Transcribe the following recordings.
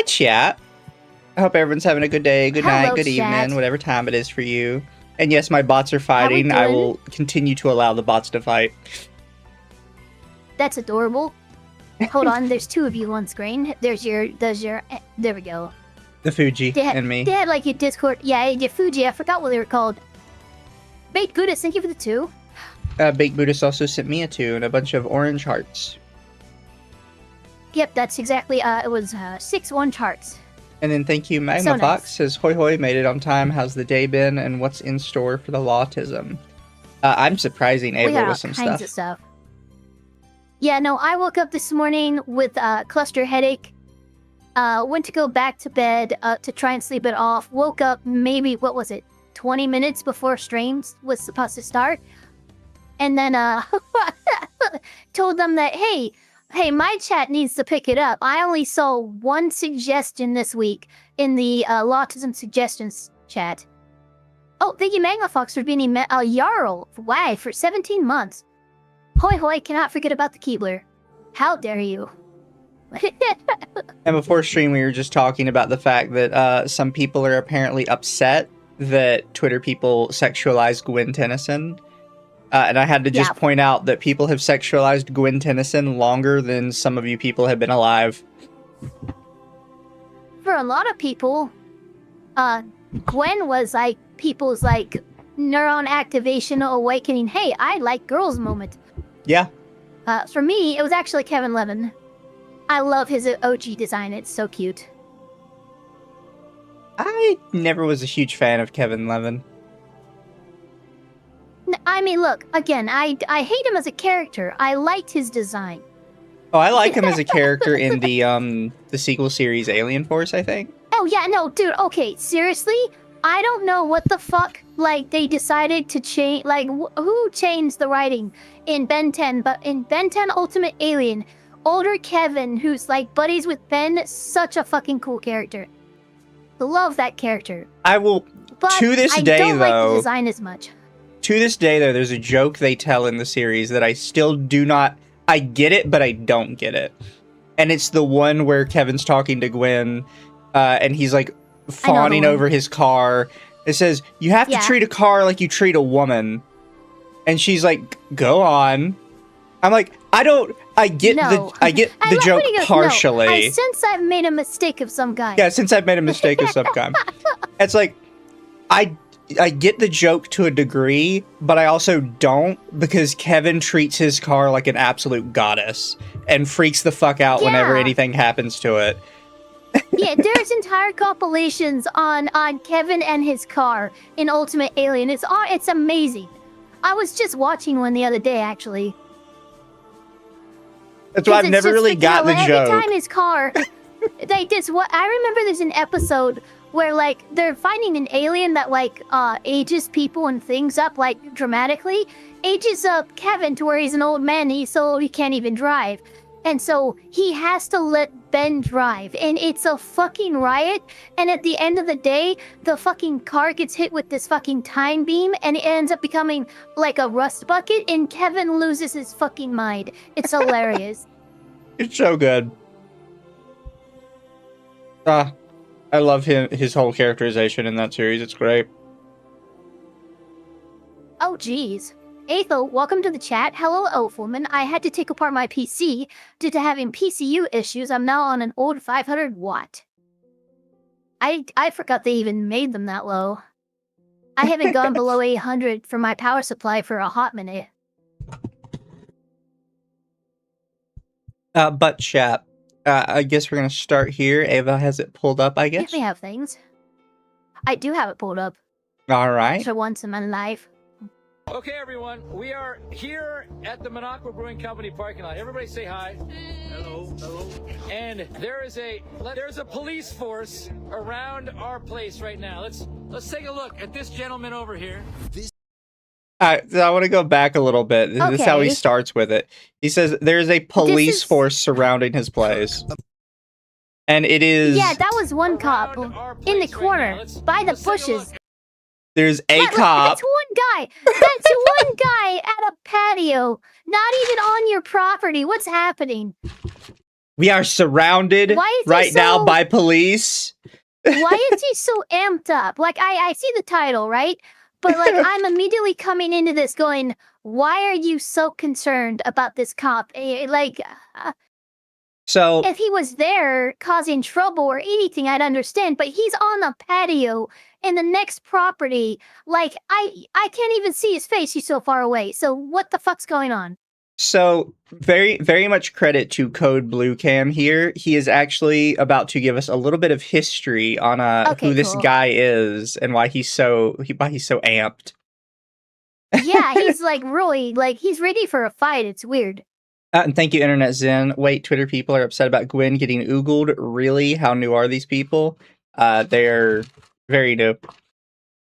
Hi, chat. I hope everyone's having a good day, good night, good chat. evening, whatever time it is for you. And yes, my bots are fighting. I will continue to allow the bots to fight. That's adorable. Hold on, there's two of you on screen. There we go. The Fuji and me. They had like a Discord. Yeah, your Fuji. I forgot what they were called. Baked Buddhist, thank you for the 2. Baked Buddhist also sent me a 2 and a bunch of orange hearts. Yep, that's exactly. It was 6 orange hearts. And then thank you, Magma Fox nice. says, "Hoi hoi, made it on time. How's the day been, and what's in store for the Lawtism?" I'm surprising Ava with some kinds of stuff. Yeah, no, I woke up this morning with a cluster headache. Went to go back to bed to try and sleep it off. Woke up maybe, what was it, 20 minutes before streams was supposed to start. And then told them that, hey, my chat needs to pick it up. I only saw one suggestion this week in the Lawtism suggestions chat. Oh, thank you, Magma Fox, for being a Jarl. Why? For 17 months. Hoi hoi, cannot forget about the Keebler. How dare you? And before stream, we were just talking about the fact that some people are apparently upset that Twitter people sexualize Gwen Tennyson. And I had to just point out that people have sexualized Gwen Tennyson longer than some of you people have been alive. For a lot of people, Gwen was like people's like neuron activation awakening. Hey, I like girls moment. Yeah. For me, it was actually Kevin Levin. I love his OG design. It's so cute. I never was a huge fan of Kevin Levin. I mean, look, again, I hate him as a character. I liked his design. Oh, I like him as a character in the sequel series Alien Force, I think. Oh, yeah, no, dude, okay, seriously? I don't know what the fuck, like, they decided to change, like, who changed the writing in Ben 10, but in Ben 10 Ultimate Alien, older Kevin, who's, like, buddies with Ben, such a fucking cool character. Love that character. I will, but to this day, though... I don't like the design as much. To this day, though, there's a joke they tell in the series that I still do not... I get it, but I don't get it. And it's the one where Kevin's talking to Gwen, and he's, like, fawning over his car. It says, you have to treat a car like you treat a woman. And she's like, go on. I'm like, I get the joke partially. No, since I've made a mistake of some kind. Yeah, since I've made a mistake of some kind. It's like, I get the joke to a degree, but I also don't, because Kevin treats his car like an absolute goddess and freaks the fuck out whenever anything happens to it. Yeah, there's entire compilations on Kevin and his car in Ultimate Alien. It's amazing. I was just watching one the other day, actually. That's why I've never really got the joke. Every time his car, like this, I remember there's an episode where, like, they're finding an alien that, like, ages people and things up, like, dramatically. Ages up Kevin to where he's an old man and so he can't even drive. And so he has to let Ben drive. And it's a fucking riot. And at the end of the day, the fucking car gets hit with this fucking time beam and it ends up becoming like a rust bucket and Kevin loses his fucking mind. It's hilarious. It's so good. I love his whole characterization in that series. It's great. Oh, jeez. Aethel, welcome to the chat. Hello, Elfwoman. I had to take apart my PC due to having PCU issues. I'm now on an old 500 watt. I forgot they even made them that low. I haven't gone below 800 for my power supply for a hot minute. But chat. I guess we're going to start here. Ava has it pulled up, I guess. Let me have things. I do have it pulled up. All right. For once in my life. Okay, everyone. We are here at the Minocqua Brewing Company parking lot. Everybody say hi. Hello. Hello. And there's a police force around our place right now. Let's take a look at this gentleman over here. I want to go back a little bit. Okay. This is how he starts with it. He says there's a police force surrounding his place. And it is... Yeah, that was one cop in the corner, by the bushes. There's a cop. That's one guy. That's one guy at a patio. Not even on your property. What's happening? We are surrounded Why is he right now so- by police. Why is he so amped up? Like, I see the title, right? But, like, I'm immediately coming into this going, why are you so concerned about this cop? So If he was there causing trouble or anything, I'd understand. But he's on the patio in the next property. Like, I can't even see his face. He's so far away. So what the fuck's going on? So very, very much credit to Code Blue Cam here. He is actually about to give us a little bit of history on Okay, who this cool. guy is and why he's so amped. Yeah, he's like really, like, he's ready for a fight. It's weird. And thank you, Internet Zen. Wait, Twitter people are upset about Gwen getting oogled. Really? How new are these people? They're very new.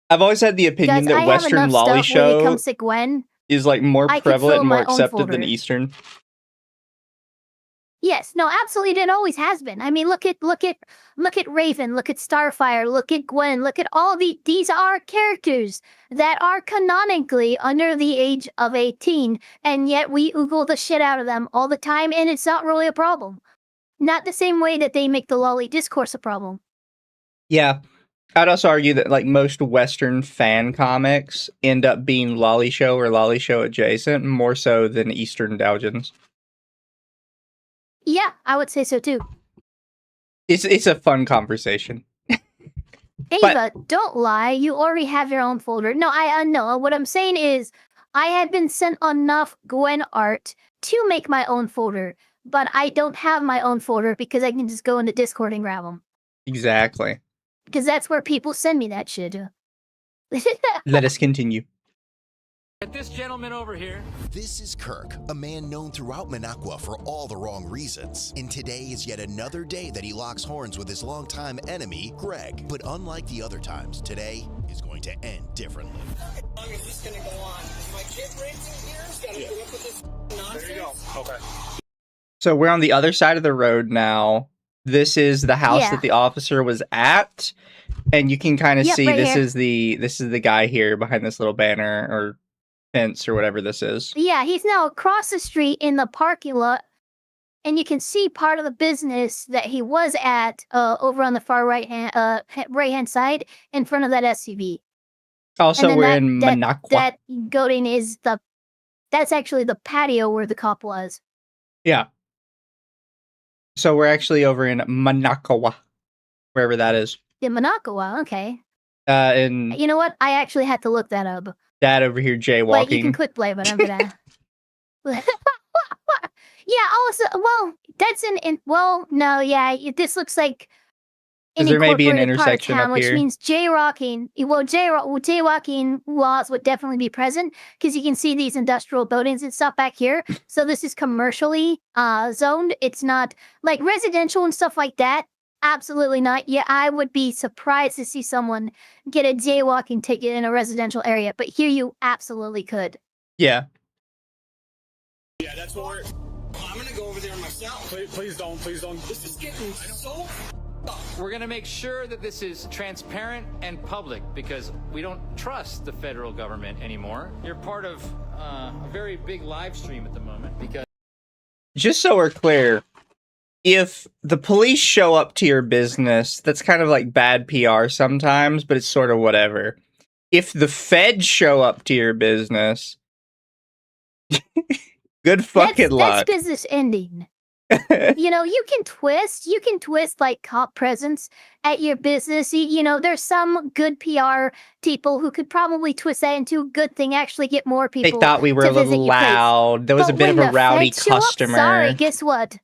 I've always had the opinion Guys, that I have Western enough Lolly stuff when it Show comes to Gwen. is like more I could prevalent fill and more my own accepted than folder. Eastern. Yes, no, absolutely, it always has been. I mean, look at Raven, look at Starfire, look at Gwen, look at all these are characters that are canonically under the age of 18, and yet we oogle the shit out of them all the time, and it's not really a problem. Not the same way that they make the lolly discourse a problem. Yeah. I'd also argue that like most Western fan comics end up being Lolly Show or Lolly Show adjacent more so than Eastern doujins. Yeah, I would say so too. It's a fun conversation. Ava, don't lie. You already have your own folder. No, I know. What I'm saying is, I have been sent enough Gwen art to make my own folder, but I don't have my own folder because I can just go into Discord and grab them. Exactly. Because that's where people send me that shit. Let us continue. At this gentleman over here. This is Kirk, a man known throughout Minocqua for all the wrong reasons. And today is yet another day that he locks horns with his longtime enemy, Greg. But unlike the other times, today is going to end differently. How long is this going to go on? My kid racing here has got to put up with this nonsense. There you go. Okay. So we're on the other side of the road now. This is the house Yeah. that the officer was at, and you can kind of Yep, see right this here. is the guy here behind this little banner or fence or whatever this is. Yeah, he's now across the street in the parking lot, and you can see part of the business that he was at over on the far right hand side in front of that SUV. Also, And we're then in Minocqua. That goating is that's actually the patio where the cop was. Yeah. So we're actually over in Minocqua, wherever that is. In Minocqua, okay. And You know what? I actually had to look that up. Dad over here jaywalking. Like, you can quick play, but I'm gonna. Yeah. Also, well, that's well, no, yeah. This looks like an There may be an incorporated part of intersection town, up which here. means jaywalking. Well, jaywalking laws would definitely be present because you can see these industrial buildings and stuff back here. So this is commercially zoned. It's not like residential and stuff like that. Absolutely not. Yeah, I would be surprised to see someone get a jaywalking ticket in a residential area, but here you absolutely could. Yeah. Yeah, that's what we're... I'm going to go over there myself. Please don't. This is getting so... We're going to make sure that this is transparent and public because we don't trust the federal government anymore. You're part of a very big live stream at the moment because... Just so we're clear, if the police show up to your business, that's kind of like bad PR sometimes, but it's sort of whatever. If the feds show up to your business, good fucking luck. That's business ending. You know, you can twist like cop presence at your business. You know, there's some good PR people who could probably twist that into a good thing, actually get more They people. thought we were to a little visit your place. loud. There was But a bit of when a the rowdy feds show up, customer. sorry, guess what?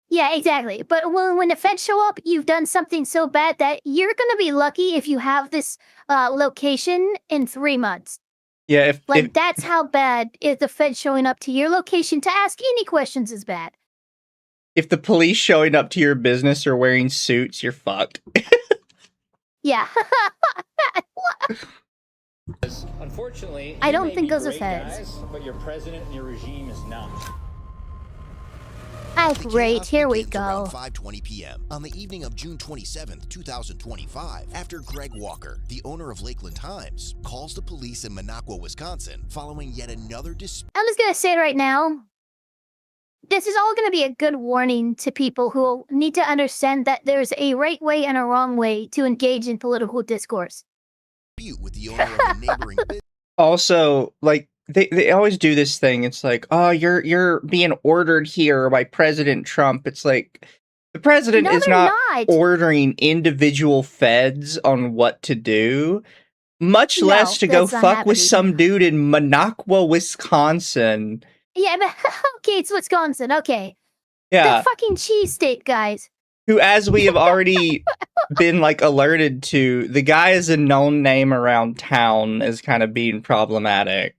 Yeah, exactly. But when the feds show up, you've done something so bad that you're gonna be lucky if you have this location in 3 months. Yeah, Like, that's how bad is the feds showing up to your location to ask any questions is bad. if the police showing up to your business are wearing suits, you're fucked. Yeah. Unfortunately, I you don't may think be those are great feds. guys, but your president and your regime is not. Ah, The great. chaos Here we begins around go. 5:20 p.m. on the evening of June 27th, 2025, after Greg Walker, the owner of Lakeland Times, calls the police in Minocqua, Wisconsin, following yet another dispute. I'm just gonna say it right now. This is all going to be a good warning to people who need to understand that there's a right way and a wrong way to engage in political discourse. With the owner of a neighboring business. Also, like they always do this thing. It's like, oh, you're being ordered here by President Trump. It's like the president No, is they're not not. ordering individual feds on what to do, much No, less to go that's not fuck with happening. some dude in Minocqua, Wisconsin. Yeah, but okay, it's Wisconsin. Okay. Yeah, The fucking cheese state, guys. who, as we have already been like alerted to, the guy is a known name around town as kind of being problematic.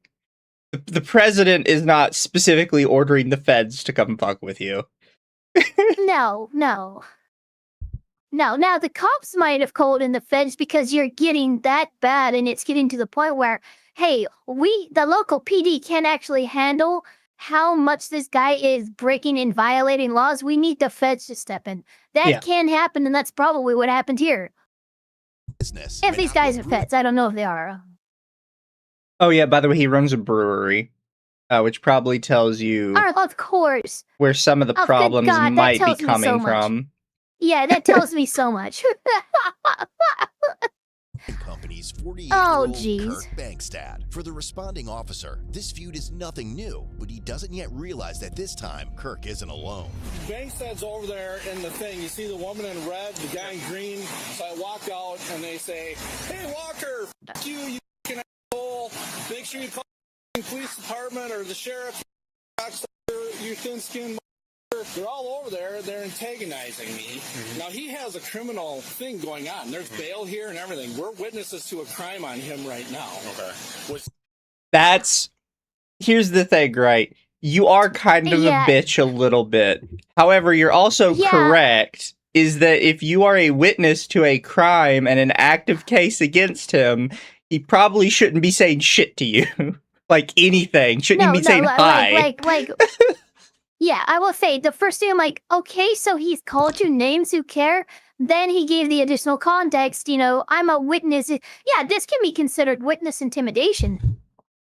The president is not specifically ordering the feds to come fuck with you. No. Now, the cops might have called in the feds because you're getting that bad and it's getting to the point where, hey, the local PD can't actually handle how much this guy is breaking and violating laws. We need the feds to step in. That Yeah. can happen, and that's probably what happened here. Business. If these guys are feds, I don't know if they are. Oh yeah, by the way, he runs a brewery, which probably tells you Of course. where some of the good problems God, that might be tells me so coming much. from. Yeah, that tells me so much. Company's 48-year-old Oh, jeez. Kirk Bankstad. For the responding officer, this feud is nothing new, but he doesn't yet realize that this time Kirk isn't alone. Bankstead's over there in the thing. You see the woman in red, the guy in green. So I walk out and they say, "Hey, Walker, f you f***ing asshole. Make sure you call the police department or the sheriff. You thin-skinned." They're all over there. They're antagonizing me. Now, he has a criminal thing going on. There's bail here and everything. We're witnesses to a crime on him right now. Okay. Here's the thing, right? You are kind of Yeah. a bitch a little bit. However, you're also Yeah. correct, is that if you are a witness to a crime and an active case against him, he probably shouldn't be saying shit to you. Like anything. Shouldn't even be saying hi. like yeah, I will say the first thing I'm like, okay, so he's called you names, who care? Then he gave the additional context, I'm a witness. Yeah, this can be considered witness intimidation.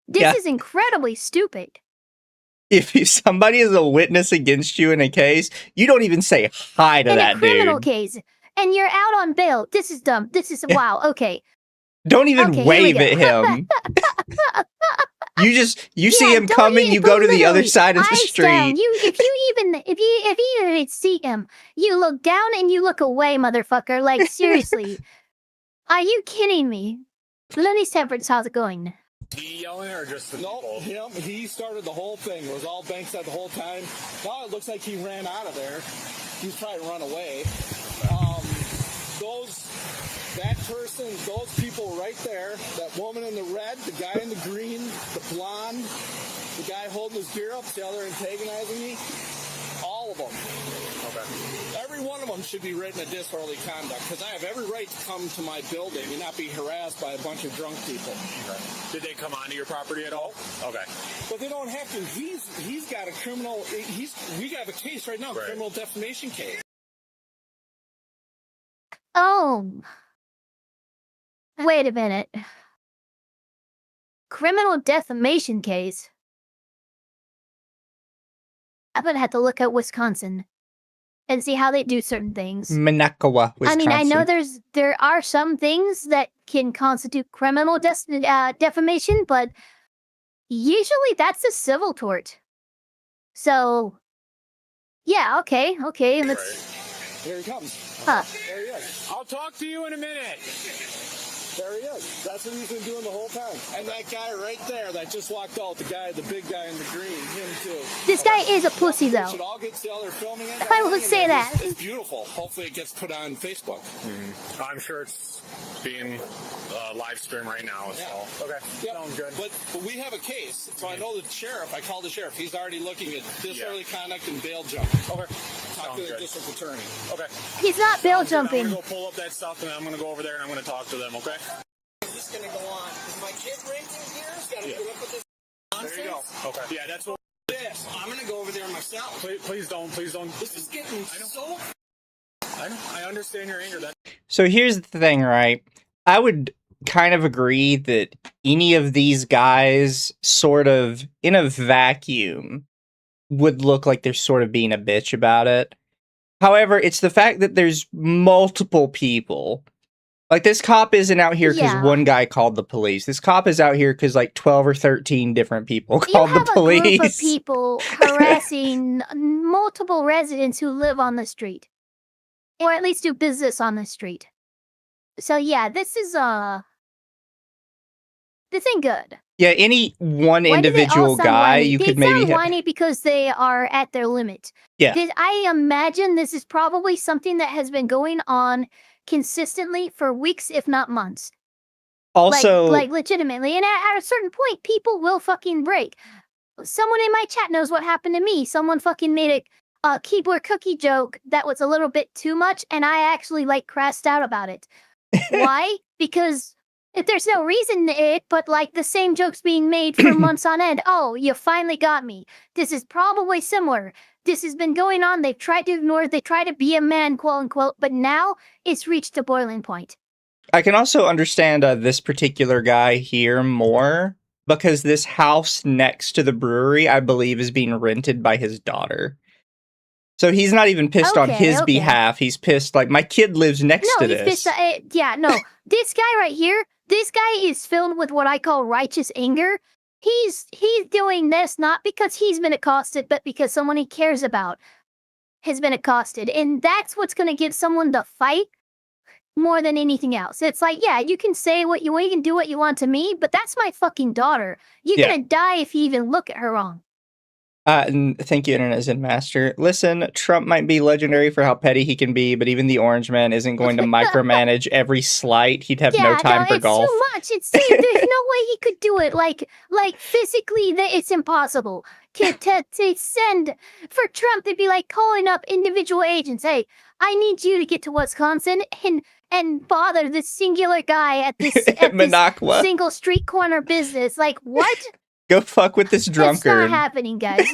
This Yeah. is incredibly stupid. If somebody is a witness against you in a case, you don't even say hi to In that a criminal dude. case. And you're out on bail. This is dumb. This is wow, okay. Don't even Okay, here we wave at go. him. You see Yeah, him don't coming, even- you go to the other literally, side of the eyes down. street. If you even see him, you look down and you look away, motherfucker. Like seriously, are you kidding me? Looney Sanford's, how's it going? He yelling or just the him. He started the whole thing. It was all Bankstead the whole time. Now it looks like he ran out of there. He's trying to run away. That person, those people right there, that woman in the red, the guy in the green, the blonde, the guy holding his beer up, see how they're antagonizing me? All of them. Okay. Every one of them should be written a disorderly conduct because I have every right to come to my building and not be harassed by a bunch of drunk people. Okay. Did they come onto your property at all? Okay. But they don't have to. He's got a criminal. We have a case right now, Right. criminal defamation case. Oh. Wait a minute. Criminal defamation case. I'm gonna have to look at Wisconsin and see how they do certain things. Minocqua, Wisconsin. I mean, I know there are some things that can constitute criminal defamation, but usually that's a civil tort. So, yeah, okay, let's. Here he comes. Huh. There he is. I'll talk to you in a minute. There he is. That's what he's been doing the whole time. And that guy right there that just walked out, the big guy in the green, him too. This guy is a pussy, We though. should all get together filming it. I will say that. It's beautiful. Hopefully it gets put on Facebook. I'm sure it's being live streamed right now. So. Okay. Yep. Sounds good. But we have a case. So I know the sheriff. I called the sheriff. He's already looking at disorderly conduct and bail jumping. Okay. Talk Sounds to the good. district attorney. Okay. He's not bail I'm jumping. gonna go pull up that stuff and I'm gonna go over there and I'm gonna talk to them. Okay. Is this going to go on? Is my kid right in here? Got to put up with this nonsense? There you go. Okay. Yeah, that's what. This. I'm going to go over there myself. Please don't. This is getting so. I know. I understand your anger. So here's the thing, right? I would kind of agree that any of these guys, sort of in a vacuum, would look like they're sort of being a bitch about it. However, it's the fact that there's multiple people. Like, this cop isn't out here because Yeah. one guy called the police. This cop is out here because, like, 12 or 13 different people You called the have a group of police. people harassing multiple residents who live on the street. Or at least do business on the street. So yeah, this ain't good. Yeah, any one Why do they all individual sound guy, whiny? you They could maybe sound have. whiny because they are at their limit. Yeah. I imagine this is probably something that has been going on consistently for weeks, if not months. Also, like legitimately. And at a certain point, people will fucking break. Someone in my chat knows what happened to me. Someone fucking made a keyboard cookie joke that was a little bit too much, and I actually like crashed out about it. Why? Because if there's no reason to it, but like the same jokes being made for months on end. Oh, you finally got me. This is probably similar. This has been going on. They've tried to ignore it. They try to be a man, quote unquote, but now it's reached a boiling point. I can also understand this particular guy here more because this house next to the brewery, I believe, is being rented by his daughter. So he's not even pissed on his behalf. He's pissed, like, my kid lives next to this. Pissed. This guy right here, this guy is filled with what I call righteous anger. He's doing this not because he's been accosted, but because someone he cares about has been accosted. And that's what's going to get someone to fight more than anything else. It's like, yeah, you can say what you want, you can do what you want to me, but that's my fucking daughter. You're going to die if you even look at her wrong. And thank you, Internet Zen Master. Listen, Trump might be legendary for how petty he can be, but even the Orange Man isn't going to micromanage every slight. He'd have no time for golf. It's too much. There's no way he could do it. Like physically, it's impossible. To send for Trump, they'd be like calling up individual agents. Hey, I need you to get to Wisconsin and bother this singular guy at this Minocqua. Single street corner business. Like what? Go fuck with this drunkard. It's not happening, guys.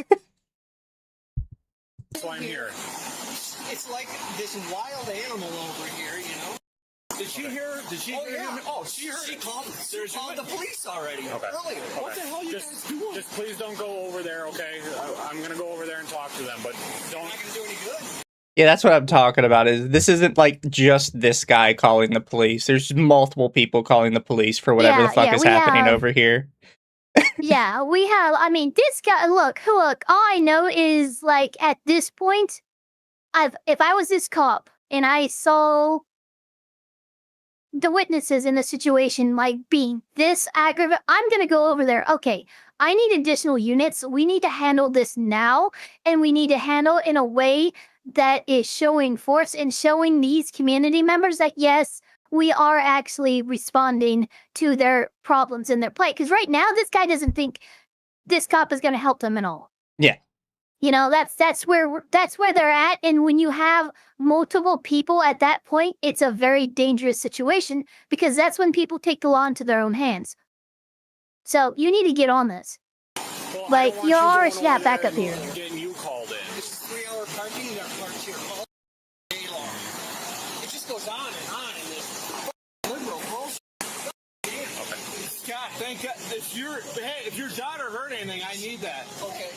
So I'm here. It's like this wild animal over here, you know? Did she hear? Did she hear him? Oh, she heard. She called the police already earlier. What the hell you guys doing? Just please don't go over there, okay? I'm gonna go over there and talk to them, but don't. Not gonna do any good. Yeah, that's what I'm talking about. Is this isn't like just this guy calling the police. There's multiple people calling the police for whatever the fuck is happening over here. Yeah, we have, I mean, this guy, look, all I know is, like, at this point, if I was this cop, and I saw the witnesses in the situation, like, being this aggravated, I'm gonna go over there, okay, I need additional units, we need to handle this now, and we need to handle it in a way that is showing force and showing these community members that, yes, we are actually responding to their problems in their plight. Because right now, this guy doesn't think this cop is going to help them at all. Yeah. You know, that's where they're at. And when you have multiple people at that point, it's a very dangerous situation because that's when people take the law into their own hands. So you need to get on this. Well, like, you already should have backup here. Getting you called in. This is 3-hour parking. You got parked here all day long. It just goes on and on in this liberal bullshit. Scott, thank God. If your daughter heard anything, I need that. Okay,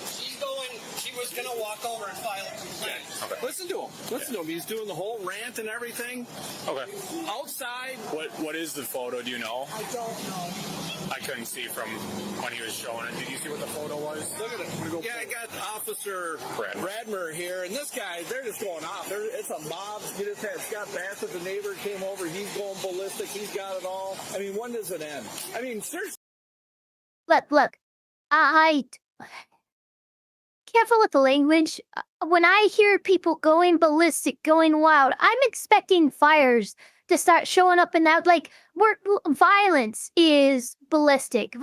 she was gonna walk over and file a complaint. Okay. Listen to him. Listen to him. He's doing the whole rant and everything. Okay. Outside. What is the photo? Do you know? I don't know. I couldn't see from when he was showing it. Did you see what the photo was? Look at it. Yeah, I got Officer Bradmer here, and this guy, they're just going off. It's a mob. You just had Scott Bassett, the neighbor, came over. He's going ballistic. He's got it all. I mean, when does it end? I mean, seriously. Look. Careful with the language. When I hear people going ballistic, going wild, I'm expecting fires to start showing up in that. Like, violence is ballistic.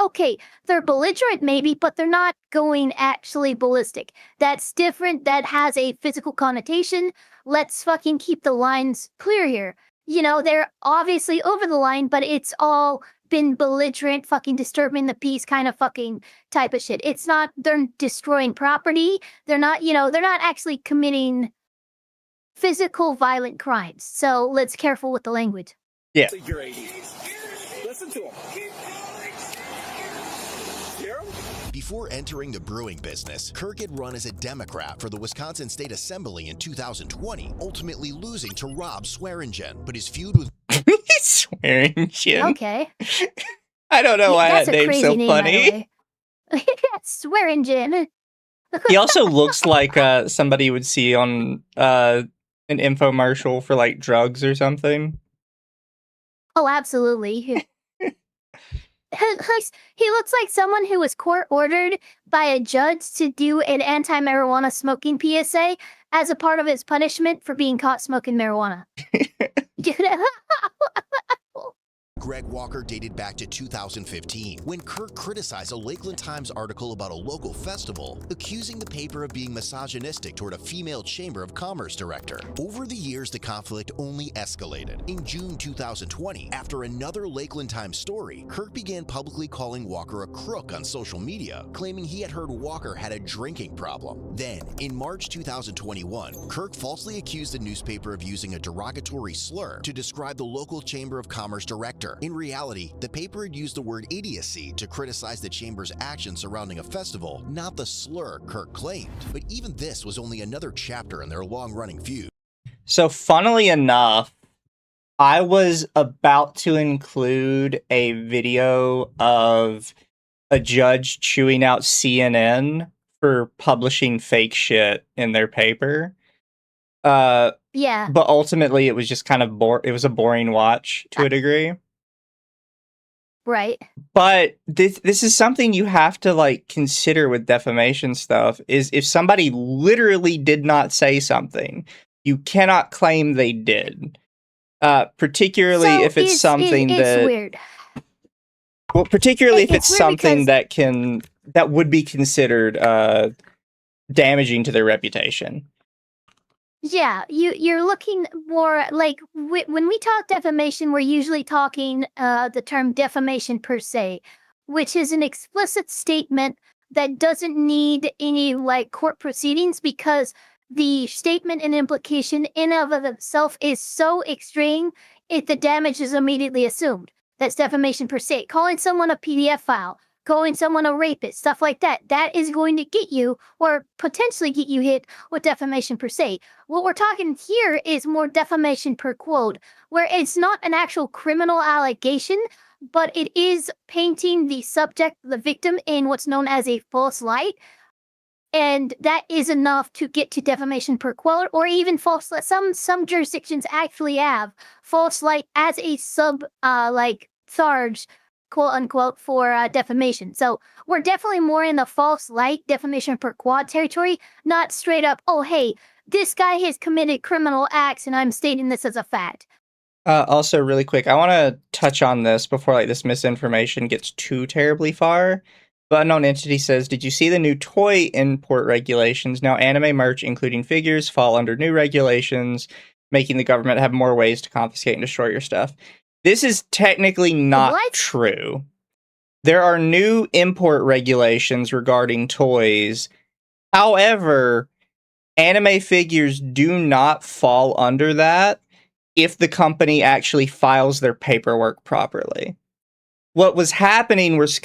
Okay, they're belligerent maybe, but they're not going actually ballistic. That's different. That has a physical connotation. Let's fucking keep the lines clear here. You know, they're obviously over the line, but it's all been belligerent, fucking disturbing the peace kind of fucking type of shit. It's not, they're destroying property. They're not, they're not actually committing physical violent crimes. So let's careful with the language. Yeah. Listen to him. Before entering the brewing business, Kirk had run as a Democrat for the Wisconsin State Assembly in 2020, ultimately losing to Rob Swearingen. But his feud with Swearing chin. Okay. I don't know why That's that a name's crazy so name, funny. by the way. Swearingen. He also looks like somebody you would see on an infomercial for like drugs or something. Oh, absolutely. He looks like someone who was court-ordered by a judge to do an anti-marijuana smoking PSA as a part of his punishment for being caught smoking marijuana. Greg Walker dated back to 2015, when Kirk criticized a Lakeland Times article about a local festival, accusing the paper of being misogynistic toward a female Chamber of Commerce director. Over the years, the conflict only escalated. In June 2020, after another Lakeland Times story, Kirk began publicly calling Walker a crook on social media, claiming he had heard Walker had a drinking problem. Then, in March 2021, Kirk falsely accused the newspaper of using a derogatory slur to describe the local Chamber of Commerce director. In reality, the paper had used the word idiocy to criticize the Chamber's actions surrounding a festival, not the slur Kirk claimed. But even this was only another chapter in their long-running feud. So, funnily enough, I was about to include a video of a judge chewing out CNN for publishing fake shit in their paper. Yeah. But ultimately, it was just kind of it was a boring watch to a degree. Right. But this is something you have to like consider with defamation stuff, is if somebody literally did not say something, you cannot claim they did. Particularly So if it's something it's that weird. Well, particularly if it's weird something because- that would be considered damaging to their reputation. Yeah, you're looking more like when we talk defamation, we're usually talking the term defamation per se, which is an explicit statement that doesn't need any like court proceedings because the statement and implication in of itself is so extreme, the damage is immediately assumed. That's defamation per se. Calling someone a PDF file, calling someone a rapist, stuff like that, that is going to get you or potentially get you hit with defamation per se. What we're talking here is more defamation per quote, where it's not an actual criminal allegation, but it is painting the subject, the victim, in what's known as a false light. And that is enough to get to defamation per quote, or even false light. Some jurisdictions actually have false light as a charge, quote unquote, for defamation. So we're definitely more in the false light defamation per quad territory, not straight up, oh, hey, this guy has committed criminal acts and I'm stating this as a fact. Also, really quick, I want to touch on this before like this misinformation gets too terribly far. The unknown entity says, did you see the new toy import regulations? Now anime merch, including figures, fall under new regulations, making the government have more ways to confiscate and destroy your stuff. This is technically not true. There are new import regulations regarding toys. However, anime figures do not fall under that if the company actually files their paperwork properly. What was happening was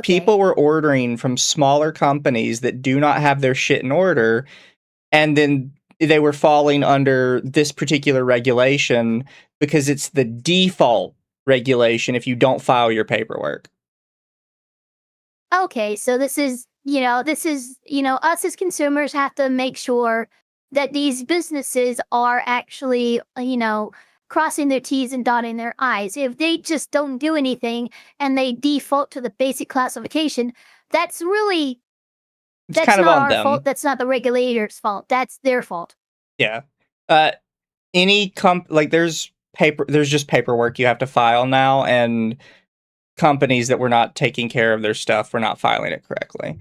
people were ordering from smaller companies that do not have their shit in order, and then they were falling under this particular regulation because it's the default regulation if you don't file your paperwork. Okay, so this is, us as consumers have to make sure that these businesses are actually, crossing their T's and dotting their I's. If they just don't do anything and they default to the basic classification, that's really, It's kind of not on our them. fault. That's not the regulator's fault. That's their fault. Yeah. There's just paperwork you have to file now, and companies that were not taking care of their stuff were not filing it correctly.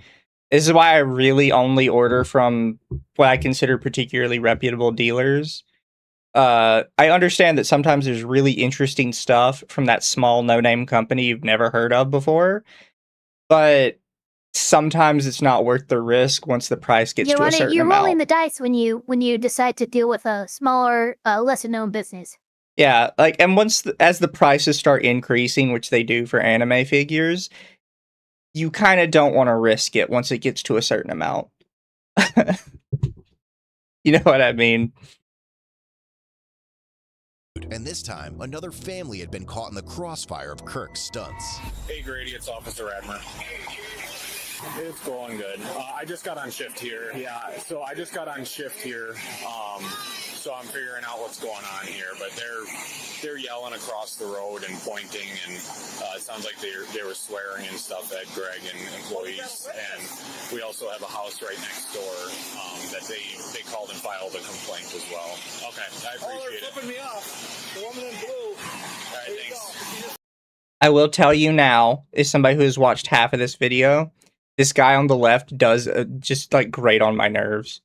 This is why I really only order from what I consider particularly reputable dealers. I understand that sometimes there's really interesting stuff from that small no-name company you've never heard of before, but sometimes it's not worth the risk once the price gets to a certain You're amount. rolling the dice when you decide to deal with a smaller, lesser-known business. Yeah, and as the prices start increasing, which they do for anime figures, you kind of don't want to risk it once it gets to a certain amount. You know what I mean? And this time, another family had been caught in the crossfire of Kirk's stunts. Hey Grady, it's Officer Admer. It's going good. I just got on shift here. Yeah, so I just got on shift here. So I'm figuring out what's going on here. But they're yelling across the road and pointing, and it sounds like they were swearing and stuff at Greg and employees. And we also have a house right next door that they called and filed a complaint as well. Okay, I appreciate they're flipping me off. The woman in blue. All right, thanks. I will tell you now, as somebody who has watched half of this video, this guy on the left does just like grate on my nerves.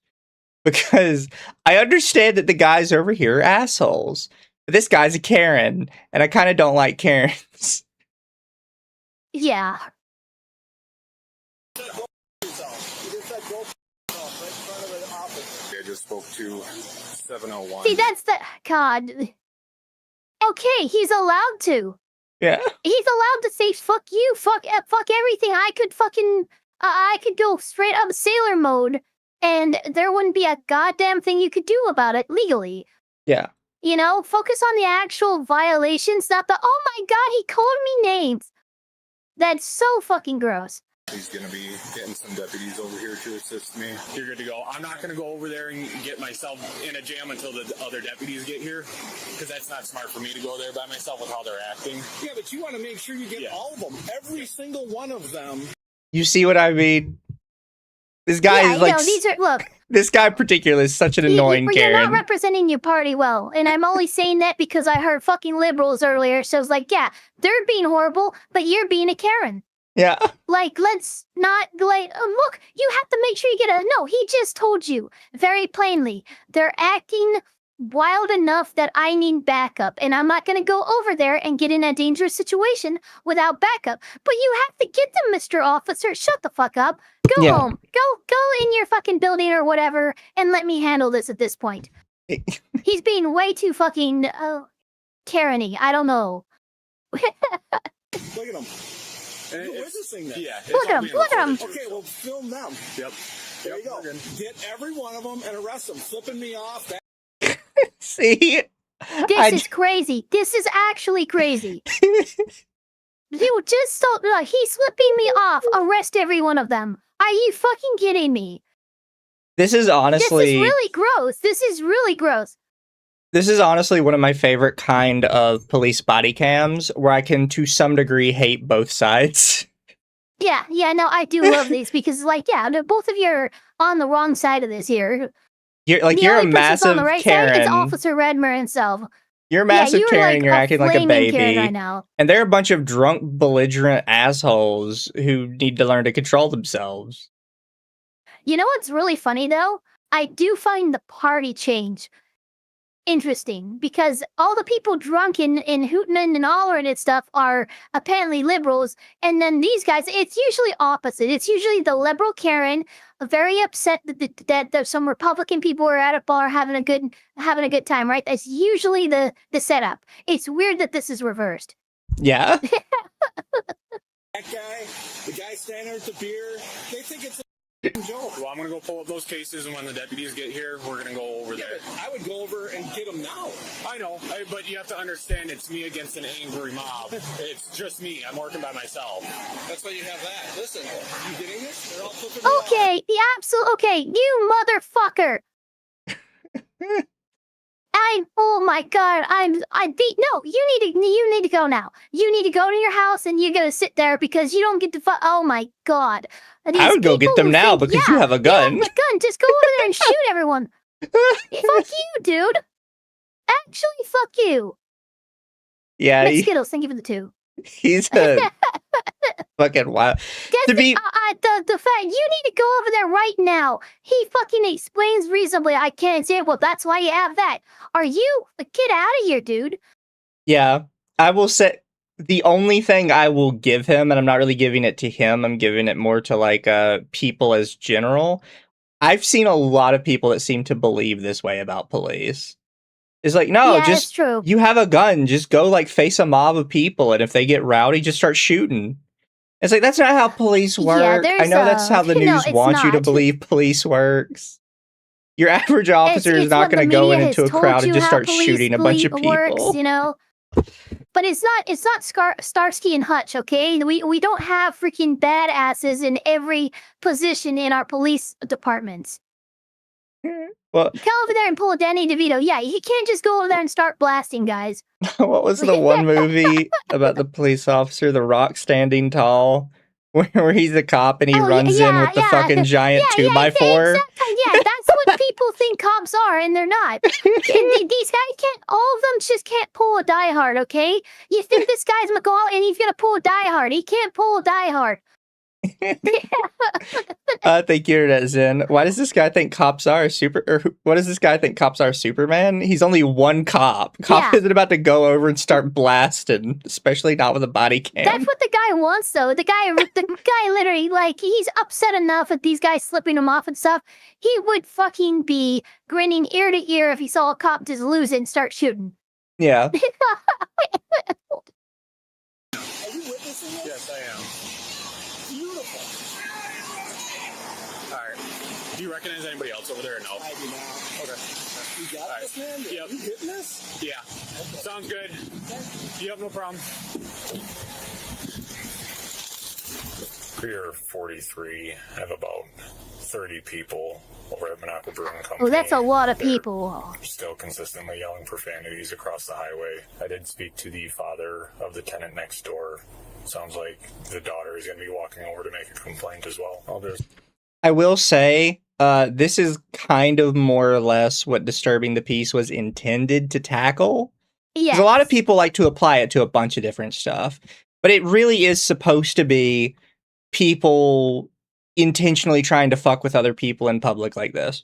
Because I understand that the guys over here are assholes. But this guy's a Karen, and I kind of don't like Karens. Yeah. I just spoke to 701. See, that's the... God. Okay, he's allowed to. Yeah. He's allowed to say, fuck you, fuck everything. I could go straight up sailor mode, and there wouldn't be a goddamn thing you could do about it legally. Yeah. You know, focus on the actual violations, not the, oh my god, he called me names. That's so fucking gross. He's going to be getting some deputies over here to assist me. You're good to go. I'm not going to go over there and get myself in a jam until the other deputies get here, because that's not smart for me to go there by myself with how they're acting. Yeah, but you want to make sure you get all of them. Every single one of them. You see what I mean? This guy is like... No, these are, look. This guy in particular is such an annoying Karen. You're not representing your party well, and I'm only saying that because I heard fucking liberals earlier, so I was like, yeah, they're being horrible, but you're being a Karen. Yeah. Like, let's not, like, look, you have to make sure you get a, no, he just told you very plainly, they're acting wild enough that I need backup, and I'm not going to go over there and get in a dangerous situation without backup. But you have to get them, Mr. Officer. Shut the fuck up. Go home. Go in your fucking building or whatever, and let me handle this at this point. He's being way too fucking, Karen-y. I don't know. Look at him. You're witnessing this. Yeah. Look at him. Look at him. Okay, well, film them. Yep. There you go. Get every one of them and arrest them. Flipping me off. See? This is crazy. This is actually crazy. You just told, he's flipping me off. Arrest every one of them. Are you fucking kidding me? This is honestly... This is really gross. This is really gross. This is honestly one of my favorite kind of police body cams, where I can, to some degree, hate both sides. Yeah, no, I do love these because, like, yeah, both of you are on the wrong side of this here. You're a massive on the right Karen. Side, it's Officer Redmer himself. You're a massive Karen. Like you're acting like a baby. Karen right now. And they're a bunch of drunk, belligerent assholes who need to learn to control themselves. You know what's really funny, though? I do find the party change interesting because all the people drunk and hooting and hollering and stuff are apparently liberals, and then these guys, it's usually opposite. It's usually the liberal Karen, very upset that some Republican people are at a bar having a good time, right? That's usually the setup. It's weird that this is reversed. Yeah. That guy, the guy standing there with the beer, they think it's a joke. Well, I'm going to go pull up those cases, and when the deputies get here, we're going to go over there. I would go over and get them now. I know, but you have to understand it's me against an angry mob. It's just me. I'm working by myself. That's why you have that. Listen, you getting this? They're all flipping Okay, the absolute, okay, you motherfucker. Oh my god, no, you need to go now. You need to go to your house and you gotta sit there because you don't get to oh my god. I would go get them now because you have a gun. You have a gun, just go over there and shoot everyone. Fuck you, dude. Actually, fuck you. Yeah. Skittles, thank you for the 2. He's a fucking wild. The fact you need to go over there right now. He fucking explains reasonably. I can't say, well, that's why you have that. Are you? Get out of here, dude. Yeah, I will say the only thing I will give him, and I'm not really giving it to him, I'm giving it more to like people as general. I've seen a lot of people that seem to believe this way about police. It's like, no, yeah, just true. You have a gun, just go like face a mob of people, and if they get rowdy, just start shooting. It's like, that's not how police Yeah, work. I there's know that's how the no, news it's wants you to not. believe police works. Your average officer is It's not what the going to go in media into has a crowd told and you just how start police shooting a bunch of works, people. you know. But it's not Starsky and Hutch, okay? We don't have freaking badasses in every position in our police departments. Well, Come over there and pull a Danny DeVito. Yeah, you can't just go over there and start blasting guys. what was the one movie about the police officer, The Rock Standing Tall, where he's a cop and he runs in with the fucking giant 2x4? Exactly. Yeah, that's what people think cops are, and they're not. These guys can't. All of them just can't pull a Die Hard. Okay, you think this guy's McCall and he's gonna pull a Die Hard? He can't pull a Die Hard. Thank you, Internet Zen. Why does this guy think cops are what does this guy think cops are, Superman? He's only one cop. Cop isn't about to go over and start blasting, especially not with a body cam. That's what the guy wants, though. The guy literally, like, he's upset enough at these guys slipping him off and stuff. He would fucking be grinning ear to ear if he saw a cop just lose it and start shooting. Yeah. Are you witnessing this? Yes, I am. Beautiful. All right. Do you recognize anybody else over there or no? I do not. Okay. You got All right. this, man? Yep. You hitting this? Yeah. Sounds good. Yep, no problem. Pier 43 have about 30 people over at Monaco Brewing Company. Oh, that's a lot of They're people. still consistently yelling profanities across the highway. I did speak to the father of the tenant next door. Sounds like the daughter is going to be walking over to make a complaint as well. I will say, this is kind of more or less what Disturbing the Peace was intended to tackle. Yeah. Because a lot of people like to apply it to a bunch of different stuff. But it really is supposed to be people intentionally trying to fuck with other people in public like this.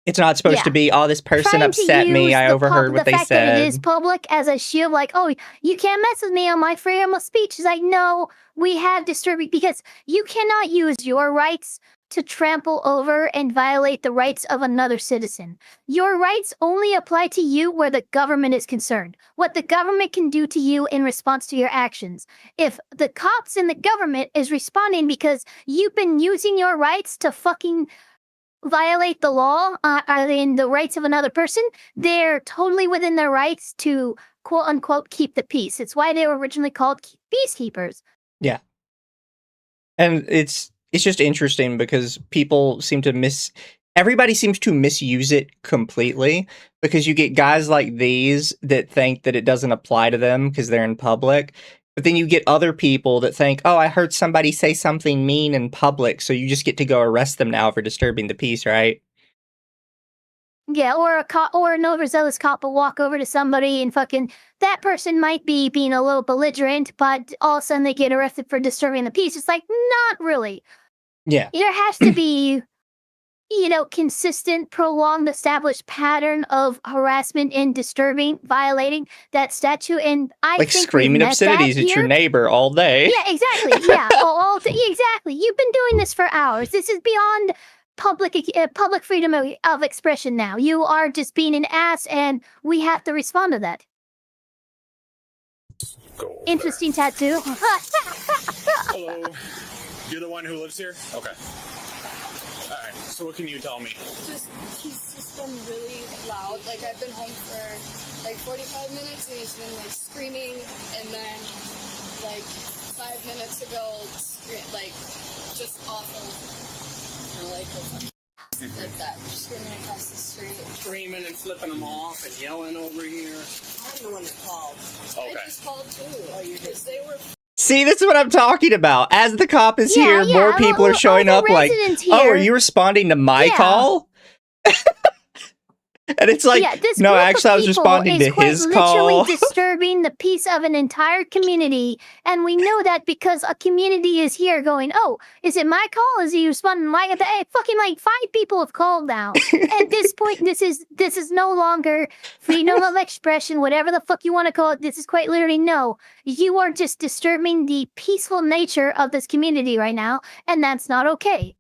It's not supposed to be, oh, this person upset me, I overheard what they said. The fact that it is public as a shield, like, oh, you can't mess with me on my freedom of speech. It's like, no, we have disturbing, because you cannot use your rights to trample over and violate the rights of another citizen. Your rights only apply to you where the government is concerned. What the government can do to you in response to your actions. If the cops and the government is responding because you've been using your rights to fucking violate the law, in the rights of another person, they're totally within their rights to quote unquote keep the peace. It's why they were originally called peacekeepers. Yeah. And it's just interesting because people seem to everybody seems to misuse it completely, because you get guys like these that think that it doesn't apply to them because they're in public. But then you get other people that think, oh, I heard somebody say something mean in public, so you just get to go arrest them now for disturbing the peace, right? Yeah, or a cop, or an overzealous cop will walk over to somebody and fucking, that person might be being a little belligerent, but all of a sudden they get arrested for disturbing the peace. It's like, not really. Yeah. There has to be, consistent, prolonged, established pattern of harassment and disturbing, violating that statute. And I like think screaming obscenities at your neighbor all day. Yeah, exactly. Yeah, exactly. You've been doing this for hours. This is beyond public freedom of expression now. You are just being an ass, and we have to respond to that. Interesting tattoo. Hello. You're the one who lives here? Okay. All right. So what can you tell me? He's just been really loud. Like, I've been home for like 45 minutes and he's been like screaming, and then like 5 minutes ago, like just awful. Like that, screaming across the street. Screaming and flipping them off and yelling over here. I'm the one that called. Okay. I just called too. Oh, you did? They were. See, this is what I'm talking about. As the cop is here, more people are showing up like, oh, are you responding to my call? And it's like, no, actually, I was responding to his call. Literally disturbing the peace of an entire community, and we know that because a community is here going, oh, is it my call? Is he responding to my? Fucking like 5 people have called now. At this point, this is no longer freedom of expression, whatever the fuck you want to call it. This is quite literally no. You are just disturbing the peaceful nature of this community right now, and that's not okay.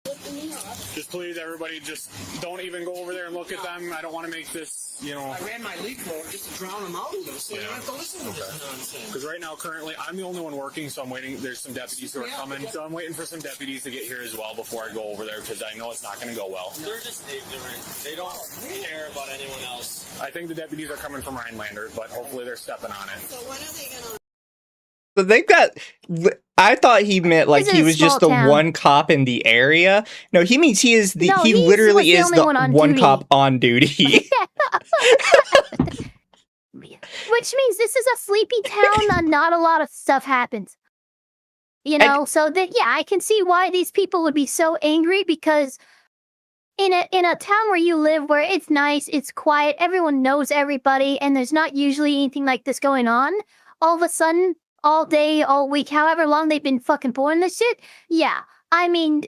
Just please, everybody, just don't even go over there and look at them. I don't want to make this, you know. I ran my lead mower just to drown them out a little, so you don't have to listen to this nonsense. Because right now, currently, I'm the only one working, so I'm waiting. There's some deputies who are coming, so I'm waiting for some deputies to get here as well before I go over there, because I know it's not going to go well. They're just ignorant. They don't care about anyone else. I think the deputies are coming from Rhinelander, but hopefully they're stepping on it. So when are they gonna? So they've got. I thought he meant like This is he a was just small the town. one cop in the area. No, he means he is the. No, he he's literally the is only the one on one duty. cop on duty. Which means this is a sleepy town and not a lot of stuff happens. You know, so that yeah, I can see why these people would be so angry, because in a town where you live, where it's nice, it's quiet, everyone knows everybody, and there's not usually anything like this going on, all of a sudden, all day, all week, however long they've been fucking pouring this shit, yeah. I mean,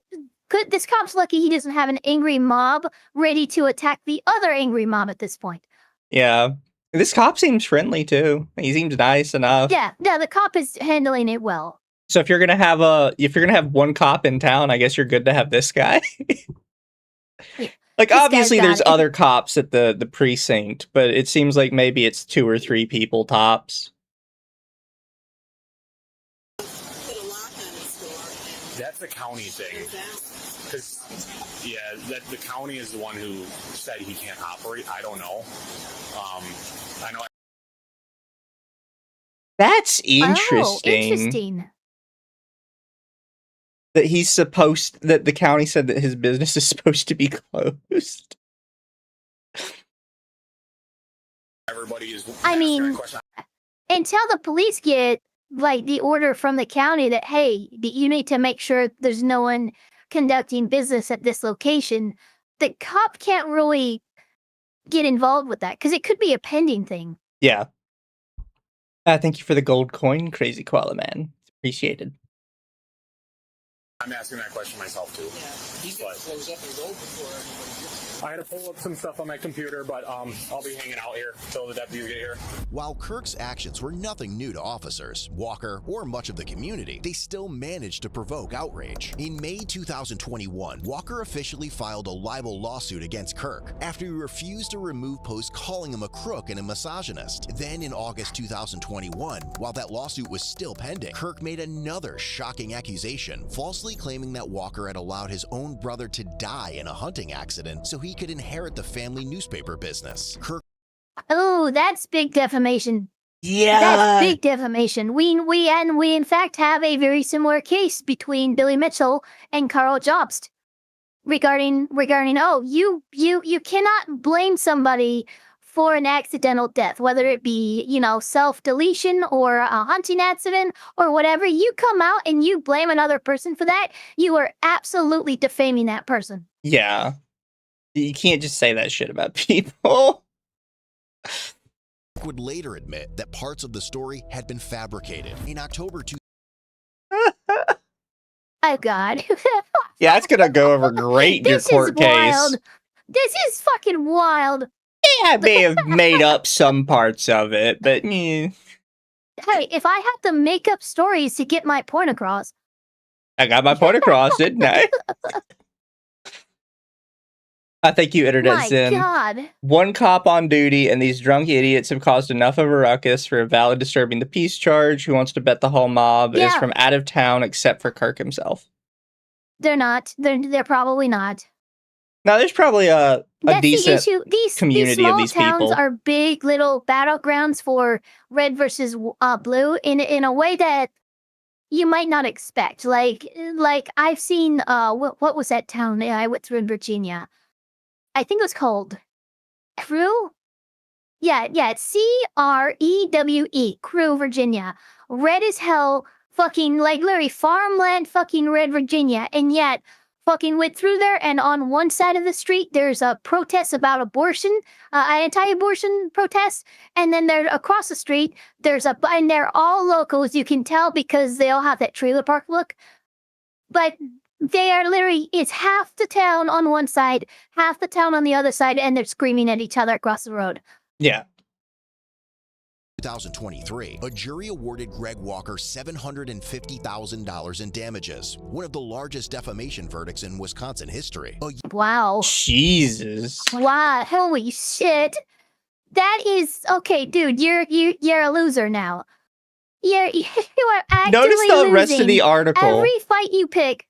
this cop's lucky he doesn't have an angry mob ready to attack the other angry mob at this point. Yeah. This cop seems friendly too. He seems nice enough. Yeah, the cop is handling it well. So if you're gonna have one cop in town, I guess you're good to have this guy. Yeah. Like This obviously guy's got there's it. other cops at the precinct, but it seems like maybe it's 2 or 3 people tops. Put a lock on this door. That's the county thing. Because, yeah, the county is the one who said he can't operate. I don't know. I know. That's Oh, interesting. interesting. That the county said that his business is supposed to be closed. Everybody is. I mean, asking that question. until the police get like the order from the county that hey, you need to make sure there's no one conducting business at this location, the cop can't really get involved with that because it could be a pending thing. Yeah. Thank you for the gold coin, Crazy Koala Man. It's appreciated. I'm asking that question myself too. Yeah, he's got to close up and go before everybody gets here. I had to pull up some stuff on my computer, but I'll be hanging out here until the deputies get here. While Kirk's actions were nothing new to officers, Walker, or much of the community, they still managed to provoke outrage. In May 2021, Walker officially filed a libel lawsuit against Kirk after he refused to remove posts calling him a crook and a misogynist. Then in August 2021, while that lawsuit was still pending, Kirk made another shocking accusation, falsely claiming that Walker had allowed his own brother to die in a hunting accident so he could inherit the family newspaper business. Kirk Oh, that's big defamation. Yeah. That's big defamation. We in fact have a very similar case between Billy Mitchell and Carl Jobst regarding oh, you cannot blame somebody for an accidental death, whether it be, you know, self-deletion or a hunting accident or whatever. You come out and you blame another person for that, you are absolutely defaming that person. Yeah. You can't just say that shit about people. would later admit that parts of the story had been fabricated. In October Oh God. Yeah, it's gonna go over great in your This court is case. wild. This is fucking wild. Yeah, I may have made up some parts of it, but Hey, if I had to make up stories to get my point across. I got my point across, didn't I? Thank you, Internet My Sim. God. One cop on duty, and these drunk idiots have caused enough of a ruckus for a valid disturbing the peace charge. Who wants to bet the whole mob is Yeah. from out of town, except for Kirk himself? They're not. They're probably not. Now, there's probably a That's decent the issue. These community small of these towns people. are big little battlegrounds for red versus blue in a way that you might not expect. Like I've seen what was that town I went through in Virginia? I think it was called Crew. Yeah, it's CREWE, Crew, Virginia. Red as hell, fucking like literally farmland, fucking red Virginia, and yet. Fucking went through there, and on one side of the street, there's a protest about abortion, anti-abortion protest, and then there across the street, and they're all locals. You can tell because they all have that trailer park look, but they are literally, it's half the town on one side, half the town on the other side, and they're screaming at each other across the road. Yeah. 2023, a jury awarded Greg Walker $750,000 in damages, one of the largest defamation verdicts in Wisconsin history. Wow. Jesus. Wow. Holy shit. That is okay, dude. You're a loser now. You are actively Notice the losing rest of the article, every fight you pick.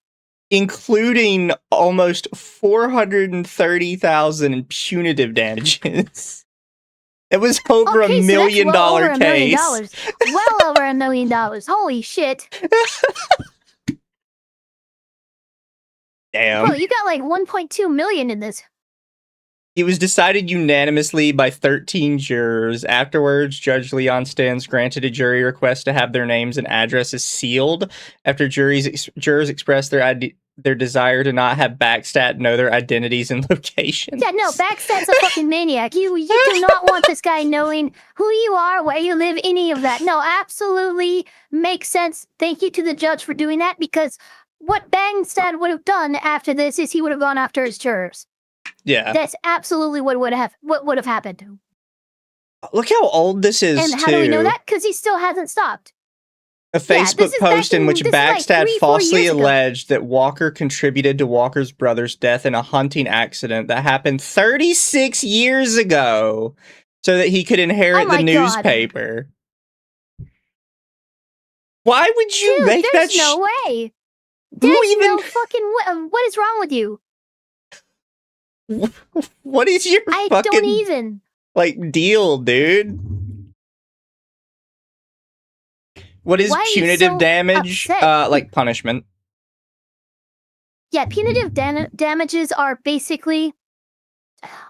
including almost $430,000 in punitive damages. It was over Okay, $1 so million that's well over $1 million. case. Well over $1 million. Holy shit. Damn. Bro, you got like 1.2 million in this. It was decided unanimously by 13 jurors. Afterwards, Judge Leon Stans granted a jury request to have their names and addresses sealed after jurors expressed their desire to not have Backstat know their identities and locations. Yeah, no, Backstat's a fucking maniac. You do not want this guy knowing who you are, where you live, any of that. No, absolutely makes sense. Thank you to the judge for doing that, because what Backstad would have done after this is he would have gone after his jurors. Yeah. That's absolutely what would have happened. Look how old this is, And how do we know that? Because he still hasn't stopped. A Facebook post in which Backstad falsely alleged that Walker contributed to Walker's brother's death in a hunting accident that happened 36 years ago so that he could inherit the newspaper. Why would you make that? There's no way. There's no fucking way. What is wrong with you? What is your fucking don't even deal, dude? What is punitive damage? Like punishment. Yeah, punitive damages are basically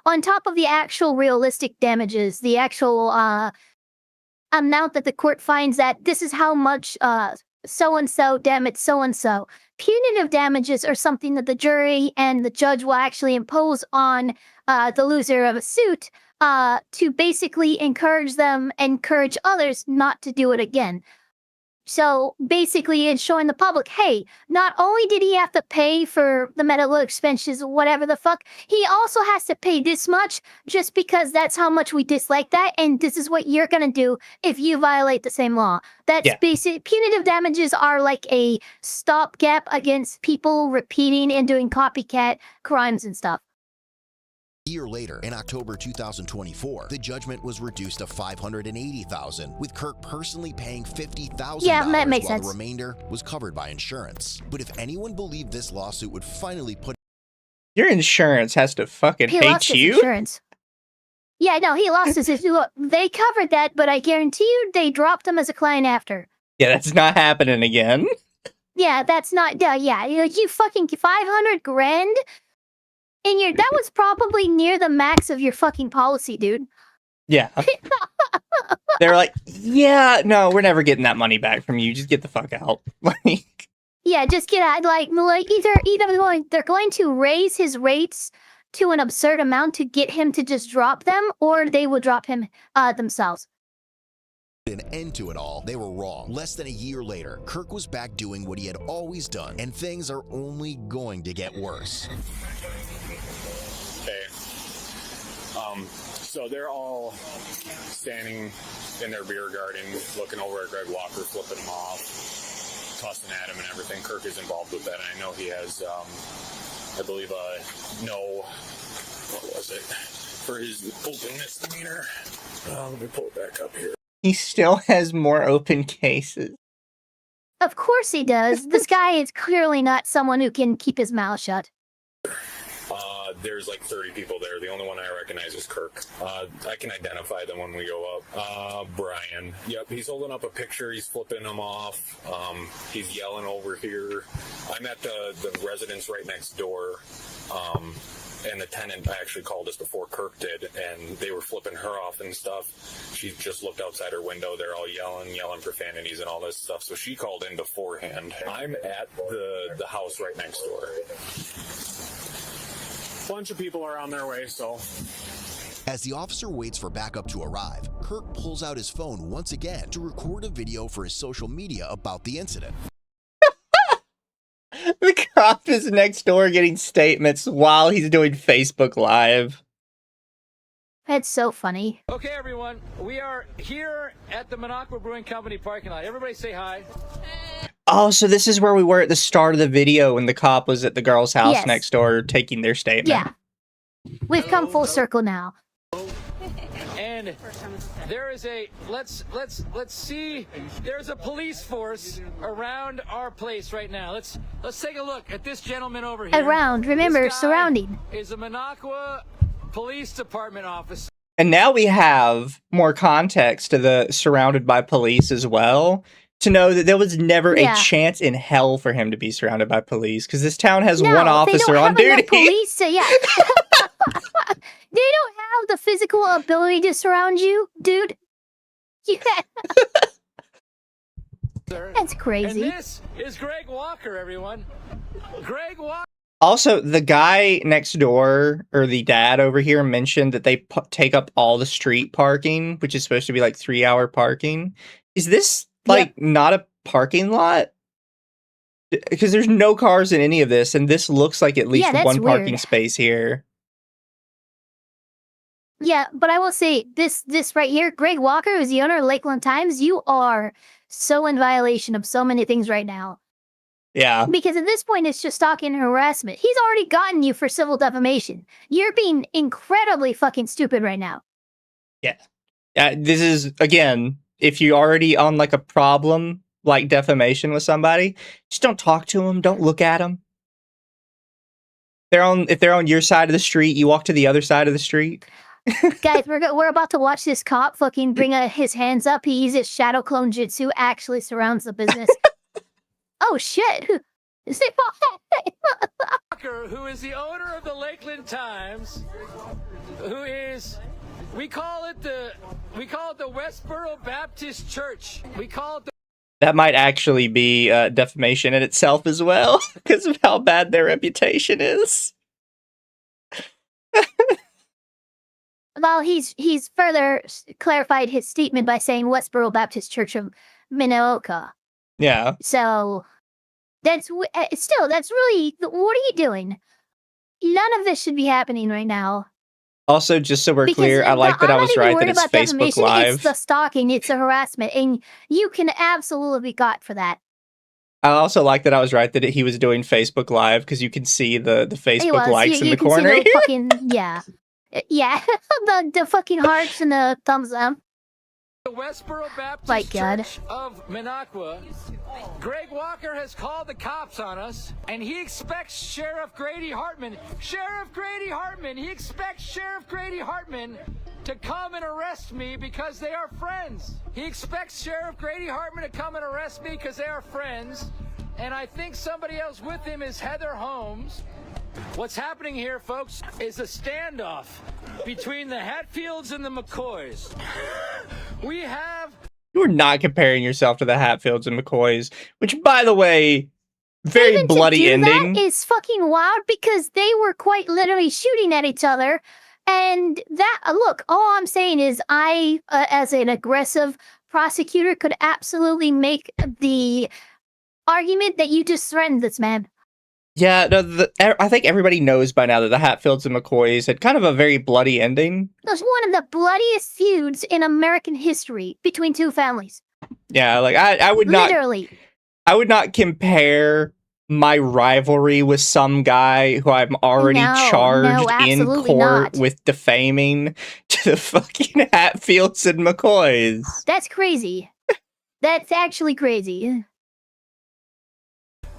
on top of the actual realistic damages, the actual amount that the court finds that this is how much so-and-so damaged so-and-so. Punitive damages are something that the jury and the judge will actually impose on the loser of a suit to basically encourage others not to do it again. So basically it's showing the public, hey, not only did he have to pay for the medical expenses, whatever the fuck, he also has to pay this much just because that's how much we dislike that, and this is what you're gonna do if you violate the same law. That's basic. Punitive damages are like a stopgap against people repeating and doing copycat crimes and stuff. A year later, in October 2024, the judgment was reduced to $580,000, with Kirk personally paying $50,000 that makes while sense. the remainder was covered by insurance. But if anyone believed this lawsuit would finally put... Your insurance has to fucking hate lost you. His insurance. Yeah, no, he lost his insurance. They covered that, but I guarantee you they dropped him as a client after. Yeah, that's not happening again. Yeah, that's not... Yeah, you fucking $500,000? And that was probably near the max of your fucking policy, dude. Yeah. They're like, yeah, no, we're never getting that money back from you. Just get the fuck out. Yeah, just get out. Like either they're going to raise his rates to an absurd amount to get him to just drop them, or they will drop him themselves. An end to it all, they were wrong. Less than a year later, Kirk was back doing what he had always done, and things are only going to get worse. Okay. So they're all standing in their beer garden, looking over at Greg Walker, flipping him off, tossing at him and everything. Kirk is involved with that, and I know he has, I believe, what was it, for his open misdemeanor. Let me pull it back up here. He still has more open cases. Of course he does. This guy is clearly not someone who can keep his mouth shut. There's like 30 people there. The only one I recognize is Kirk. I can identify them when we go up. Brian. Yep, he's holding up a picture. He's flipping them off. He's yelling over here. I'm at the residence right next door. And the tenant actually called us before Kirk did, and they were flipping her off and stuff. She just looked outside her window. They're all yelling profanities and all this stuff. So she called in beforehand. I'm at the house right next door. Bunch of people are on their way, so. As the officer waits for backup to arrive, Kirk pulls out his phone once again to record a video for his social media about the incident. The cop is next door getting statements while he's doing Facebook Live. That's so funny. Okay, everyone, we are here at the Minocqua Brewing Company parking lot. Everybody say hi. Oh, so this is where we were at the start of the video when the cop was at the girl's house Yes. next door taking their statement. Yeah. We've come full circle now. And there is a let's see. There's a police force around our place right now. Let's take a look at this gentleman over here. Around, remember, This guy surrounding. is a Minocqua Police Department officer. And now we have more context to the surrounded by police as well, to know that there was never Yeah. a chance in hell for him to be surrounded by police, because this town has No, one they officer don't on have enough duty. police to, yeah. They don't have the physical ability to surround you, dude. Yeah. That's And crazy. this is Greg Walker, everyone. Greg Walker. Also, the guy next door, or the dad over here, mentioned that they take up all the street parking, which is supposed to be like 3-hour parking. Is this like not a parking lot? Because there's no cars in any of this, and this looks like at least Yeah, that's one parking weird. space here. Yeah, but I will say this right here, Greg Walker, who's the owner of Lakeland Times, you are so in violation of so many things right now. Yeah. Because at this point, it's just stalking and harassment. He's already gotten you for civil defamation. You're being incredibly fucking stupid right now. This is, again, if you're already on like a problem, like defamation with somebody, just don't talk to them. Don't look at them. If they're on your side of the street, you walk to the other side of the street. Guys, we're about to watch this cop fucking bring his hands up. He uses shadow clone jutsu, actually surrounds the business. Oh shit! Is it Walker, who is the owner of the Lakeland Times, who is, we call it the Westboro Baptist Church. We call it the That might actually be defamation in itself as well, because of how bad their reputation is. Well, he's further clarified his statement by saying Westboro Baptist Church of Minneoka. Yeah. So that's really, what are you doing? None of this should be happening right now. Also, just so we're Because clear, I like that I'm I not was even right that worried it's about Facebook defamation. Live. It's the stalking, it's the harassment, and you can absolutely be got for that. I also like that I was right that he was doing Facebook Live, because you can see the He Facebook was. likes in You the can corner see here. the fucking, yeah. Yeah, the fucking hearts and the thumbs up. Westboro Baptist My God. Church of Minocqua. Greg Walker has called the cops on us, and he expects Sheriff Grady Hartman. He expects Sheriff Grady Hartman to come and arrest me because they are friends. He expects Sheriff Grady Hartman to come and arrest me because they are friends. And I think somebody else with him is Heather Holmes. What's happening here, folks, is a standoff between the Hatfields and the McCoys. We have... You're not comparing yourself to the Hatfields and McCoys, which, by the way, very Even bloody to do ending. That is fucking wild because they were quite literally shooting at each other. And that, look, all I'm saying is I, as an aggressive prosecutor, could absolutely make the argument that you just threatened this man. Yeah, no, I think everybody knows by now that the Hatfields and McCoys had kind of a very bloody ending. It was one of the bloodiest feuds in American history between two families. Yeah, like I would not Literally. I would not compare my rivalry with some guy who I'm already No, charged in absolutely court not. with defaming to the fucking Hatfields and McCoys. That's crazy. That's actually crazy.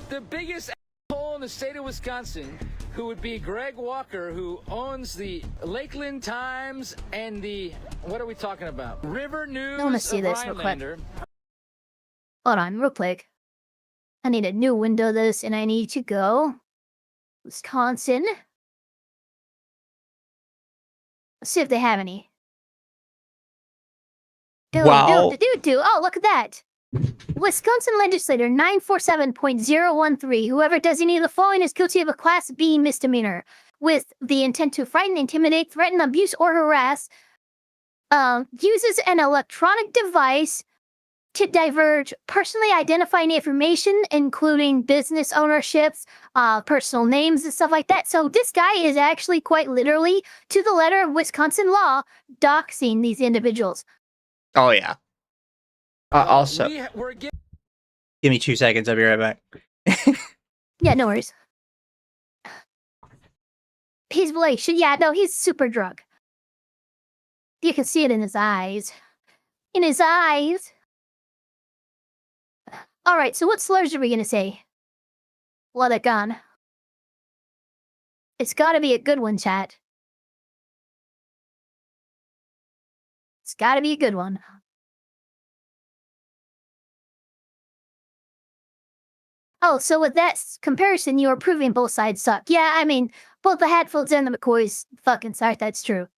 the biggest asshole in the state of Wisconsin, who would be Greg Walker, who owns the Lakeland Times and the, what are we talking about? River News I wanna see of this real quick. Rhinelander. Hold on, real quick. I need a new window of this, and I need to go Wisconsin. Let's see if they have any. Wow. Oh, look at that. Wisconsin legislator 947.013. Whoever does any of the following is guilty of a Class B misdemeanor with the intent to frighten, intimidate, threaten, abuse, or harass. Uses an electronic device to divulge personally identifying information, including business ownerships, personal names, and stuff like that. So this guy is actually quite literally, to the letter of Wisconsin law, doxing these individuals. Oh yeah. Also, we're give me 2 seconds. I'll be right back. Yeah, no worries. He's like, yeah, no, he's super drunk. You can see it in his eyes. In his eyes. All right, so what slurs are we gonna say? Let it gone. It's gotta be a good one, chat. It's gotta be a good one. Oh, so with that comparison, you are proving both sides suck. Yeah, I mean, both the Hatfields and the McCoys fucking suck, that's true.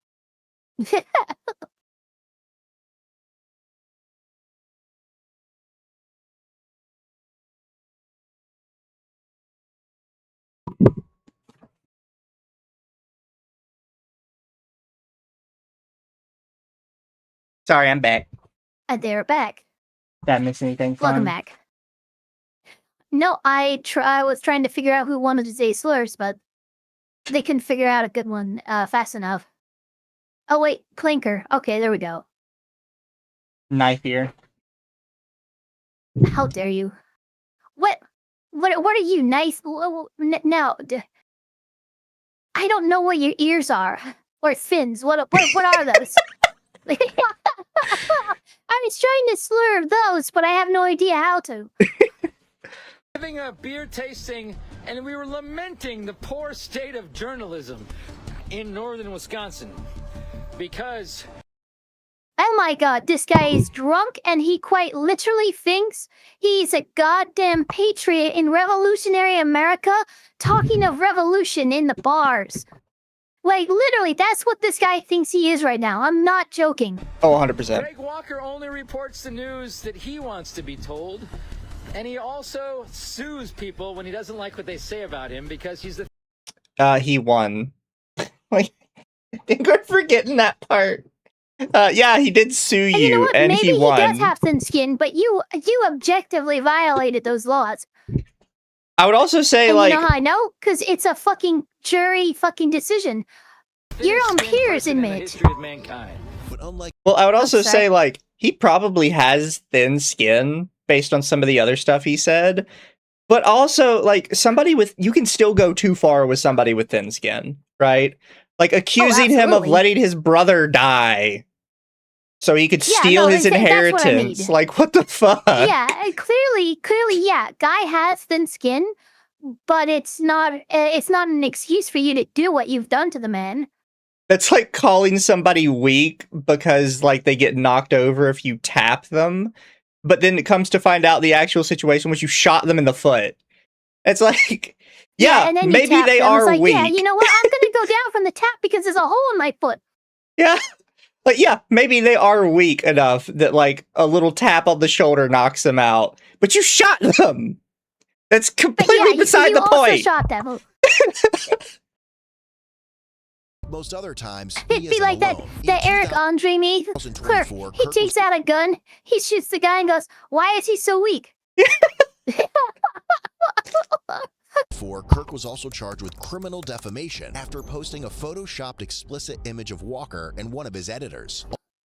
Sorry, I'm back. And they're back. Did I miss anything fun? Welcome back. No, I was trying to figure out who wanted to say slurs, but they couldn't figure out a good one fast enough. Oh wait, Clinker. Okay, there we go. Knife ear. How dare you? What are you, nice? No, I don't know what your ears are or fins. What are those? I was trying to slur those, but I have no idea how to. Having a beer tasting, and we were lamenting the poor state of journalism in northern Wisconsin because. Oh my god, this guy is drunk and he quite literally thinks he's a goddamn patriot in revolutionary America, talking of revolution in the bars. Like, literally, that's what this guy thinks he is right now. I'm not joking. Oh, 100%. Greg Walker only reports the news that he wants to be told, and he also sues people when he doesn't like what they say about him because he's the... He won. Like, I think we're forgetting that part. Yeah, he did sue you, you know what? and Maybe he won. He does have thin skin, but you objectively violated those laws. I would also say, and like... you know how I know? Because it's a fucking jury fucking decision. Your own peers admit. But unlike Well, I would also say, like, he probably has thin skin based on some of the other stuff he said. But also, like, somebody with... You can still go too far with somebody with thin skin, right? Like, accusing him of letting his brother die so he could steal his inheritance. What I mean. Like, what the fuck? Yeah, clearly, yeah, guy has thin skin, but it's not an excuse for you to do what you've done to the man. That's like calling somebody weak because, like, they get knocked over if you tap them, but then it comes to find out the actual situation was you shot them in the foot. It's like, yeah, maybe they are weak. Yeah, you know what? I'm gonna go down from the tap because there's a hole in my foot. Yeah. But yeah, maybe they are weak enough that, like, a little tap on the shoulder knocks them out. But you shot them! That's completely beside the point! You also shot them. most other times, it'd be like that Eric Andre me. Clerk, he takes out a gun, he shoots the guy and goes, "Why is he so weak?" Kirk was also charged with criminal defamation after posting a photoshopped explicit image of Walker and one of his editors.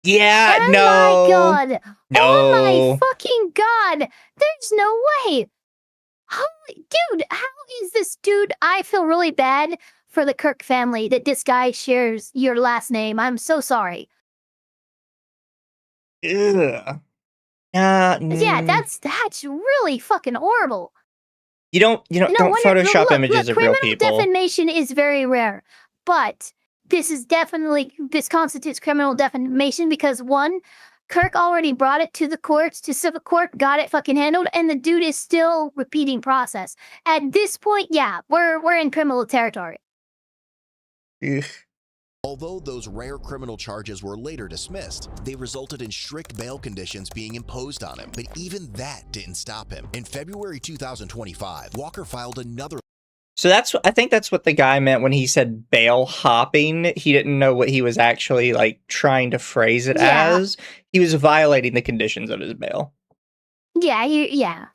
Yeah, oh no. Oh my god. No. Oh my fucking god. There's no way. Holy dude, how is this dude? I feel really bad for the Kirk family that this guy shares your last name. I'm so sorry. Ugh. Yeah, that's really fucking horrible. You don't Photoshop images of real people. Criminal defamation is very rare, but this constitutes criminal defamation because one, Kirk already brought it to the courts, to civil court, got it fucking handled, and the dude is still repeating process. At this point, yeah, we're in criminal territory. Ugh. Although those rare criminal charges were later dismissed, they resulted in strict bail conditions being imposed on him. But even that didn't stop him. In February 2025, Walker filed another. So I think that's what the guy meant when he said bail hopping. He didn't know what he was actually like trying to phrase it as. He was violating the conditions of his bail. Yeah.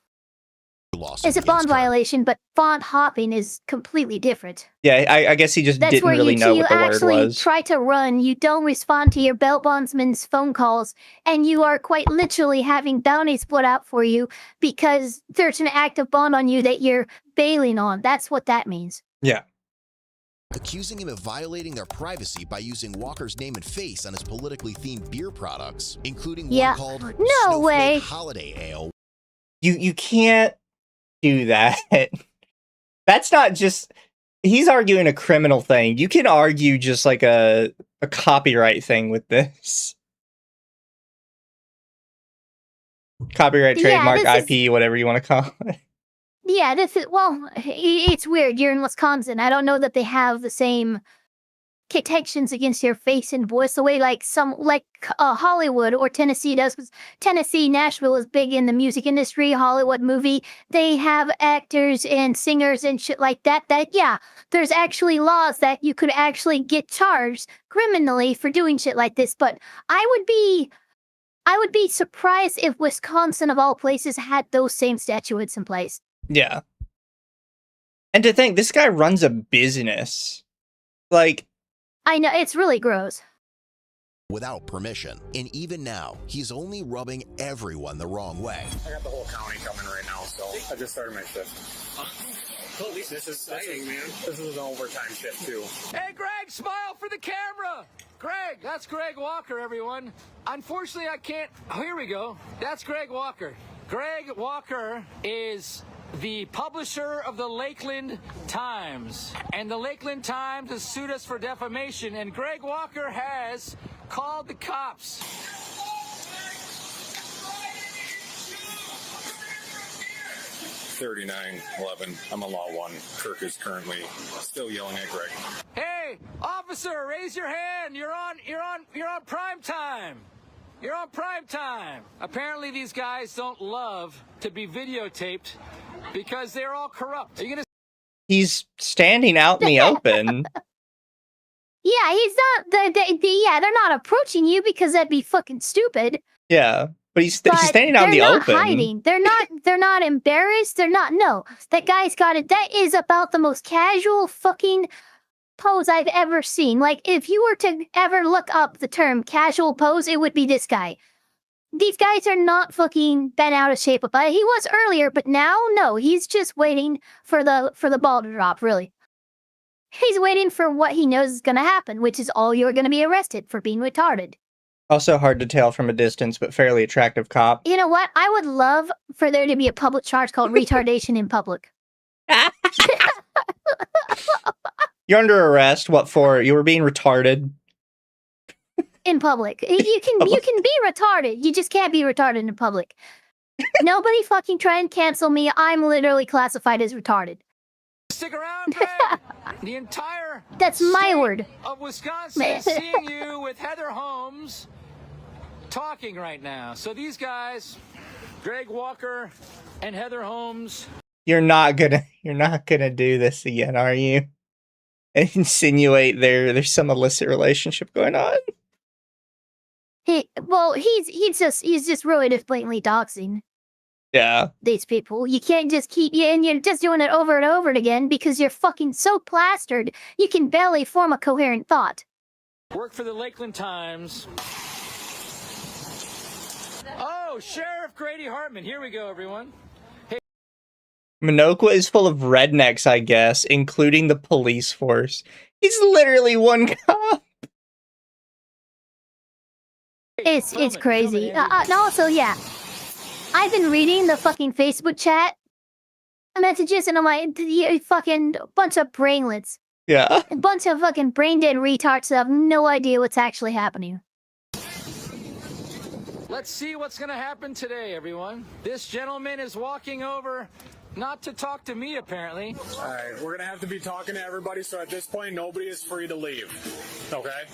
lawsuit It's a against font her. violation, but font hopping is completely different. Yeah, I guess he just That's didn't where really know you what the word actually was. try to run, you don't respond to your bail bondsman's phone calls, and you are quite literally having bounties put out for you because there's an active bond on you that you're bailing on. That's what that means. Yeah. Accusing him of violating their privacy by using Walker's name and face on his politically themed beer products, including Yeah. one called No Snowflake way. Holiday Ale. You can't do that. That's not just... He's arguing a criminal thing. You can argue just like a copyright thing with this. Copyright, trademark, IP, whatever you want to call it. Yeah, this is, well, it's weird. You're in Wisconsin. I don't know that they have the same protections against your face and voice the way like Hollywood or Tennessee does. Because Tennessee, Nashville is big in the music industry, Hollywood movie. They have actors and singers and shit like that. Yeah, there's actually laws that you could actually get charged criminally for doing shit like this. But I would be surprised if Wisconsin, of all places, had those same statutes in place. Yeah. And to think, this guy runs a business. Like... I know, it's really gross. Without permission. And even now, he's only rubbing everyone the wrong way. I got the whole county coming right now, so I just started my shift. Holy, this is exciting, man. This is an overtime shift too. Hey, Greg, smile for the camera. Greg, that's Greg Walker, everyone. Unfortunately, I can't. Oh, here we go. That's Greg Walker. Greg Walker is the publisher of the Lakeland Times. And the Lakeland Times has sued us for defamation. And Greg Walker has called the cops. $39.11. I'm a Law 1. Kirk is currently still yelling at Greg. Hey, officer, raise your hand. You're on prime time. You're on prime time. Apparently these guys don't love to be videotaped because they're all corrupt. Are you gonna... He's standing out in the open. Yeah, he's not. Yeah, they're not approaching you because that'd be fucking stupid. Yeah, but he's But standing out in the they're not open. hiding. They're not embarrassed. They're not. No, that guy's got it. That is about the most casual fucking pose I've ever seen. Like, if you were to ever look up the term casual pose, it would be this guy. These guys are not fucking bent out of shape about it. He was earlier, but now, no. He's just waiting for the ball to drop, really. He's waiting for what he knows is going to happen, which is all you're going to be arrested for being retarded. Also hard to tell from a distance, but fairly attractive cop. You know what? I would love for there to be a public charge called retardation in public. You're under arrest. What for? You were being retarded. In public. You can be retarded. You just can't be retarded in public. Nobody fucking try and cancel me. I'm literally classified as retarded. Stick around, Greg. The entire That's my state word. of Wisconsin is seeing you with Heather Holmes talking right now. So these guys, Greg Walker and Heather Holmes. You're not gonna do this again, are you? And insinuate there's some illicit relationship going on. He's just really just blatantly doxing Yeah. these people. You can't just and you're just doing it over and over again because you're fucking so plastered you can barely form a coherent thought. Work for the Lakeland Times. Oh, Sheriff Grady Hartman. Here we go, everyone. Minocqua is full of rednecks, I guess, including the police force. He's literally one cop. It's crazy. And also, yeah, I've been reading the fucking Facebook chat messages, and I'm like, fucking bunch of brainlets. Yeah. A bunch of fucking brain dead retards that have no idea what's actually happening. Let's see what's going to happen today, everyone. This gentleman is walking over, not to talk to me, apparently. All right, we're gonna have to be talking to everybody. So at this point, nobody is free to leave. Okay?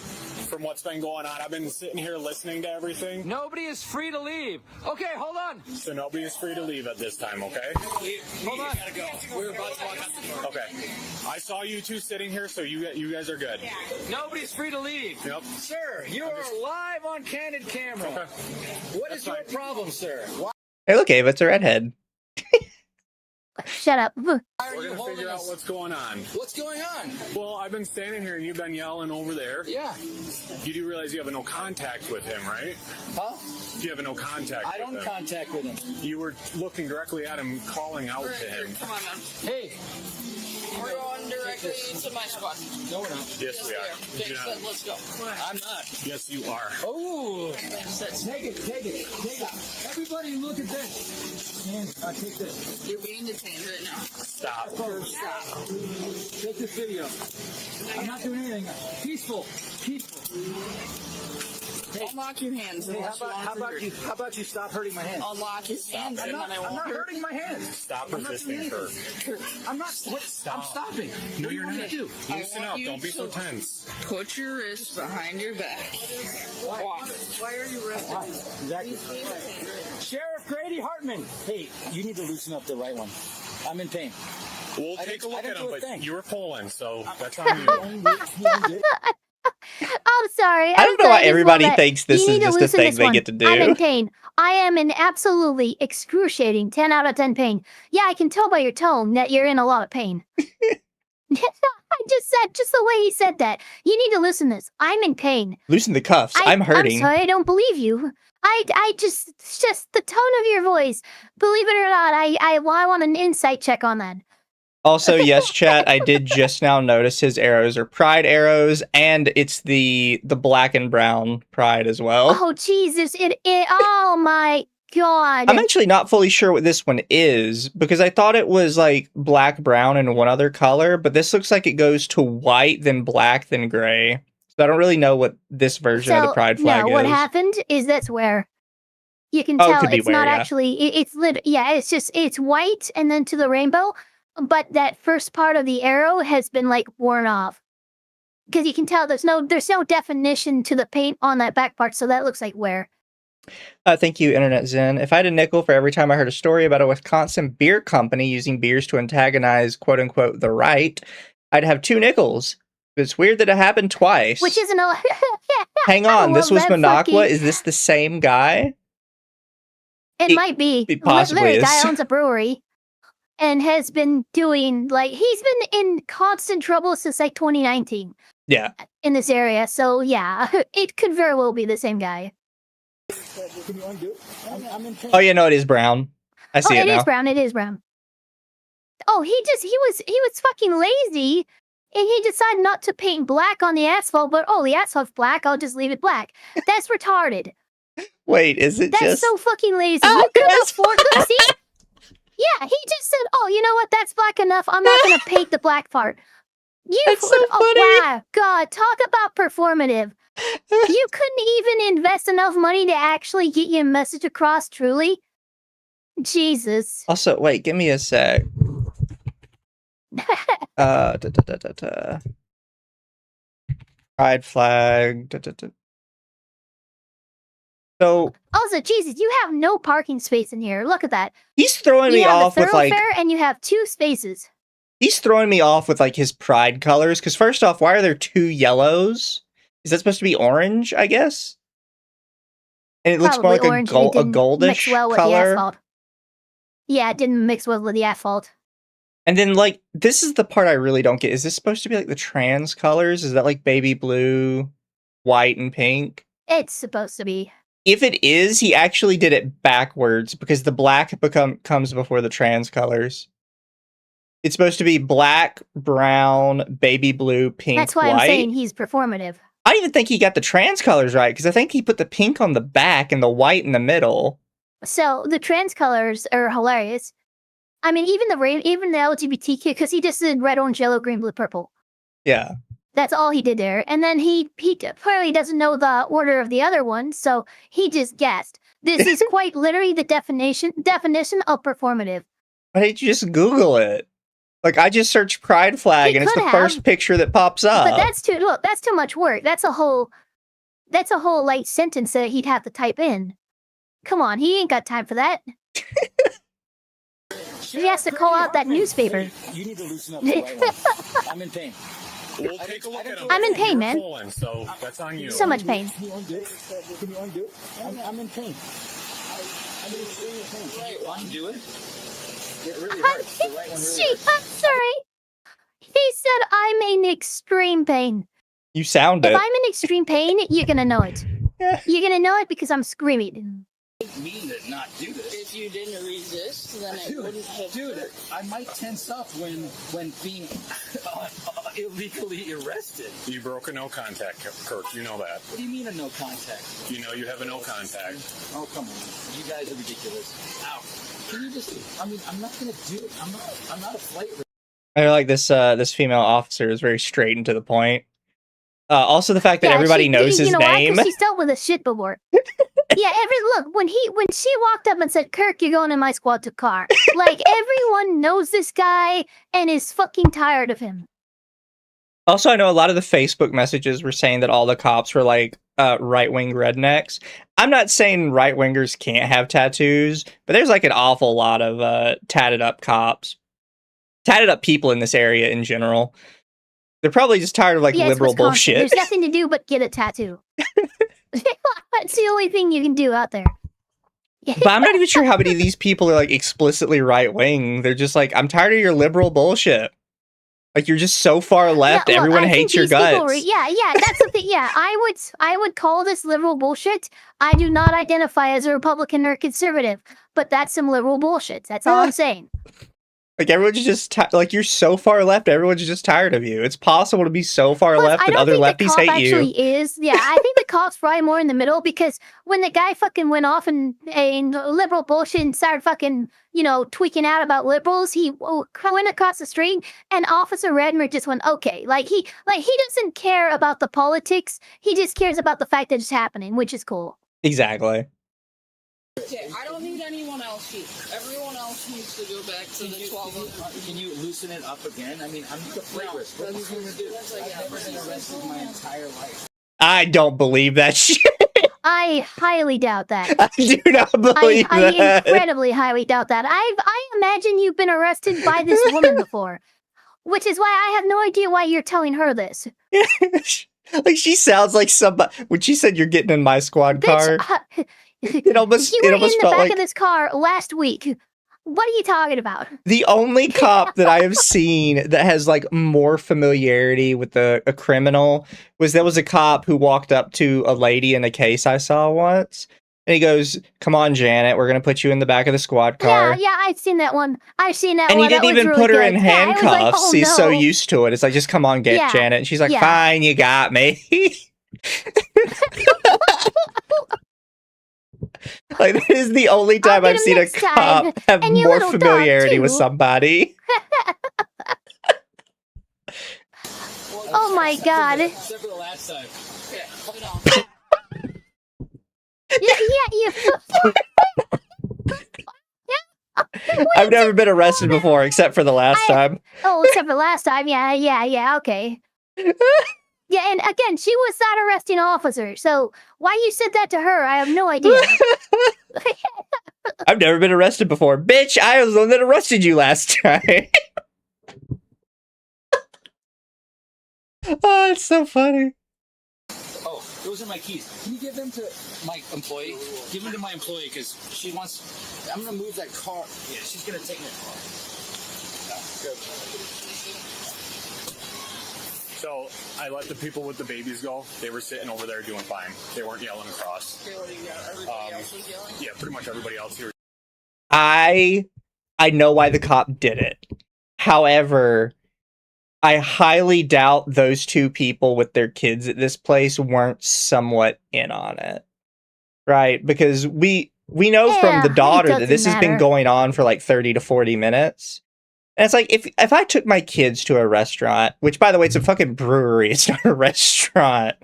From what's been going on, I've been sitting here listening to everything. Nobody is free to leave. Okay, hold on. So nobody is free to leave at this time. Okay? Hold on. Gotta go. We're about to walk out the door. Okay. I saw you two sitting here, so you guys are good. Nobody's free to leave. Yep. Sir, you are live on candid camera. Okay. What is your problem, sir? Why Hey, look, Ava, it's a redhead. Shut up. We're gonna figure out what's going on. What's going on? Well, I've been standing here and you've been yelling over there. Yeah. You do realize you have no contact with him, right? Huh? You have no contact I with don't him. contact with him. You were looking directly at him, calling out to him. Come on, man. Hey. We're going directly to my spot. No, we're not. Yes, we are. Okay, You're so not. let's go. I'm not. Yes, you are. Oh. Take it. Everybody look at this. And take this. You're being detained right now. Stop. Stop. Take this video. I'm not doing anything. Peaceful. Unlock your hands. Hey, how about you stop hurting my hands? Unlock his hands. I'm not hurting my hands. Stop resisting her. I'm not. I'm stopping. No, you're not. Do? Loosen up. Don't be so tense. Put your wrists behind your back. Walk. Why are you resting? Exactly. Sheriff Grady Hartman. Hey, you need to loosen up the right one. I'm in pain. We'll take a look didn't at do him, a thing. but you were pulling, so that's on you. I'm sorry. I don't know why just everybody love it. thinks this You is need to just a loosen thing this they one. get to do. I'm in pain. I am in absolutely excruciating 10 out of 10 pain. Yeah, I can tell by your tone that you're in a lot of pain. I just said, just the way he said that. You need to listen to this. I'm in pain. Loosen the cuffs. I'm hurting. I'm sorry, I don't believe you. It's just the tone of your voice. Believe it or not, I want an insight check on that. Also, yes, chat, I did just now notice his arrows are pride arrows, and it's the black and brown pride as well. Oh, Jesus. Oh, my God. I'm actually not fully sure what this one is, because I thought it was like black, brown, and one other color, but this looks like it goes to white, then black, then gray. So I don't really know what this version of the pride flag is. No, what happened is that's where you can Oh, it tell could be it's where, not yeah. actually, it's white and then to the rainbow, but that first part of the arrow has been like worn off. Because you can tell there's no definition to the paint on that back part, so that looks like wear. Thank you, Internet Zen. If I had a nickel for every time I heard a story about a Wisconsin beer company using beers to antagonize, quote unquote, the right, I'd have 2 nickels. It's weird that it happened twice. Which isn't a... Hang I on, this love was that Minocqua? fucking- Is this the same guy? It might be. it possibly Literally, is. guy owns a brewery and has been doing, like, he's been in constant trouble since, like, 2019 Yeah. in this area. So, yeah, it could very well be the same guy. Can you undo it? I'm in pain. Oh, yeah, no, it is brown. I see it It now. is brown. It is brown. Oh, he was fucking lazy, and he decided not to paint black on the asphalt. But the asphalt's black. I'll just leave it black. That's retarded. Wait, is it That's just... so fucking lazy. Oh, You could yes. afford to see. Yeah, he just said, "Oh, you know what? That's black enough. I'm not gonna paint the black part." That's so funny. Wow, God, talk about performative. You couldn't even invest enough money to actually get your message across. Truly, Jesus. Also, wait, give me a sec. Pride flag. So Also, Jesus, you have no parking space in here. Look at that. he's throwing You me have off a with like thoroughfare and you have 2 spaces. he's throwing me off with like his pride colors. Because first off, why are there 2 yellows? Is that supposed to be orange? I guess. And it looks more Probably like orange, a and it didn't goldish mix well with the color. asphalt. Yeah, it didn't mix well with the asphalt. And then like this is the part I really don't get. Is this supposed to be like the trans colors? Is that like baby blue, white, and pink? It's supposed to be. If it is, he actually did it backwards because the black comes before the trans colors. It's supposed to be black, brown, baby blue, pink, That's why white. I'm saying he's performative. I don't even think he got the trans colors right because I think he put the pink on the back and the white in the middle. So the trans colors are hilarious. I mean, even the LGBTQ, because he just did red, orange, yellow, green, blue, purple. Yeah. That's all he did there. And then he apparently doesn't know the order of the other ones, so he just guessed. This is quite literally the definition of performative. Why didn't you just Google it? Like I just searched pride flag He and it's could the have. first picture that pops up. But that's too much work. That's a whole like sentence that he'd have to type in. Come on, he ain't got time for that. He has to call out that newspaper. You need to loosen up the right one. I'm in pain. We'll take a look at him. I'm in pain, You're man. pulling, so that's on you. So much pain. Can you undo it? Can you undo it? I'm in pain. Undo it. It really hurts. The right one really hurts. I'm sorry. He said I'm in extreme pain. You sound If it. I'm in extreme pain, you're gonna know it. You're gonna know it because I'm screaming. I didn't mean to not do this. If you didn't resist, then it wouldn't have hurt. I might tense up when being illegally arrested. You broke a no contact, Kirk. You know that. What do you mean a no contact? You know you have a no contact. Oh, come on. You guys are ridiculous. Ow. Can you just, I mean, I'm not going to do it. I'm not a flight risk. I feel like this female officer is very straight and to the point. Also, the fact that everybody knows his name. Why? 'Cause she's dealt with this shit before. Yeah, look, when she walked up and said, "Kirk, you're going in my squad to car," like everyone knows this guy and is fucking tired of him. Also, I know a lot of the Facebook messages were saying that all the cops were like right-wing rednecks. I'm not saying right-wingers can't have tattoos, but there's like an awful lot of tatted up cops, tatted up people in this area in general. They're probably just tired of like liberal bullshit. There's nothing to do but get a tattoo. That's the only thing you can do out there. But I'm not even sure how many of these people are like explicitly right-wing. They're just like, I'm tired of your liberal bullshit. Like, you're just so far left, Yeah, look, everyone I think hates your these people guts. yeah, that's the thing. Yeah, I would call this liberal bullshit. I do not identify as a Republican or conservative, but that's some liberal bullshit. That's all I'm saying. Like, everyone's just, like, you're so far left, everyone's just tired of you. It's possible to be so far left that other lefties hate you. I think the cop's probably more in the middle, because when the guy fucking went off and liberal bullshit and started fucking, tweaking out about liberals, he went across the street and Officer Redmer just went, okay. Like, he doesn't care about the politics. He just cares about the fact that it's happening, which is cool. Exactly. Okay, I don't need anyone else here. Everyone else needs to go back to the 12. Can you loosen it up again? I mean, I'm not a flight risk. What are you going to do? I've never been arrested my entire life. I don't believe that shit. I highly doubt that. I do not believe that. I incredibly highly doubt that. I imagine you've been arrested by this woman before, which is why I have no idea why you're telling her this. Like, she sounds like somebody, when she said you're getting in my squad car, it almost you were in the felt back like of this car last week. What are you talking about? the only cop that I have seen that has like more familiarity with a criminal was a cop who walked up to a lady in a case I saw once. And he goes, "Come on, Janet, we're going to put you in the back of the squad car." Yeah, I've seen that one. I've seen that and one. he didn't even put her in handcuffs. Like, oh, He's so no. used to it. It's like, just come on, get Janet. And she's like, fine, you got me. Like, that is the only time I've seen a cop have more familiarity with somebody. Oh my god. Except for the last time. Okay, hold on. I've never been arrested before, except for the last time. Oh, except for the last time. Yeah, okay. Yeah, and again, she was not arresting officer, so why you said that to her, I have no idea. I've never been arrested before. Bitch, I was the one that arrested you last time. Oh, it's so funny. Oh, those are my keys. Can you give them to my employee? Give them to my employee, because she wants... I'm going to move that car. Yeah, she's going to take my car. Good. So I let the people with the babies go. They were sitting over there doing fine. They weren't yelling across. Everybody else was yelling? Yeah, pretty much everybody else here. I know why the cop did it. However, I highly doubt those two people with their kids at this place weren't somewhat in on it. Right? Because we know from the daughter that this has been going on for like 30 to 40 minutes. And it's like, if I took my kids to a restaurant, which, by the way, it's a fucking brewery, it's not a restaurant.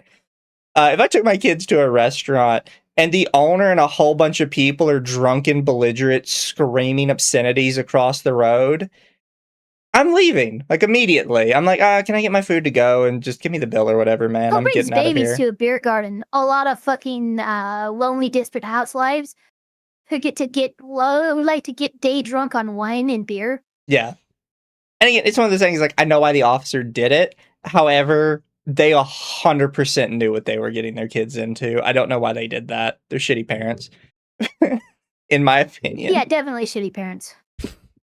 If I took my kids to a restaurant and the owner and a whole bunch of people are drunken, belligerent, screaming obscenities across the road, I'm leaving, like, immediately. I'm like, can I get my food to go and just give me the bill or whatever, man? I'm getting out of here. Babies to a beer garden. A lot of fucking lonely, desperate housewives who like to get day drunk on wine and beer. Yeah. And again, it's one of those things, like, I know why the officer did it. However, they 100% knew what they were getting their kids into. I don't know why they did that. They're shitty parents. in my opinion. Yeah, definitely shitty parents.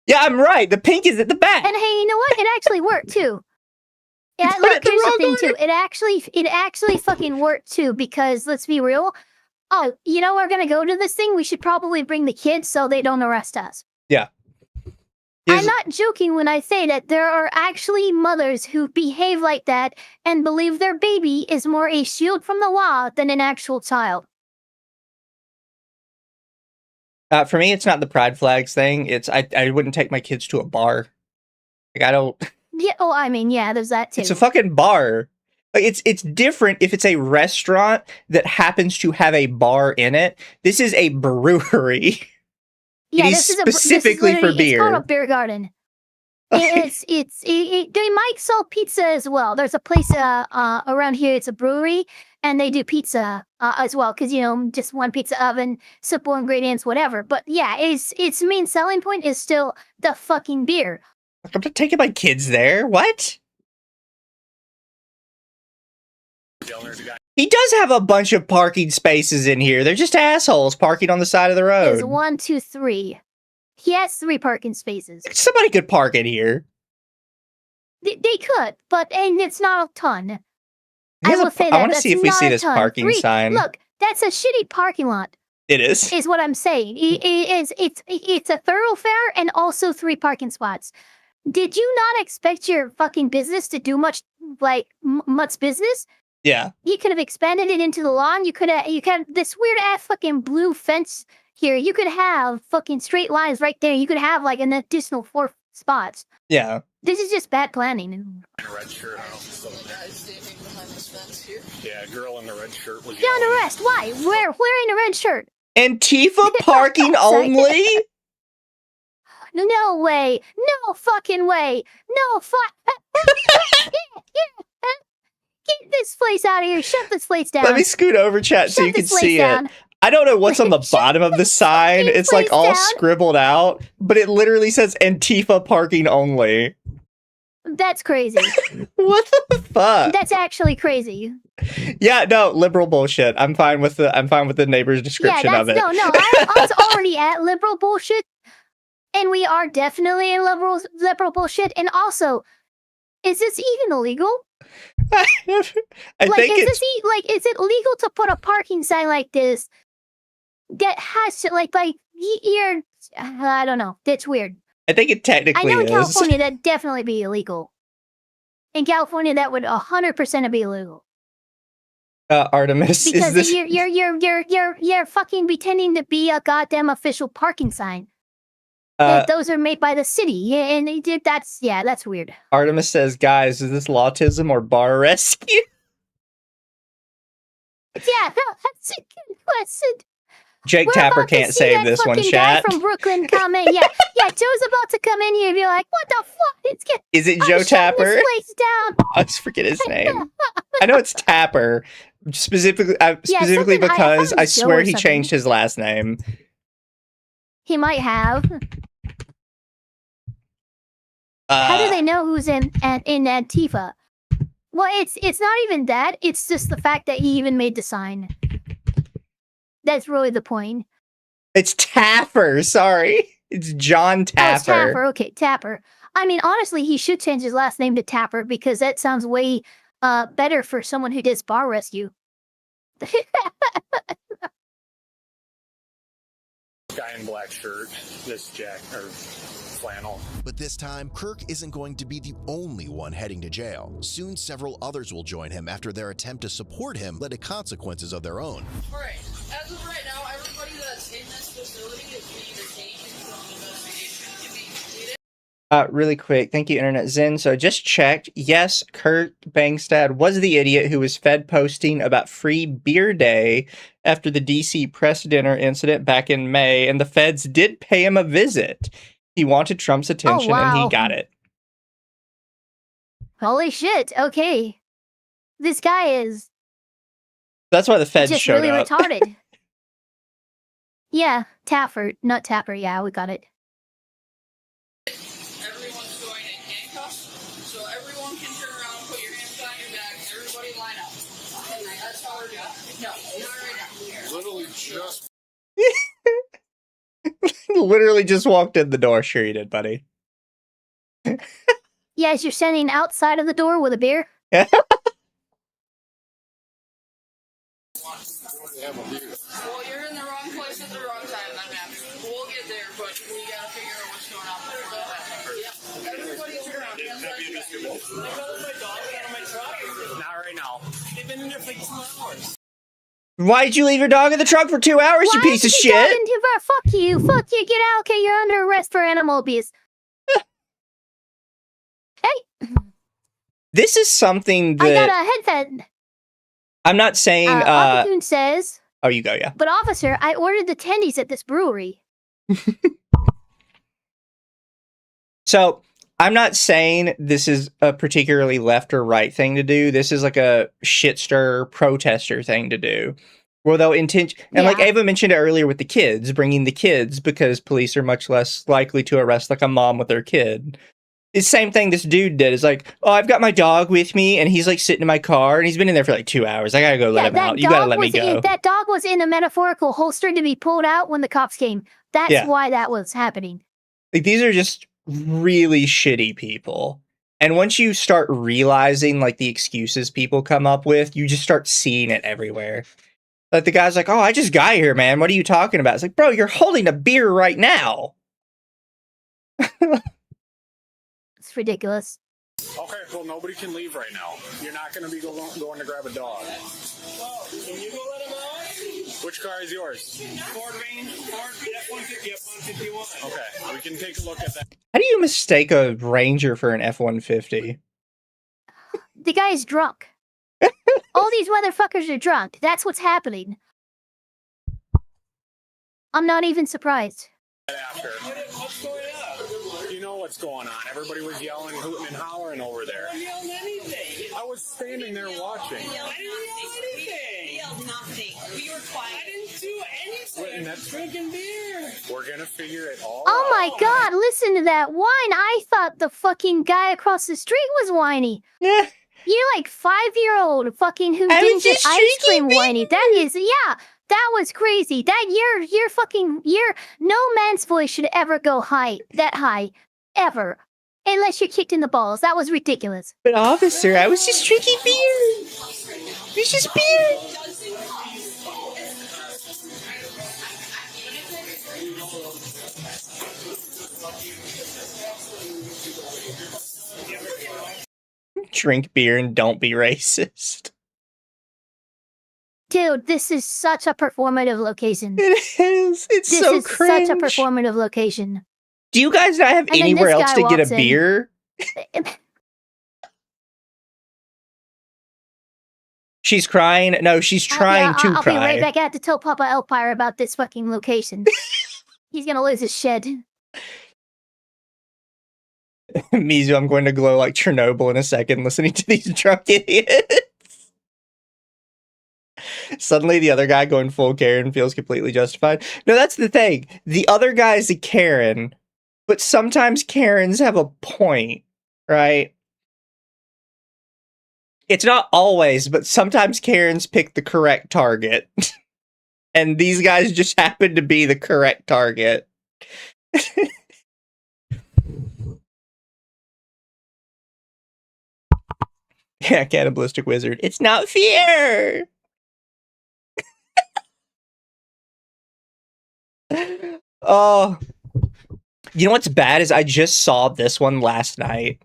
Yeah, I'm right. The pink is at the back. And hey, you know what? It actually worked too. Yeah, put it look, the here's the wrong thing order. too. It actually fucking worked too, because let's be real. Oh, you know, we're gonna go to this thing. We should probably bring the kids so they don't arrest us. Yeah. I'm not joking when I say that there are actually mothers who behave like that and believe their baby is more a shield from the law than an actual child. For me, it's not the pride flags thing. It's I wouldn't take my kids to a bar. Like, I don't. Yeah. Oh, I mean, yeah. There's that too. It's a fucking bar. Like, it's different if it's a restaurant that happens to have a bar in it. This is a brewery. Yeah, It is this is specifically for beer. It's called a beer garden. They might sell pizza as well. There's a place around here. It's a brewery, and they do pizza as well. Because just one pizza oven, simple ingredients, whatever. But yeah, its main selling point is still the fucking beer. I'm not taking my kids there. What? He does have a bunch of parking spaces in here. They're just assholes parking on the side of the road. There's 1, 2, 3. He has 3 parking spaces. Somebody could park in here. They could, and it's not a ton. He has I will say that. I want to see if we see this ton. parking 3, sign. Look, that's a shitty parking lot. It is. Is what I'm saying. It's a thoroughfare and also 3 parking spots. Did you not expect your fucking business to do much business? Yeah. You could have expanded it into the lawn. You could have this weird ass fucking blue fence here. You could have fucking straight lines right there. You could have like an additional 4 spots. Yeah. This is just bad planning. In a red shirt. Guys standing behind this fence here. Yeah, a girl in the red shirt was Down arrest. Why? Wearing a red shirt. Antifa parking only? No way. No fucking way. No Get this place out of here. Shut this place down. Let me scoot over, chat, so Shut you can this place see down. it. I don't know what's on the Shut bottom of the this sign. fucking It's like place all down. scribbled out, but it literally says Antifa parking only. That's crazy. What the fuck? That's actually crazy. Yeah, no, liberal bullshit. I'm fine with the neighbor's description of it. No. I was already at liberal bullshit, and we are definitely in liberal bullshit. And also, is this even illegal? I think is it legal to put a parking sign like this that has to you're I don't know. That's weird. I think it I technically know in is. California that'd definitely be illegal. In California, that would 100% be illegal. Artemis, Because is this? you're fucking pretending to be a goddamn official parking sign. Those are made by the city. Yeah, and they did that's weird. Artemis says, guys, is this Lawtism or bar rescue? Yeah, no, that's a good question. Jake We're Tapper about to can't see save that this one, fucking chat. guy from Brooklyn comment. Yeah, Joe's about to come in here and be like, "What the fuck? Is it I'm Joe shutting Tapper? This place down." I just forget his name. I know it's Tapper, specifically something- because I I thought it was Joe swear or he something. changed his last name. He might have. How do they know who's in Antifa? Well, it's not even that. It's just the fact that he even made the sign. That's really the point. It's Tapper. Sorry, it's John Tapper. Oh, it's Tapper. Okay, Tapper. I mean, honestly, he should change his last name to Tapper because that sounds way better for someone who does bar rescue. guy in black shirt, this flannel. But this time, Kirk isn't going to be the only one heading to jail. Soon, several others will join him after their attempt to support him led to consequences of their own. Alright, as of right now, everybody that's in this facility is being detained until an investigation can be completed. Really quick, thank you, Internet Zen. So I just checked. Yes, Kurt Bangstad was the idiot who was fed posting about free beer day after the DC press dinner incident back in May, and the feds did pay him a visit. He wanted Trump's attention, and he got it. Holy shit! Okay, this guy is That's why the feds just showed really up. retarded. Yeah, Tapper, not Tapper. Yeah, we got it. Everyone's going in handcuffs, so everyone can turn around, put your hands behind your back, everybody line up. That's how we're doing. No, not right now. Literally just literally just walked in the door. Sure you did, buddy. Yes, you're standing outside of the door with a beer? Yeah. Well, you're in the wrong place at the wrong time, then, man. We'll get there, but we gotta figure out what's going on before that. Yeah, everybody's around. Not right now. They've been in there for like 2 hours. Why'd you leave your dog in the trunk for 2 hours, you piece of shit? Fuck you. Fuck you. Get out. Okay, you're under arrest for animal abuse. Hey. This is something that... I got a headset. I'm not saying... Opportune says... Oh, you go, yeah. But officer, I ordered the tendies at this brewery. So, I'm not saying this is a particularly left or right thing to do. This is like a shitster protester thing to do. Well, though, and like Ava mentioned earlier with the kids, bringing the kids because police are much less likely to arrest like a mom with their kid. It's the same thing this dude did. It's like, oh, I've got my dog with me, and he's like sitting in my car, and he's been in there for like 2 hours. I gotta go let him out. You gotta let me go. That dog was in a metaphorical holster to be pulled out when the cops came. That's why that was happening. Like, these are just really shitty people. And once you start realizing like the excuses people come up with, you just start seeing it everywhere. Like the guy's like, oh, I just got here, man. What are you talking about? It's like, bro, you're holding a beer right now. It's ridiculous. Okay, well, nobody can leave right now. You're not going to be going to grab a dog. Well, can you go let him out? Which car is yours? Ford F-150, F-151. Okay, we can take a look at that. How do you mistake a Ranger for an F-150? The guy is drunk. All these motherfuckers are drunk. That's what's happening. I'm not even surprised. After. What's going on? You know what's going on. Everybody was yelling, hooting, and hollering over there. I didn't yell anything. I was standing there watching. I didn't yell anything. Yelled nothing. We were quiet. I didn't do anything. That's drinking beer. We're gonna figure it all Oh my out. god, listen to that whine. I thought the fucking guy across the street was whiny. Yeah. You're like 5-year-old fucking who didn't get ice cream whiny. That is, that was crazy. No man's voice should ever go that high, ever. Unless you're kicked in the balls. That was ridiculous. But officer, I was just drinking beer. It was just beer. Drink beer and don't be racist. Dude, this is such a performative location. It is. It's so cringe. Such a performative location. Do you guys not have anywhere else to get a beer? She's crying. No, she's trying to I'll cry. be right back. I have to tell Papa Elpire about this fucking location. He's gonna lose his shed. Mizu, I'm going to glow like Chernobyl in a second listening to these drunk idiots. Suddenly the other guy going full Karen feels completely justified. No, that's the thing. The other guy's a Karen, but sometimes Karens have a point, right? It's not always, but sometimes Karens pick the correct target. And these guys just happen to be the correct target. Yeah, Cannibalistic Wizard. It's not fair! Oh. You know what's bad is I just saw this one last night.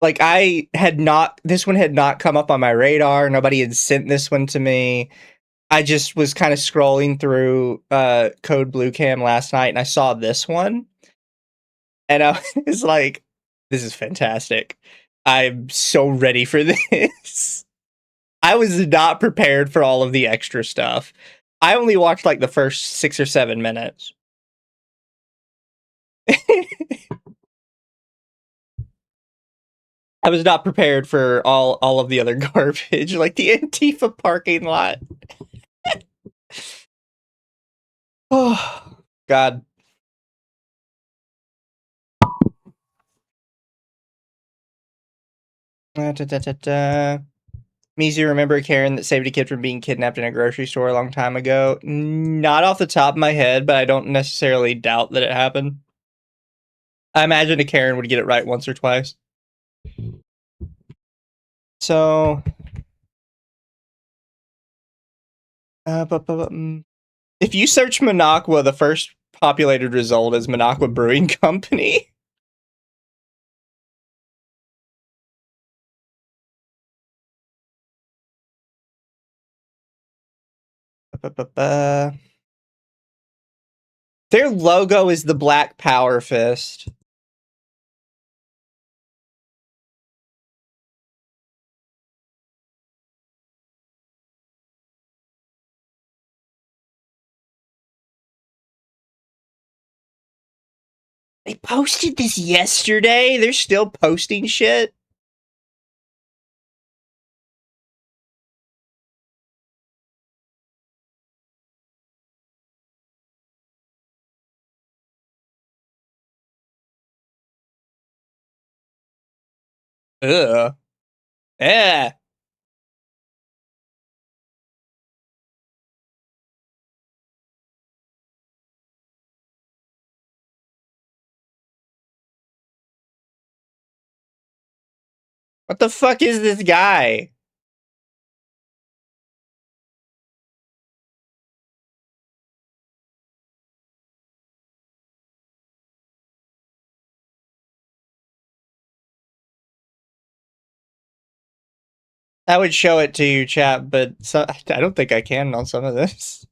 Like, this one had not come up on my radar. Nobody had sent this one to me. I just was kind of scrolling through Code Blue Cam last night, and I saw this one. And I was like, this is fantastic. I'm so ready for this. I was not prepared for all of the extra stuff. I only watched like the first 6 or 7 minutes. I was not prepared for all of the other garbage, like the Antifa parking lot. Oh, God. Da, da, da, da. Mizu, remember a Karen that saved a kid from being kidnapped in a grocery store a long time ago? Not off the top of my head, but I don't necessarily doubt that it happened. I imagine a Karen would get it right once or twice. So, if you search Minocqua, the first populated result is Minocqua Brewing Company. Their logo is the Black Power Fist. They posted this yesterday? They're still posting shit? Ugh. Eh. What the fuck is this guy? I would show it to you, chat, but I don't think I can on some of this.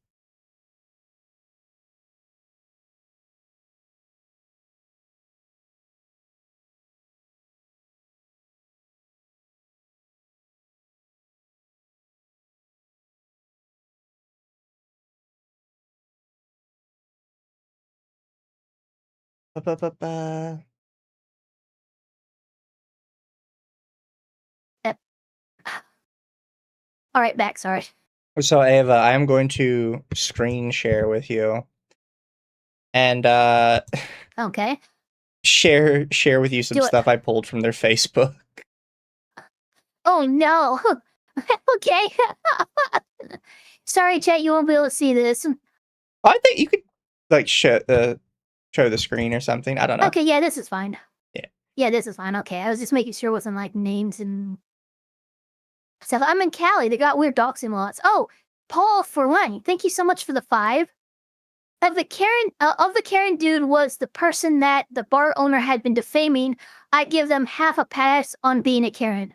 All right, back. Sorry. So, Ava, I am going to screen share with you. And, Okay. share with you some Do it. stuff I pulled from their Facebook. Oh no. Okay. Sorry, chat. You won't be able to see this. I think you could, like, show the screen or something. I don't know. Okay, yeah, this is fine. Yeah. Yeah, this is fine. Okay, I was just making sure it wasn't like names and stuff. I'm in Cali. They got weird doxing laws. Oh, Paul for one. Thank you so much for the 5. Of the Karen dude was the person that the bar owner had been defaming. I give them half a pass on being a Karen.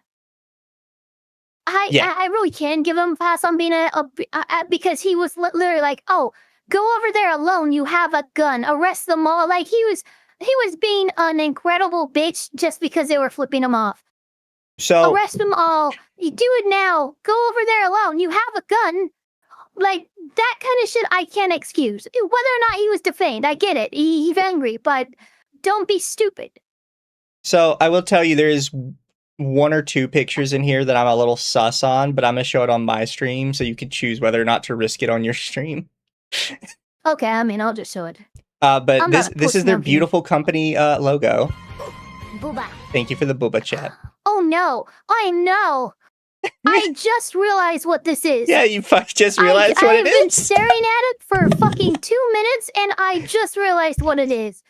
I really can give him a pass on being because he was literally like, oh, go over there alone. You have a gun. Arrest them all. Like he was being an incredible bitch just because they were flipping him off. So arrest them all. You do it now. Go over there alone. You have a gun. Like that kind of shit I can't excuse. Whether or not he was defamed, I get it. He's angry, but don't be stupid. So I will tell you there is 1 or 2 pictures in here that I'm a little sus on, but I'm going to show it on my stream so you can choose whether or not to risk it on your stream. Okay, I mean, I'll just show it. But this is their beautiful company logo. Booba. Thank you for the booba chat. Oh no, I know. I just realized what this is. Yeah, you just realized what it is. I've been staring at it for fucking 2 minutes, and I just realized what it is.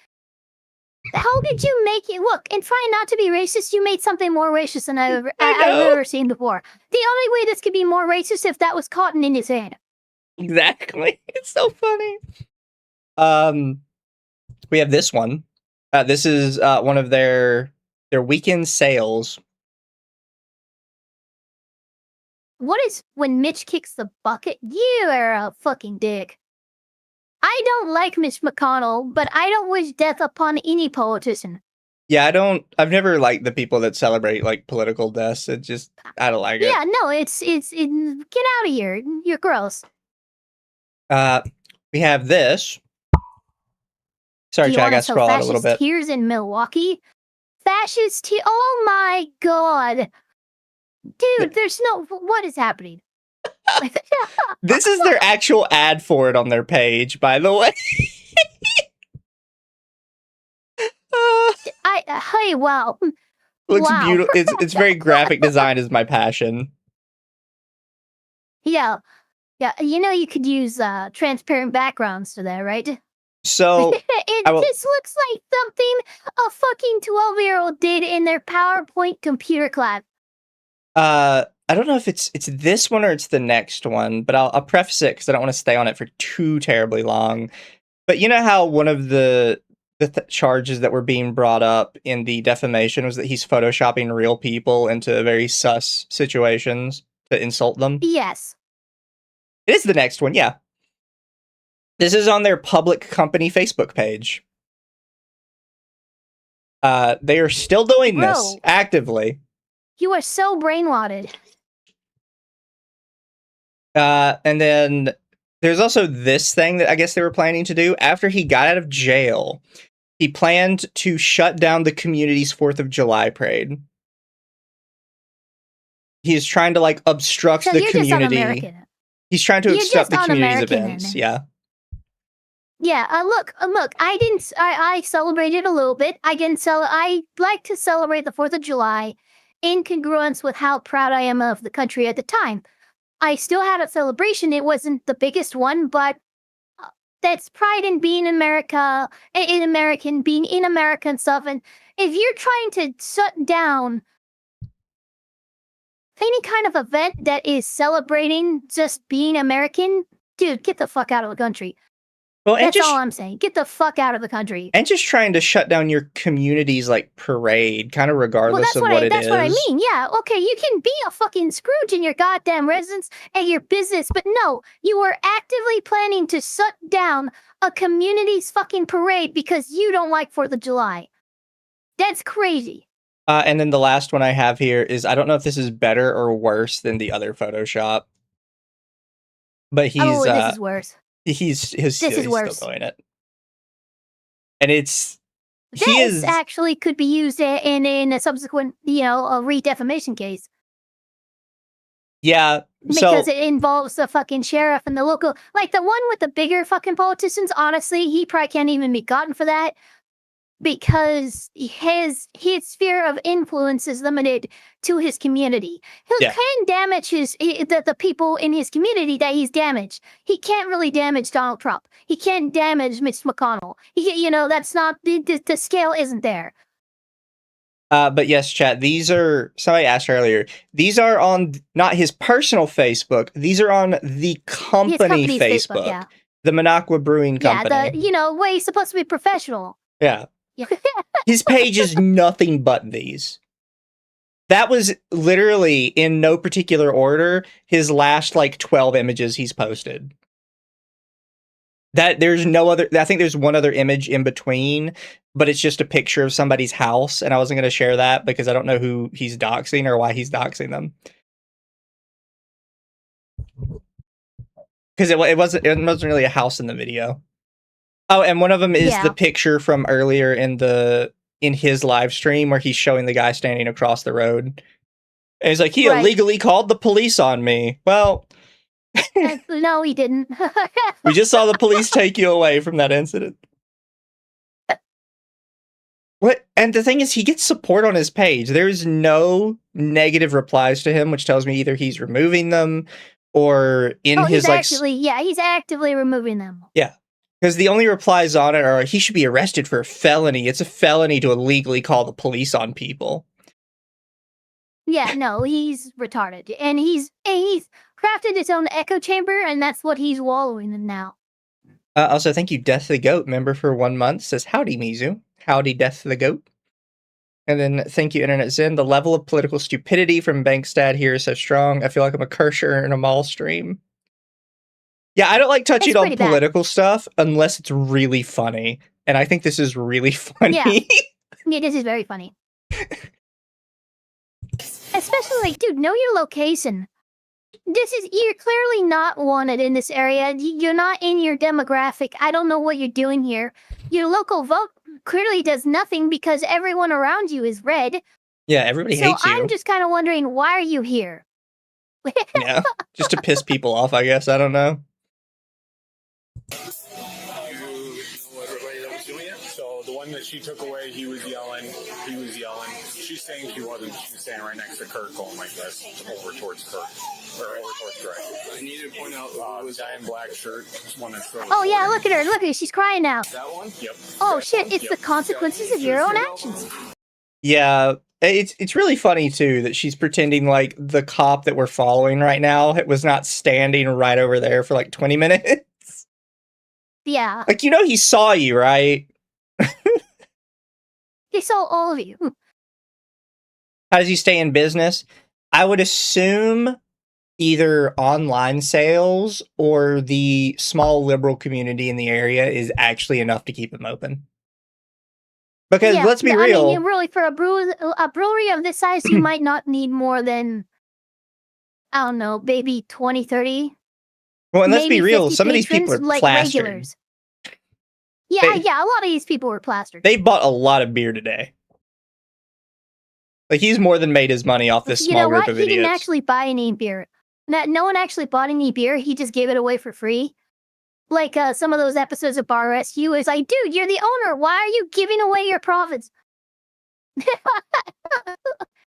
How did you make it? Look, and trying not to be racist, you made something more racist than I've ever seen before. The only way this could be more racist if that was cotton in his head. Exactly. It's so funny. We have this one. This is one of their weekend sales. What is when Mitch kicks the bucket? You are a fucking dick. I don't like Mitch McConnell, but I don't wish death upon any politician. Yeah, I've never liked the people that celebrate like political deaths. I don't like it. Yeah, no, it's get out of here. You're gross. We have this. Sorry, Chad, I got scrolled out a little bit. Tears in Milwaukee. Fascist tears. Oh my god. Dude, there's no. What is happening? This is their actual ad for it on their page, by the way. Hey, wow. Looks wow. beautiful. It's very graphic design is my passion. Yeah. Yeah, you know you could use transparent backgrounds to that, right? So It I will. just looks like something a fucking 12-year-old did in their PowerPoint computer class. I don't know if it's this one or it's the next one, but I'll preface it because I don't want to stay on it for too terribly long. But you know how one of the charges that were being brought up in the defamation was that he's photoshopping real people into very sus situations to insult them? Yes. It is the next one, yeah. This is on their public company Facebook page. They are still doing this Bro. actively. You are so brainwashed. And then there's also this thing that I guess they were planning to do. After he got out of jail, he planned to shut down the community's 4th of July parade. He is trying to, like, obstruct So the you're just community. un-American. He's trying to You're obstruct just the community's un-American, events. then. Yeah. Yeah, look, I celebrated a little bit. I like to celebrate the 4th of July in congruence with how proud I am of the country at the time. I still had a celebration. It wasn't the biggest one, but that's pride in being America, being in America and stuff. And if you're trying to shut down any kind of event that is celebrating just being American, dude, get the fuck out of the country. Well, and That's just, all I'm saying. Get the fuck out of the country. and just trying to shut down your community's, like, parade, kind of regardless of what it is. That's what I mean. Yeah, okay, you can be a fucking Scrooge in your goddamn residence and your business, but no, you are actively planning to shut down a community's fucking parade because you don't like 4th of July. That's crazy. And then the last one I have here is, I don't know if this is better or worse than the other Photoshop, but he's this is worse. he's This is still worse. doing it, and it's This actually could be used in a subsequent, a re-defamation case. Yeah, Because it involves the fucking sheriff and the local, like the one with the bigger fucking politicians. Honestly, he probably can't even be gotten for that because his sphere of influence is limited to his community. He can damage the people in his community that he's damaged. He can't really damage Donald Trump. He can't damage Mitch McConnell. That's not the scale isn't there. But yes, chat, these are, somebody asked earlier, these are on not his personal Facebook, these are on the company Facebook. Yeah. The Minocqua Brewing Company. Yeah, where he's supposed to be professional. Yeah. His page is nothing but these. That was literally, in no particular order, his last, 12 images he's posted. There's no other, I think there's one other image in between, but it's just a picture of somebody's house, and I wasn't going to share that because I don't know who he's doxing or why he's doxing them. Because it wasn't really a house in the video. Oh, and one of them is the picture from earlier in his live stream where he's showing the guy standing across the road. And he's like, he illegally called the police on me. Well... no, he didn't. We just saw the police take you away from that incident. What? And the thing is, he gets support on his page. There's no negative replies to him, which tells me either he's removing them or he's actively removing them. Yeah. Because the only replies on it are, he should be arrested for a felony. It's a felony to illegally call the police on people. Yeah, no, he's retarded. And he's crafted his own echo chamber, and that's what he's wallowing in now. Also, thank you, Death the Goat, member for 1 month. Says, howdy, Mizu. Howdy, Death the Goat. And then, thank you, Internet Zen. The level of political stupidity from Bankstad here is so strong. I feel like I'm a cursor in a mall stream. Yeah, I don't like touching on political stuff unless it's really funny. And I think this is really funny. Yeah, this is very funny. Especially, dude, know your location. You're clearly not wanted in this area. You're not in your demographic. I don't know what you're doing here. Your local vote clearly does nothing because everyone around you is red. Yeah, everybody hates you. So I'm just kind of wondering, why are you here? Yeah, just to piss people off, I guess. I don't know. You know everybody that was doing it? So the one that she took away, he was yelling. She's saying she wasn't. She was standing right next to Kurt going like this, over towards Kurt. over towards Greg. I need to point out The guy in black shirt, one that's throwing. Oh yeah, look at her. Look at her. She's crying now. that one. Yep. Oh shit! It's the consequences of your own actions. Yeah, it's really funny too that she's pretending like the cop that we're following right now was not standing right over there for like 20 minutes. Yeah, Like, you know, he saw you, right? he saw all of you. How does he stay in business? I would assume either online sales or the small liberal community in the area is actually enough to keep him open. Because Yeah, let's be I real. mean, really, for a brewery of this size, you might not need more than, I don't know, maybe 20, 30. Well, and let's maybe be real. 50 Some of these people are patrons, like plastered. regulars. Yeah, They- yeah, a lot of these people were plastered. They bought a lot of beer today. Like, he's more than made his money off this You small know group what? of He idiots. didn't actually buy any beer. No one actually bought any beer. He just gave it away for free. Like some of those episodes of Bar Rescue is like, dude, you're the owner. Why are you giving away your profits?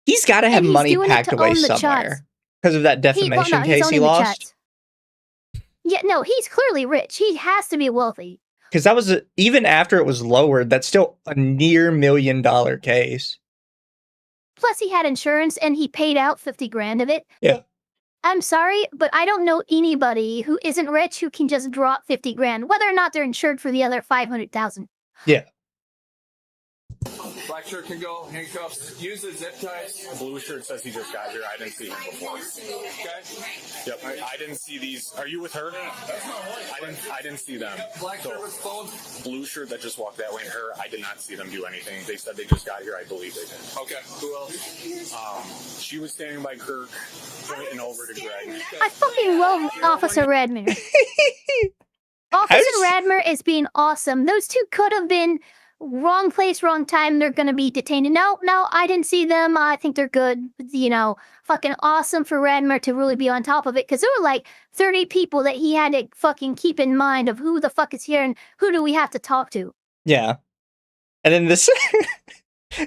He's got to have And he's money doing it packed to away own the somewhere chats. because of that defamation he's case he owning the lost. chats. Yeah, no, he's clearly rich. He has to be wealthy. Because that was even after it was lowered, that's still a near $1 million case. Plus, he had insurance and he paid out 50 grand of it. Yeah. I'm sorry, but I don't know anybody who isn't rich who can just drop 50 grand, whether or not they're insured for the other 500,000. Yeah. Black shirt can go. Handcuffs. Use the zip ties. Blue shirt says he just got here. I didn't see him before. Okay. Yep. I didn't see these. Are you with her? I didn't see them. Black shirt with phone. Blue shirt that just walked that way and her, I did not see them do anything. They said they just got here. I believe they did. Okay. Who else? She was standing by Kirk, pointing over to Greg. I fucking love Officer Radmer. Officer Radmer is being awesome. Those two could have been wrong place, wrong time. They're going to be detained. No, I didn't see them. I think they're good. You know, fucking awesome for Radmer to really be on top of it. Because there were like 30 people that he had to fucking keep in mind of who the fuck is here and who do we have to talk to. Yeah. And then this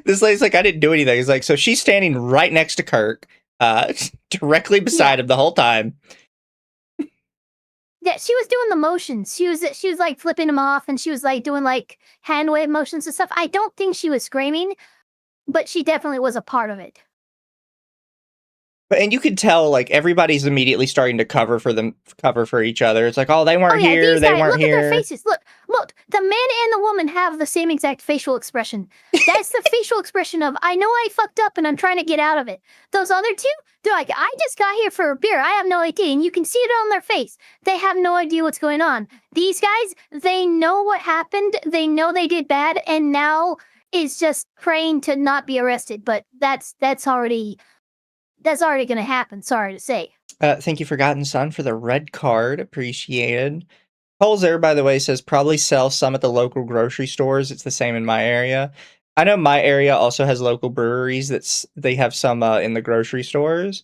this lady's like, I didn't do anything. He's like, so she's standing right next to Kirk, directly beside him the whole time. Yeah, she was doing the motions. She was like flipping him off, and she was like doing like hand wave motions and stuff. I don't think she was screaming, but she definitely was a part of it. And you could tell, like, everybody's immediately starting to cover for each other. It's like, oh, they weren't here, these they guys, weren't look here. at their faces. Look, the man and the woman have the same exact facial expression. That's the facial expression of, I know I fucked up and I'm trying to get out of it. Those other two, they're like, I just got here for a beer. I have no idea. And you can see it on their face. They have no idea what's going on. These guys, they know what happened. They know they did bad. And now is just praying to not be arrested. But that's already going to happen. Sorry to say. Thank you, Forgotten Son, for the red card. Appreciated. Coles there, by the way, says probably sell some at the local grocery stores. It's the same in my area. I know my area also has local breweries they have some in the grocery stores.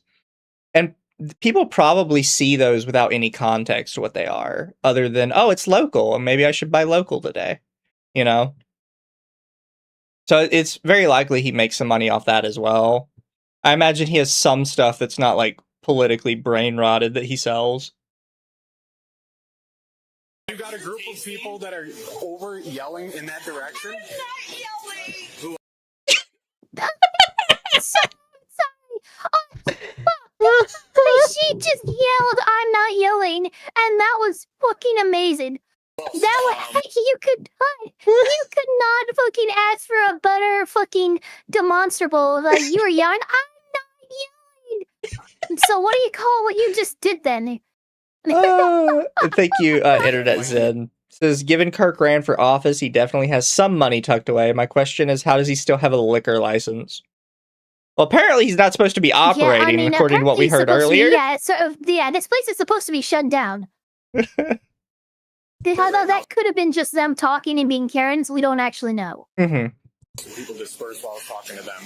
And people probably see those without any context to what they are, other than, oh, it's local, and maybe I should buy local today. You know? So it's very likely he makes some money off that as well. I imagine he has some stuff that's not, like, politically brain rotted that he sells. You got a group of people that are over yelling in that direction? Sorry. She just yelled, I'm not yelling. And that was fucking amazing. That was, you could not fucking ask for a better fucking demonstrable. Like, you were yelling, I'm not yelling. So what do you call what you just did then? Thank you, Internet Zen. Says, given Kirk ran for office, he definitely has some money tucked away. My question is, how does he still have a liquor license? Well, apparently he's not supposed to be operating, according to what we heard earlier. This place is supposed to be shut down. Although that could have been just them talking and being Karens, we don't actually know. Mm-hmm. People dispersed while I was talking to them.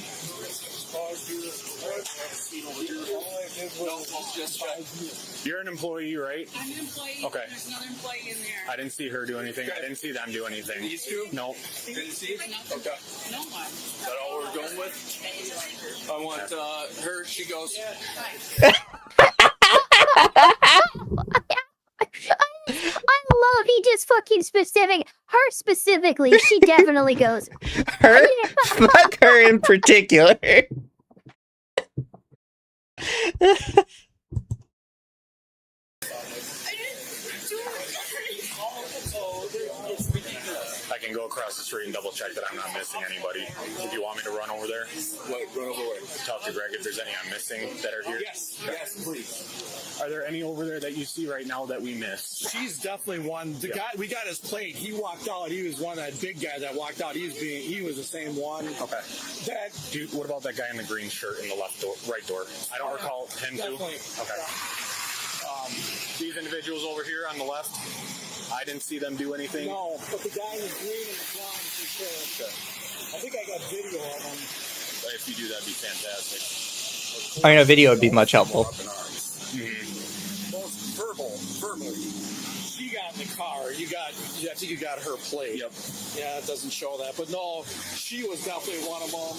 You're an employee, right? I'm an employee. Okay. There's another employee in there. I didn't see her do anything. I didn't see them do anything. These two? No. Didn't see? Okay. No one. Is that all we're going with? I want her. She goes. was fucking specific. Her specifically, she definitely goes. Her? Fuck her in particular. I can go across the street and double check that I'm not missing anybody. If you want me to run over there, Run over where? talk to Greg if there's any I'm missing that are here. Yes, please. Are there any over there that you see right now that we missed? She's definitely one. The guy, we got his plate. He walked out. He was one of that big guy that walked out. He was the same one. Okay. Dude, what about that guy in the green shirt in the right door? I don't recall him too. Definitely. Okay. These individuals over here on the left, I didn't see them do anything. No, but the guy in the green and the blonde for sure. I think I got video of him. If you do, that'd be fantastic. I know video would be much helpful. Most verbal. She got in the car. I think you got her plate. Yep. Yeah, it doesn't show that, but no, she was definitely one of them.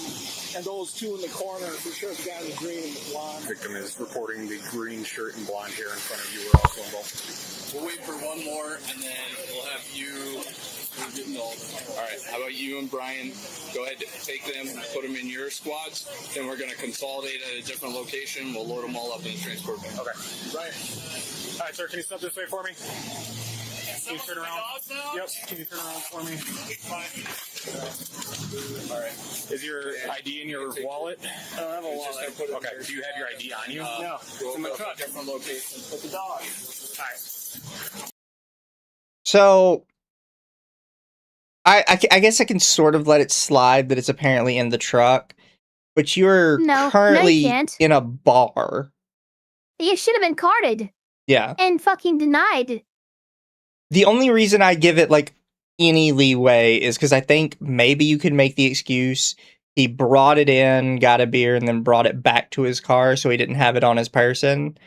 And those two in the corner, for sure, the guy in the green and the blonde. Victim is reporting the green shirt and blonde hair in front of you were also involved. We'll wait for one more, and then we'll have you. All right, how about you and Brian? Go ahead, take them, put them in your squads. Then we're going to consolidate at a different location. We'll load them all up in the transport van. Okay. Brian. All right, sir, can you step this way for me? Can you turn around? Yep. Can you turn around for me? All right. Is your ID in your wallet? I don't have a wallet. Okay. Do you have your ID on you? No. It's in my truck. Different location. With the dog. All right. So, I guess I can sort of let it slide that it's apparently in the truck, but you're currently you can't. in a bar. You should have been carded Yeah. and fucking denied. The only reason I give it, like, any leeway is because I think maybe you could make the excuse he brought it in, got a beer, and then brought it back to his car so he didn't have it on his person.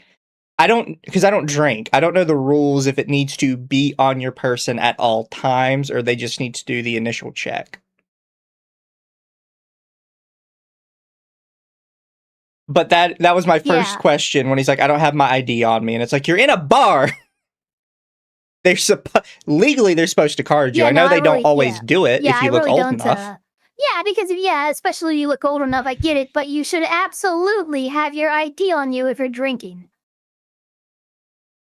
Because I don't drink. I don't know the rules if it needs to be on your person at all times or they just need to do the initial check. But that was my first question when he's like, I don't have my ID on me. And it's like, you're in a bar. Legally, they're supposed to card you. Yeah, I know no, they don't really- always yeah. do it Yeah, if you I look really old don't. enough. Yeah, because especially if you look old enough, I get it. But you should absolutely have your ID on you if you're drinking.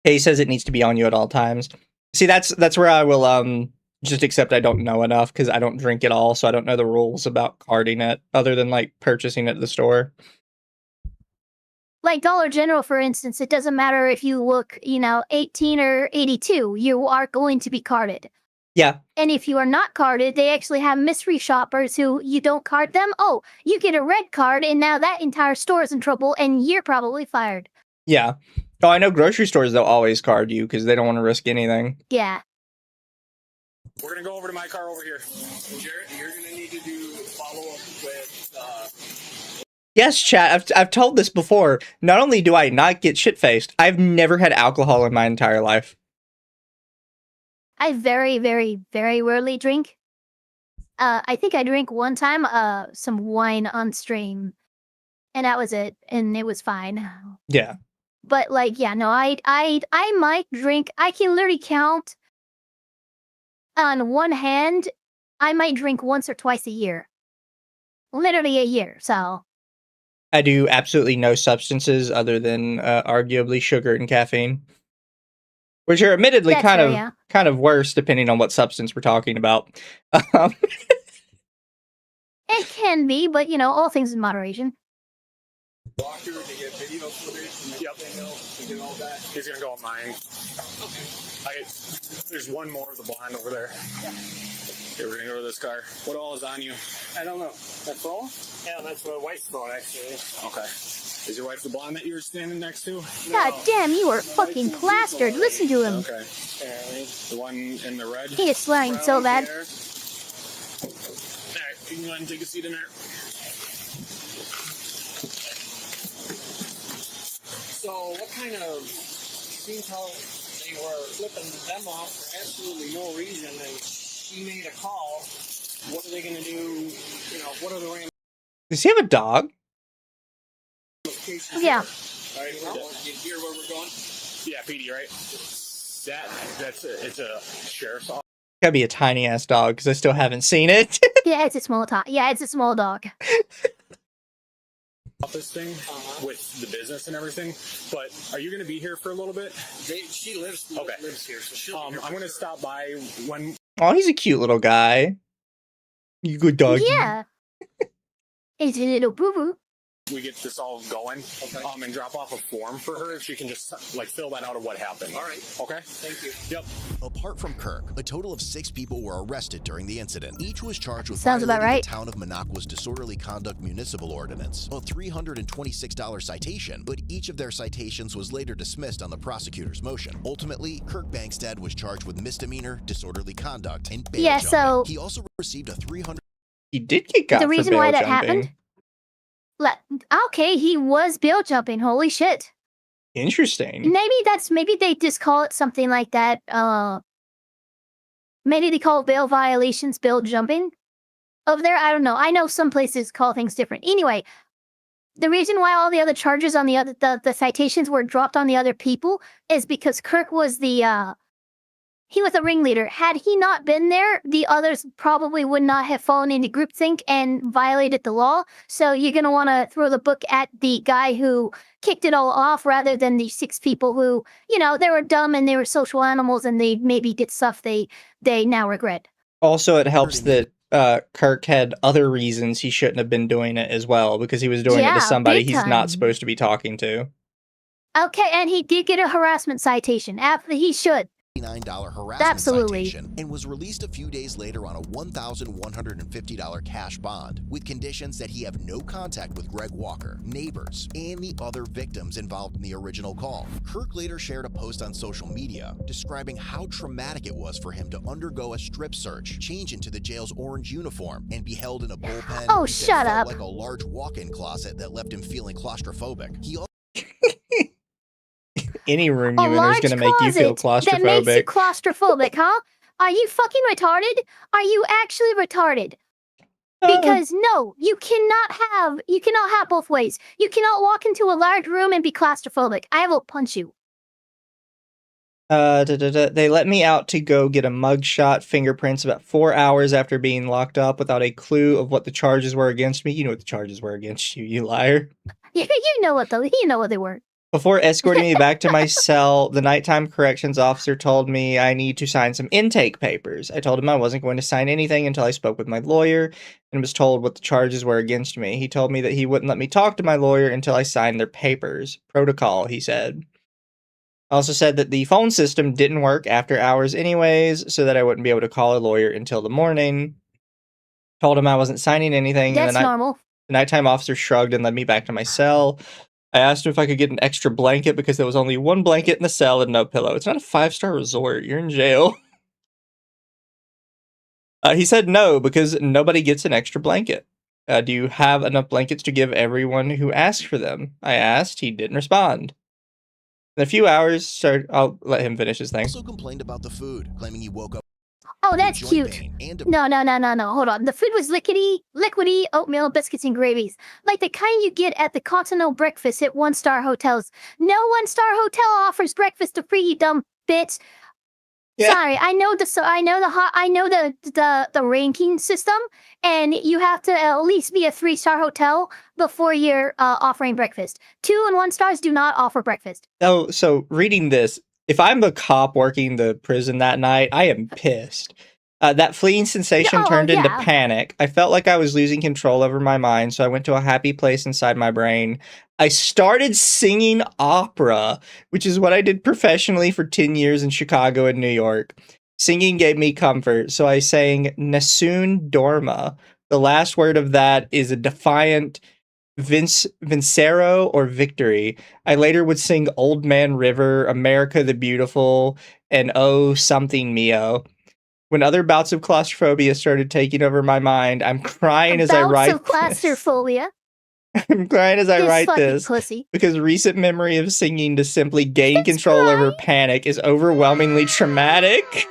He says it needs to be on you at all times. See, that's where I will just accept I don't know enough because I don't drink at all, so I don't know the rules about carding it other than like purchasing it at the store. Like Dollar General, for instance, it doesn't matter if you look, 18 or 82, you are going to be carded. Yeah. And if you are not carded, they actually have mystery shoppers who you don't card them. Oh, you get a red card, and now that entire store is in trouble, and you're probably fired. Yeah. Oh, I know grocery stores, they'll always card you because they don't want to risk anything. Yeah. We're going to go over to my car over here. Jarrett, you're going to need to do follow-up with... Yes, chat, I've told this before. Not only do I not get shit-faced, I've never had alcohol in my entire life. I very, very, very rarely drink. I think I drank one time some wine on stream, and that was it, and it was fine. Yeah. But I might drink. I can literally count on one hand. I might drink once or twice a year, literally a year. So I do absolutely no substances other than arguably sugar and caffeine, which are admittedly That's kind fair, of worse depending on what substance we're talking about. it can be, but all things in moderation. Walker to get video footage and everything else to get all that. He's going to go on mine. There's one more of the blonde over there. Okay, we're going to go to this car. What all is on you? I don't know. That phone? Yeah, that's my wife's phone, actually. Okay. Is your wife the blonde that you were standing next to? God damn, you are fucking plastered. Listen to him. Okay. Apparently. The one in the red? He is swearing so bad. All right, you can go ahead and take a seat in there. So, what kind of seems how they were flipping them off for absolutely no reason, and she made a call. What are they going to do? What are the ramifications? Does he have a dog? Yeah. All right, you hear where we're going? Yeah, PD, right? It's a sheriff's office. Gotta be a tiny ass dog because I still haven't seen it. Yeah, it's a small dog. Yeah, it's a small dog. Office thing with the business and everything, but are you going to be here for a little bit? She lives here, so she'll. I'm going to stop by when. Oh, he's a cute little guy. You good dog. Yeah. It's a little boo boo. We get this all going, and drop off a form for her if she can just like fill that out of what happened. All right. Okay. Thank you. Yep. Apart from Kirk, a total of 6 people were arrested during the incident. Each was charged with Sounds about violating right. the town of Minocqua's disorderly conduct municipal ordinance, a $326 citation, but each of their citations was later dismissed on the prosecutor's motion. Ultimately, Kirk Bankstead was charged with misdemeanor, disorderly conduct, and bail Yeah, jumping. so- He also received a $300. He did get got The for reason bail why that jumping. happened? Okay, he was bail jumping. Holy shit. Interesting. Maybe they just call it something like that. Maybe they call bail violations bail jumping over there. I don't know. I know some places call things different. Anyway, the reason why all the other charges on the citations were dropped on the other people is because Kirk was he was a ringleader. Had he not been there, the others probably would not have fallen into groupthink and violated the law. So you're going to want to throw the book at the guy who kicked it all off rather than the 6 people who, they were dumb and they were social animals and they maybe did stuff they now regret. Also, it helps that Kirk had other reasons he shouldn't have been doing it as well, because he was doing it Yeah, to somebody big he's time. not supposed to be talking to. Okay, and he did get a harassment citation. After he should. $9 harassment Absolutely. citation and was released a few days later on a $1,150 cash bond with conditions that he have no contact with Greg Walker, neighbors, and the other victims involved in the original call. Kirk later shared a post on social media describing how traumatic it was for him to undergo a strip search, change into the jail's orange uniform, and be held in a bullpen Oh, that shut felt up. like a large walk-in closet that left him feeling claustrophobic. He Any room you A enter is large going to make you feel closet that makes you claustrophobic. claustrophobic, huh? Are you fucking retarded? Are you actually retarded? Because no, you cannot have both ways. You cannot walk into a large room and be claustrophobic. I will punch you. They let me out to go get a mugshot fingerprints about 4 hours after being locked up without a clue of what the charges were against me. You know what the charges were against you, you liar. You know what they were. Before escorting me back to my cell, the nighttime corrections officer told me I need to sign some intake papers. I told him I wasn't going to sign anything until I spoke with my lawyer and was told what the charges were against me. He told me that he wouldn't let me talk to my lawyer until I signed their papers. Protocol, he said. I also said that the phone system didn't work after hours anyways, so that I wouldn't be able to call a lawyer until the morning. Told him I wasn't signing anything. That's normal. The nighttime officer shrugged and led me back to my cell. I asked him if I could get an extra blanket because there was only one blanket in the cell and no pillow. It's not a 5-star resort. You're in jail. He said no, because nobody gets an extra blanket. Do you have enough blankets to give everyone who asked for them? I asked. He didn't respond. In a few hours, I'll let him finish his thing. also complained about the food, claiming he woke up Oh, that's with cute. joint pain and a No. Hold on. The food was liquidy oatmeal, biscuits, and gravies. Like the kind you get at the continental breakfast at 1-star hotels. No 1-star hotel offers breakfast for free, you dumb bitch. Yeah. Sorry, I know the ranking system, and you have to at least be a 3-star hotel before you're offering breakfast. 2 and 1 stars do not offer breakfast. Oh, so reading this, if I'm the cop working the prison that night, I am pissed. That fleeing sensation turned into yeah. panic. I felt like I was losing control over my mind, so I went to a happy place inside my brain. I started singing opera, which is what I did professionally for 10 years in Chicago and New York. Singing gave me comfort, so I sang Nessun Dorma. The last word of that is a defiant Vincero or victory. I later would sing Old Man River, America the Beautiful, and Oh Something Mio. When other bouts of claustrophobia started taking over my mind, I'm crying as I write Bouts of claustrophobia. I'm crying as I This write fucking this pussy. because recent memory of singing to simply gain control over panic is overwhelmingly traumatic.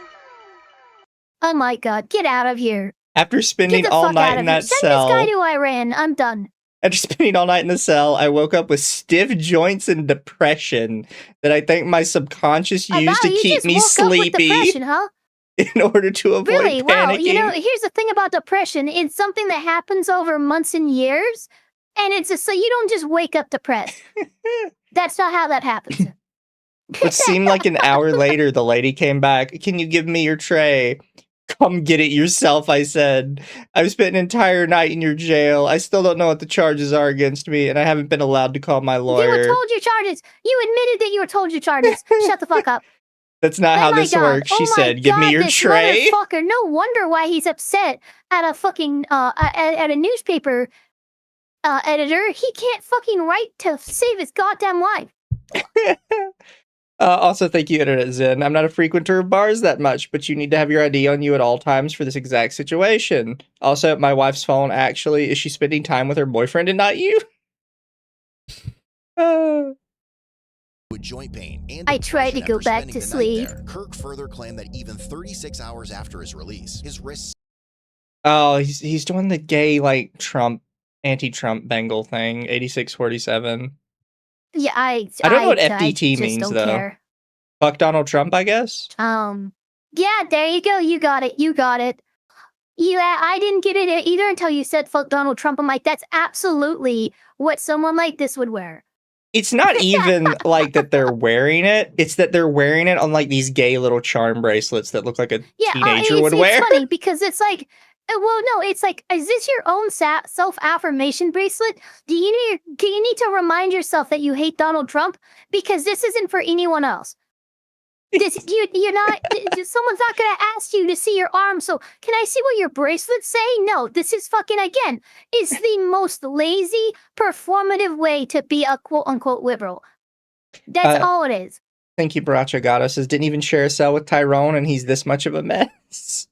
Oh my god, get out of here. After Get spending the all fuck night out in of here. that Send this guy cell, to Iran. I'm done. After spending all night in the cell, I woke up with stiff joints and depression that I think my subconscious used to keep me sleepy depression, huh? in order to avoid Really? panicking. Wow. You know, here's the thing about depression. It's something that happens over months and years. And it's just so you don't just wake up depressed. That's not how that happens. It seemed like an hour later, the lady came back. Can you give me your tray? Come get it yourself, I said. I've spent an entire night in your jail. I still don't know what the charges are against me, and I haven't been allowed to call my lawyer. You were told your charges. You admitted that you were told your charges. Shut the fuck up. That's not how this works, she said. Give me your tray. Motherfucker. No wonder why he's upset at a fucking, at a newspaper editor. He can't fucking write to save his goddamn life. Also, thank you, Internet Zen. I'm not a frequenter of bars that much, but you need to have your ID on you at all times for this exact situation. Also, my wife's phone, actually, is she spending time with her boyfriend and not you? With joint pain and I tried to go back to sleep. Kirk further claimed that even 36 hours after his release, his wrists... Oh, he's doing the gay, like, Trump, anti-Trump Bengal thing, 8647. Yeah, I don't know what FDT means, though. Care. Fuck Donald Trump, I guess? Yeah, there you go. You got it. Yeah, I didn't get it either until you said fuck Donald Trump. I'm like, that's absolutely what someone like this would wear. It's not even like that they're wearing it. It's that they're wearing it on like these gay little charm bracelets that look like a teenager would wear. It's funny because it's like, well, no, it's like, is this your own self-affirmation bracelet? Do you need to remind yourself that you hate Donald Trump? Because this isn't for anyone else. You're not, someone's not going to ask you to see your arm, so can I see what your bracelets say? No, this is fucking, again, is the most lazy, performative way to be a quote-unquote liberal. That's all it is. Thank you, Baracha Gato says, didn't even share a cell with Tyrone, and he's this much of a mess.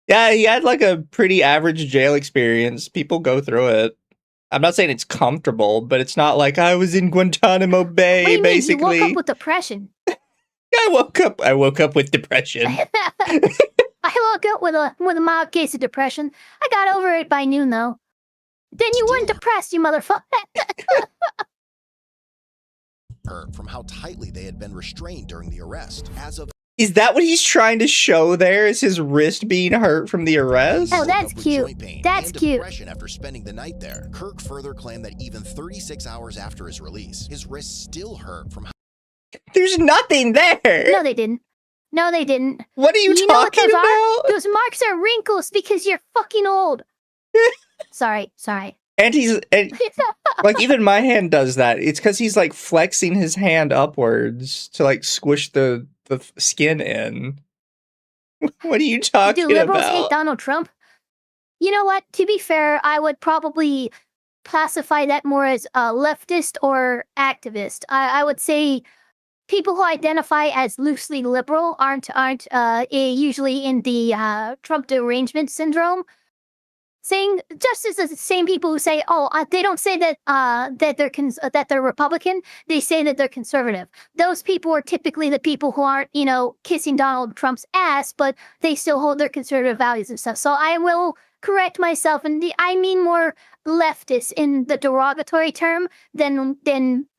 Yeah, he had like a pretty average jail experience. People go through it. I'm not saying it's comfortable, but it's not like I was in Guantanamo Bay, what do you basically. Mean? You woke up with depression. I woke up with depression. I woke up with a mild case of depression. I got over it by noon, though. Then you weren't depressed, you motherfucker. From how tightly they had been restrained during the arrest. Is that what he's trying to show there? Is his wrist being hurt from the arrest? Oh, that's cute. That's cute. After spending the night there, Kirk further claimed that even 36 hours after his release, his wrists still hurt from... There's nothing there. No, they didn't. What are you talking about? Those marks are wrinkles because you're fucking old. Sorry. And like, even my hand does that. It's because he's like flexing his hand upwards to like squish the skin in. What are you talking about? Do liberals hate Donald Trump? You know what? To be fair, I would probably classify that more as leftist or activist. I would say people who identify as loosely liberal aren't usually in the Trump derangement syndrome. Saying just as the same people who say, they don't say that that they're Republican. They say that they're conservative. Those people are typically the people who aren't, kissing Donald Trump's ass, but they still hold their conservative values and stuff. So I will correct myself, and I mean more leftist in the derogatory term than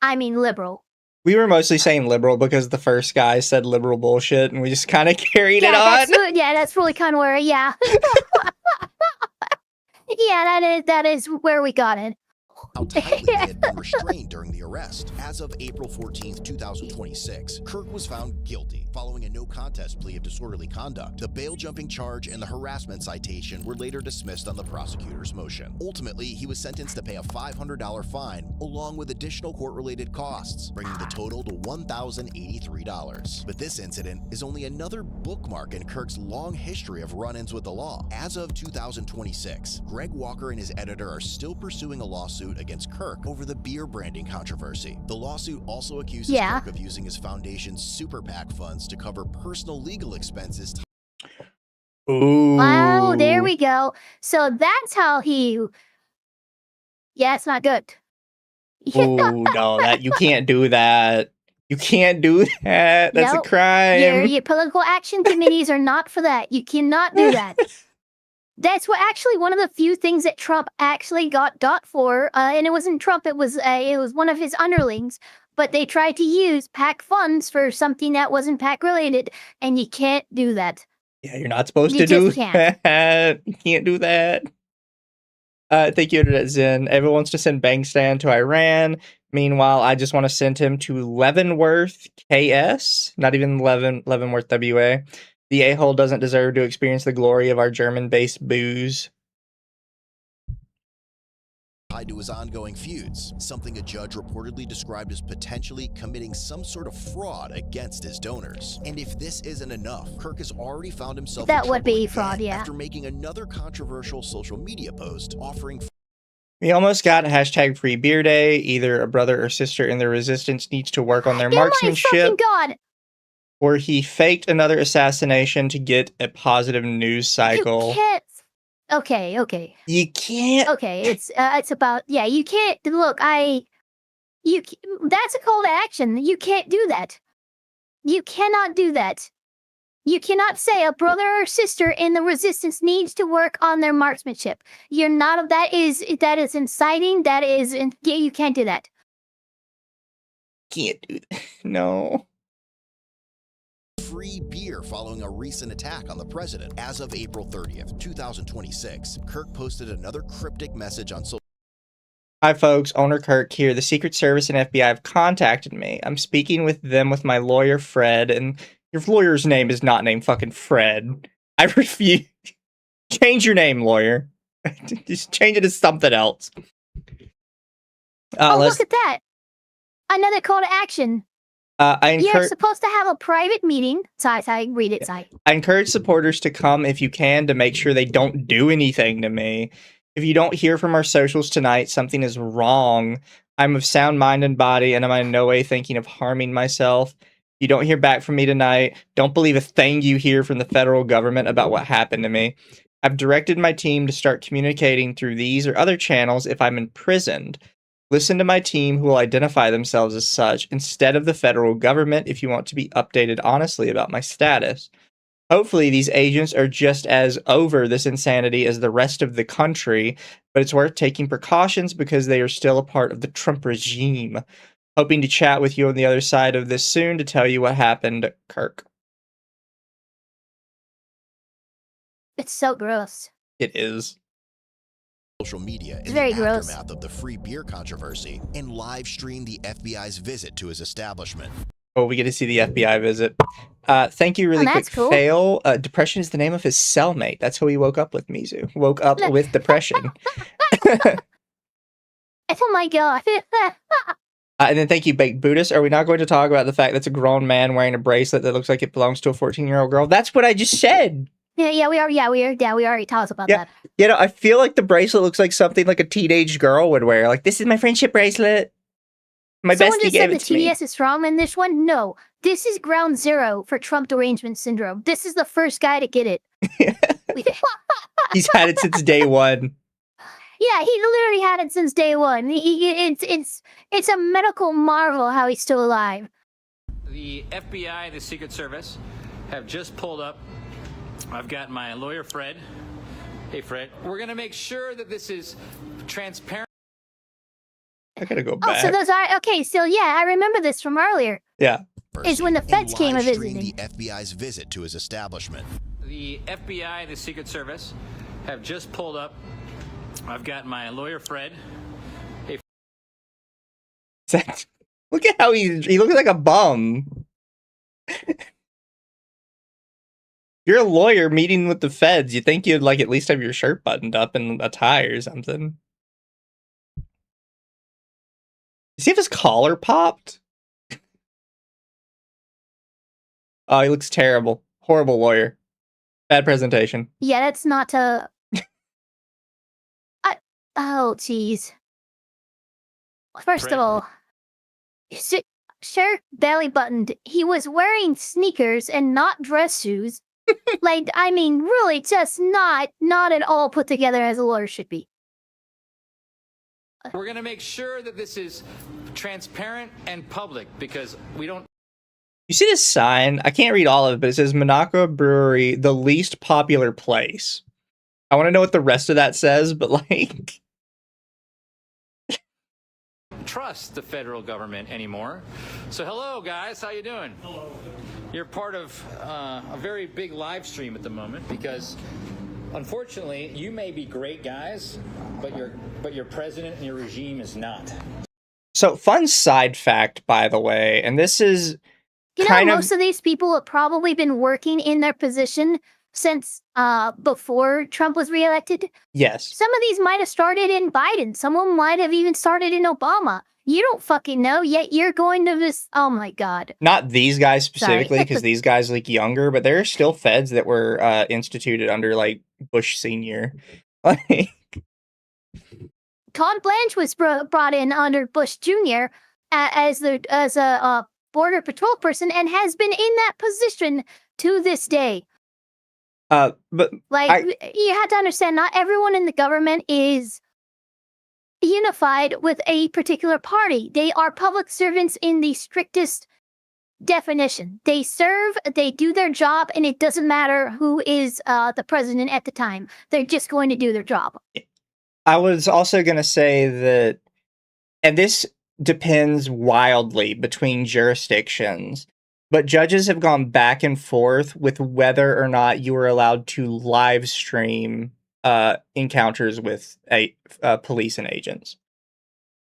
I mean liberal. We were mostly saying liberal because the first guy said liberal bullshit, and we just kind of carried it on. That's really kind of where, yeah. Yeah, that is where we got it. How tightly they had been restrained during the arrest. As of April 14th, 2026, Kirk was found guilty following a no-contest plea of disorderly conduct. The bail-jumping charge and the harassment citation were later dismissed on the prosecutor's motion. Ultimately, he was sentenced to pay a $500 fine along with additional court-related costs, bringing the total to $1,083. But this incident is only another bookmark in Kirk's long history of run-ins with the law. As of 2026, Greg Walker and his editor are still pursuing a lawsuit against Kirk over the beer branding controversy. The lawsuit also accuses Kirk of using his foundation's super PAC funds to cover personal legal expenses. Ooh. Wow, there we go. So that's how he... Yeah, it's not good. Oh, no, you can't do that. You can't do that. That's a crime. Your political action committees are not for that. You cannot do that. That's what actually one of the few things that Trump actually got dot for, and it wasn't Trump, it was one of his underlings. But they tried to use PAC funds for something that wasn't PAC related, and you can't do that. Yeah, you're not supposed You to do just can't. that. You can't do that. Thank you, Internet Zen. Everyone wants to send Bankstand to Iran. Meanwhile, I just want to send him to Leavenworth, KS. Not even Leavenworth, WA. The a-hole doesn't deserve to experience the glory of our German-based booze. Tied to his ongoing feuds, something a judge reportedly described as potentially committing some sort of fraud against his donors. And if this isn't enough, Kirk has already found himself That in would trouble be again fraud, yeah. after making another controversial social media post offering. We almost got hashtag free beer day. Either a brother or sister in the resistance needs to work on their Oh my marksmanship, fucking god! or he faked another assassination to get a positive news cycle. You can't. Okay. You can't. Okay, it's about, yeah, you can't, look, that's a call to action. You can't do that. You cannot do that. You cannot say a brother or sister in the resistance needs to work on their marksmanship. You're not, that is inciting, you can't do that. Can't do that. No. Free beer following a recent attack on the president. As of April 30th, 2026, Kirk posted another cryptic message on social. Hi folks, Owner Kirk here. The Secret Service and FBI have contacted me. I'm speaking with them with my lawyer Fred, and your lawyer's name is not named fucking Fred. I refuse. Change your name, lawyer. Just change it to something else. Look at that. Another call to action. You're supposed to have a private meeting. Sorry, read it, sorry. I encourage supporters to come if you can to make sure they don't do anything to me. If you don't hear from our socials tonight, something is wrong. I'm of sound mind and body, and I'm in no way thinking of harming myself. If you don't hear back from me tonight, don't believe a thing you hear from the federal government about what happened to me. I've directed my team to start communicating through these or other channels if I'm imprisoned. Listen to my team who will identify themselves as such instead of the federal government if you want to be updated honestly about my status. Hopefully these agents are just as over this insanity as the rest of the country, but it's worth taking precautions because they are still a part of the Trump regime. Hoping to chat with you on the other side of this soon to tell you what happened, Kirk. It's so gross. It is. Social media in very the gross. aftermath of the free beer controversy and live stream the FBI's visit to his establishment. Oh, we get to see the FBI visit. Thank you, really quick. That's cool. Fail. Depression is the name of his cellmate. That's who he woke up with, Mizu. Woke up with depression. Oh my god. And then thank you, Baked Buddhist. Are we not going to talk about the fact that it's a grown man wearing a bracelet that looks like it belongs to a 14-year-old girl? That's what I just said. Yeah, we already talked about that. You know, I feel like the bracelet looks like something like a teenage girl would wear. Like, this is my friendship bracelet. My Someone bestie just gave said it the to me. TDS is strong in this one. No, this is ground zero for Trump derangement syndrome. This is the first guy to get it. He's had it since day one. Yeah, he literally had it since day one. It's a medical marvel how he's still alive. The FBI and the Secret Service have just pulled up. I've got my lawyer, Fred. Hey, Fred. We're going to make sure that this is transparent. I gotta go back. Oh, so those are okay. So yeah, I remember this from earlier. Yeah. Is when the feds came a visiting. The FBI's visit to his establishment. The FBI and the Secret Service have just pulled up. I've got my lawyer, Fred. Hey. Look at how he looks like a bum. You're a lawyer meeting with the feds. You think you'd like at least have your shirt buttoned up and a tie or something. Does he have his collar popped? Oh, he looks terrible. Horrible lawyer. Bad presentation. Yeah, that's not a. Oh, jeez. First of all, sure, belly buttoned. He was wearing sneakers and not dress shoes. Like, I mean, really, just not at all put together as a lawyer should be. We're going to make sure that this is transparent and public because we don't. You see this sign? I can't read all of it, but it says Monaco Brewery, the least popular place. I want to know what the rest of that says, but like... trust the federal government anymore. So hello guys, how you doing? Hello. You're part of a very big live stream at the moment because unfortunately you may be great guys, but your president and your regime is not. So fun side fact, by the way, and this is most of these people have probably been working in their position since before Trump was reelected. Yes. Some of these might have started in Biden. Some of them might have even started in Obama. You don't fucking know, yet you're going to this... Oh my god. Not these guys specifically, because these guys look younger, but there are still feds that were instituted under, like, Bush Sr. Todd Blanche was brought in under Bush Jr. as a border patrol person and has been in that position to this day. But you have to understand, not everyone in the government is unified with a particular party. They are public servants in the strictest definition. They serve, they do their job, and it doesn't matter who is the president at the time. They're just going to do their job. I was also going to say that, and this depends wildly between jurisdictions, but judges have gone back and forth with whether or not you are allowed to live stream encounters with police and agents.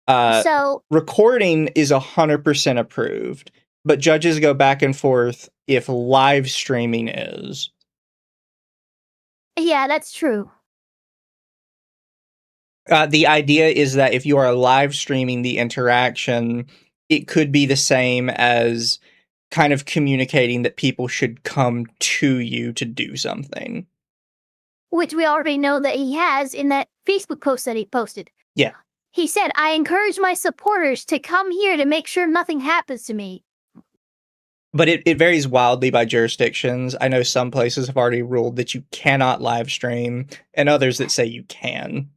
So recording is 100% approved, but judges go back and forth if live streaming is. Yeah, that's true. The idea is that if you are live streaming the interaction, it could be the same as kind of communicating that people should come to you to do something. Which we already know that he has in that Facebook post that he posted. Yeah. He said, I encourage my supporters to come here to make sure nothing happens to me. But it varies wildly by jurisdictions. I know some places have already ruled that you cannot live stream, and others that say you can.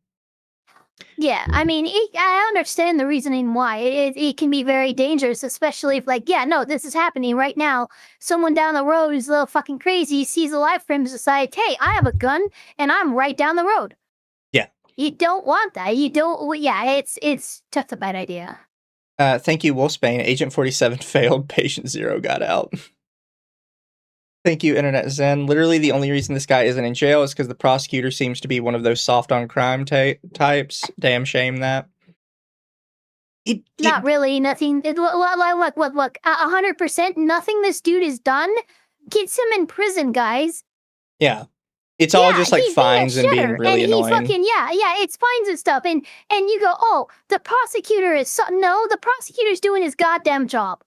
Yeah, I mean, I understand the reasoning why. It can be very dangerous, especially if, like, yeah, no, this is happening right now. Someone down the road is a little fucking crazy, sees a live stream, decides, hey, I have a gun, and I'm right down the road. Yeah. You don't want that. You don't, yeah, it's just a bad idea. Thank you, Wolfsbane. Agent 47 failed. Patient 0 got out. Thank you, Internet Zen. Literally, the only reason this guy isn't in jail is because the prosecutor seems to be one of those soft on crime types. Damn shame that. Not really. Nothing. Look. 100%. Nothing this dude has done gets him in prison, guys. Yeah. It's all just like fines and being really and annoying. It's fines and stuff. And you go, oh, the prosecutor is no, the prosecutor's doing his goddamn job.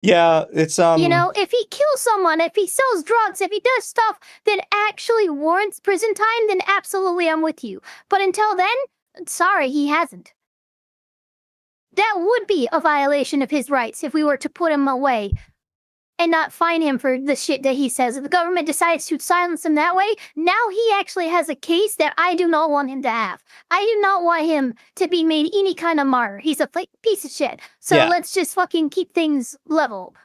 Yeah, it's You know, if he kills someone, if he sells drugs, if he does stuff that actually warrants prison time, then absolutely I'm with you. But until then, sorry, he hasn't. That would be a violation of his rights if we were to put him away and not fine him for the shit that he says. If the government decides to silence him that way, now he actually has a case that I do not want him to have. I do not want him to be made any kind of martyr. He's a piece of shit. So let's just fucking keep things level.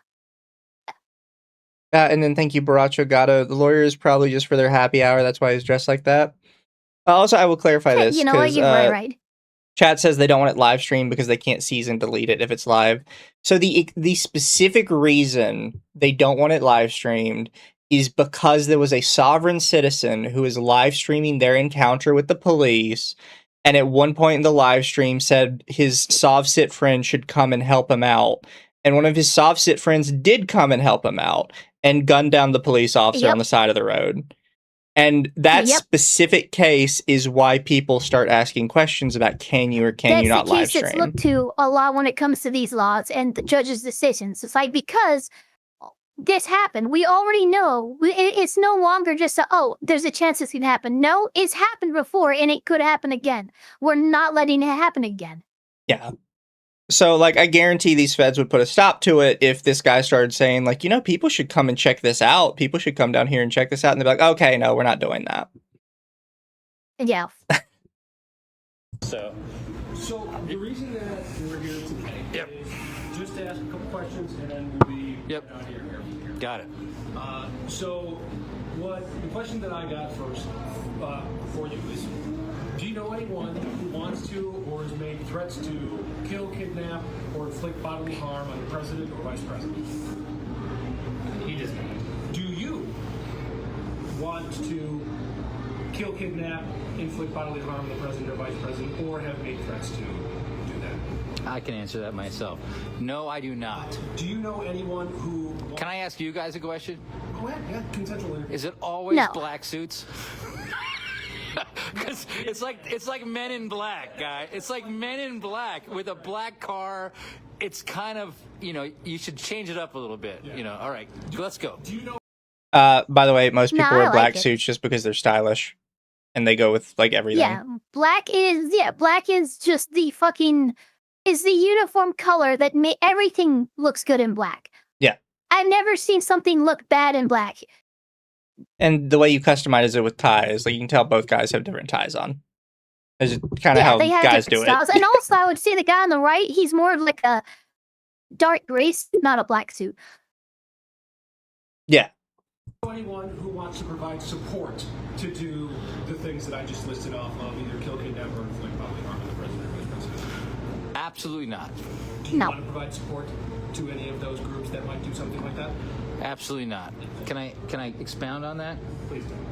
And then thank you, Baracho Gato. The lawyer is probably just for their happy hour. That's why he's dressed like that. Also, I will clarify this. You know what? You're right. Chat says they don't want it live streamed because they can't seize and delete it if it's live. So the specific reason they don't want it live streamed is because there was a sovereign citizen who was live streaming their encounter with the police, and at one point in the live stream said his SovCit friend should come and help him out. And one of his SovCit friends did come and help him out and gunned down the police officer on the side of the road. And that specific case is why people start asking questions about can you or can you not live stream. That's the case that's looked to a lot when it comes to these laws and the judge's decisions. It's like, because this happened, we already know. It's no longer just there's a chance this can happen. No, it's happened before and it could happen again. We're not letting it happen again. Yeah. So, like, I guarantee these feds would put a stop to it if this guy started saying, like, you know, people should come and check this out. People should come down here and check this out. And they'd be like, okay, no, we're not doing that. Yeah. So the reason that we're here today is just to ask a couple questions, and then we'll be out here. Got it. So the question that I got first for anyone who wants to or has made threats to kill, kidnap, or inflict bodily harm on the president or vice president? He does not. Do you want to kill, kidnap, inflict bodily harm on the president or vice president, or have made threats to do that? I can answer that myself. No, I do not. Do you know anyone who... Can I ask you guys a question? Go ahead, yeah, consensual interview. Is it always No. black suits? Because it's like Men in Black, guy. It's like Men in Black with a black car. It's kind of, you know, you should change it up a little bit. You know, all right, let's go. Do you know... By the way, most people No, I wear like black it. suits just because they're stylish, and they go with like everything. Yeah, black is just the fucking is the uniform color that everything looks good in black. Yeah. I've never seen something look bad in black. And the way you customize it with ties, like you can tell both guys have different ties on. Is kind of how they have guys do different it. styles. And also, I would say the guy on the right, he's more of like a dark gray, not a black suit. Yeah. Anyone who wants to provide support to do the things that I just listed off of, either kill, kidnap, or inflict bodily harm on the president or vice president? Absolutely not. Do you No. want to provide support to any of those groups that might do something like that? Absolutely not. Can I expound on that? Please don't.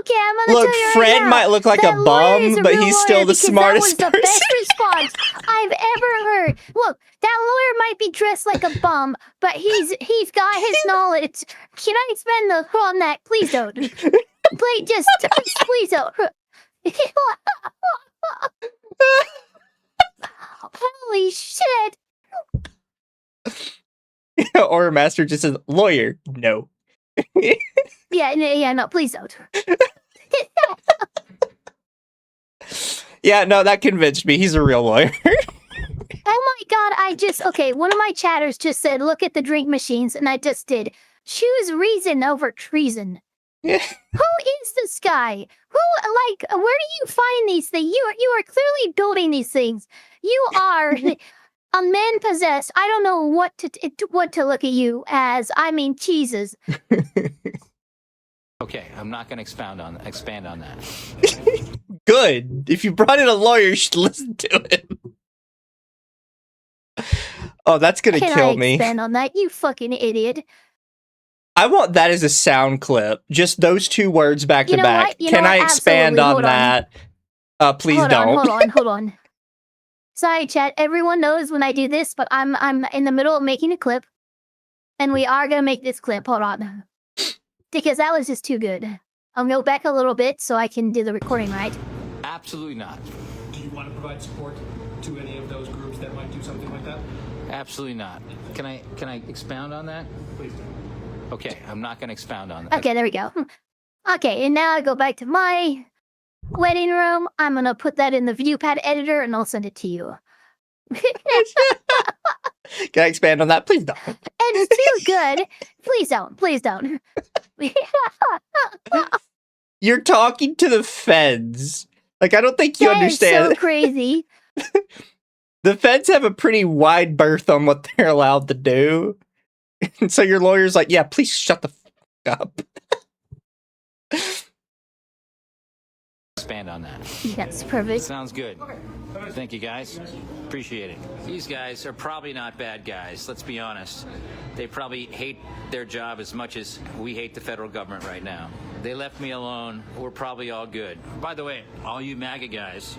Okay, I'm gonna Look, tell you right Fred now, might look like that a lawyer is bum, but real he's lawyer still the because smartest that was the person. best response I've ever heard. Look, that lawyer might be dressed like a bum, but he's got his knowledge. Can I spend the on that? Please don't. Please don't. Holy shit! Or Master just says, lawyer. No. Yeah, no, please don't. Yeah, no, that convinced me. He's a real lawyer. Oh my god, okay, one of my chatters just said, look at the drink machines, and I just did. Choose reason over treason. Who is this guy? Where do you find these things? You are clearly building these things. You are a man possessed. I don't know what to look at you as. I mean, Jesus. Okay, I'm not going to expand on that. Good. If you brought in a lawyer, you should listen to him. Oh, that's gonna Can kill I me. expand on that, you fucking idiot? I want that as a sound clip. Just those two words back You to know back. what? You Can know I what? expand Absolutely. on Hold on. that? Please don't. Hold on. Sorry, chat. Everyone knows when I do this, but I'm in the middle of making a clip, and we are gonna make this clip. Hold on, because that was just too good. I'll go back a little bit so I can do the recording right. Absolutely not. Do you want to provide support to any of those groups that might do something like that? Absolutely not. Can I expound on that? Please don't. Okay, I'm not going to expound on that. Okay, there we go. Okay, and now I go back to my wedding room. I'm gonna put that in the ViewPad editor, and I'll send it to you. Can I expand on that? Please don't. It's too good. Please don't. Please don't. You're talking to the feds. Like, I don't think you That is understand. so crazy. The feds have a pretty wide berth on what they're allowed to do. And so your lawyer's like, yeah, please shut the fuck up. Expand on that. That's perfect. Sounds good. Thank you, guys. Appreciate it. These guys are probably not bad guys, let's be honest. They probably hate their job as much as we hate the federal government right now. They left me alone. We're probably all good. By the way, all you MAGA guys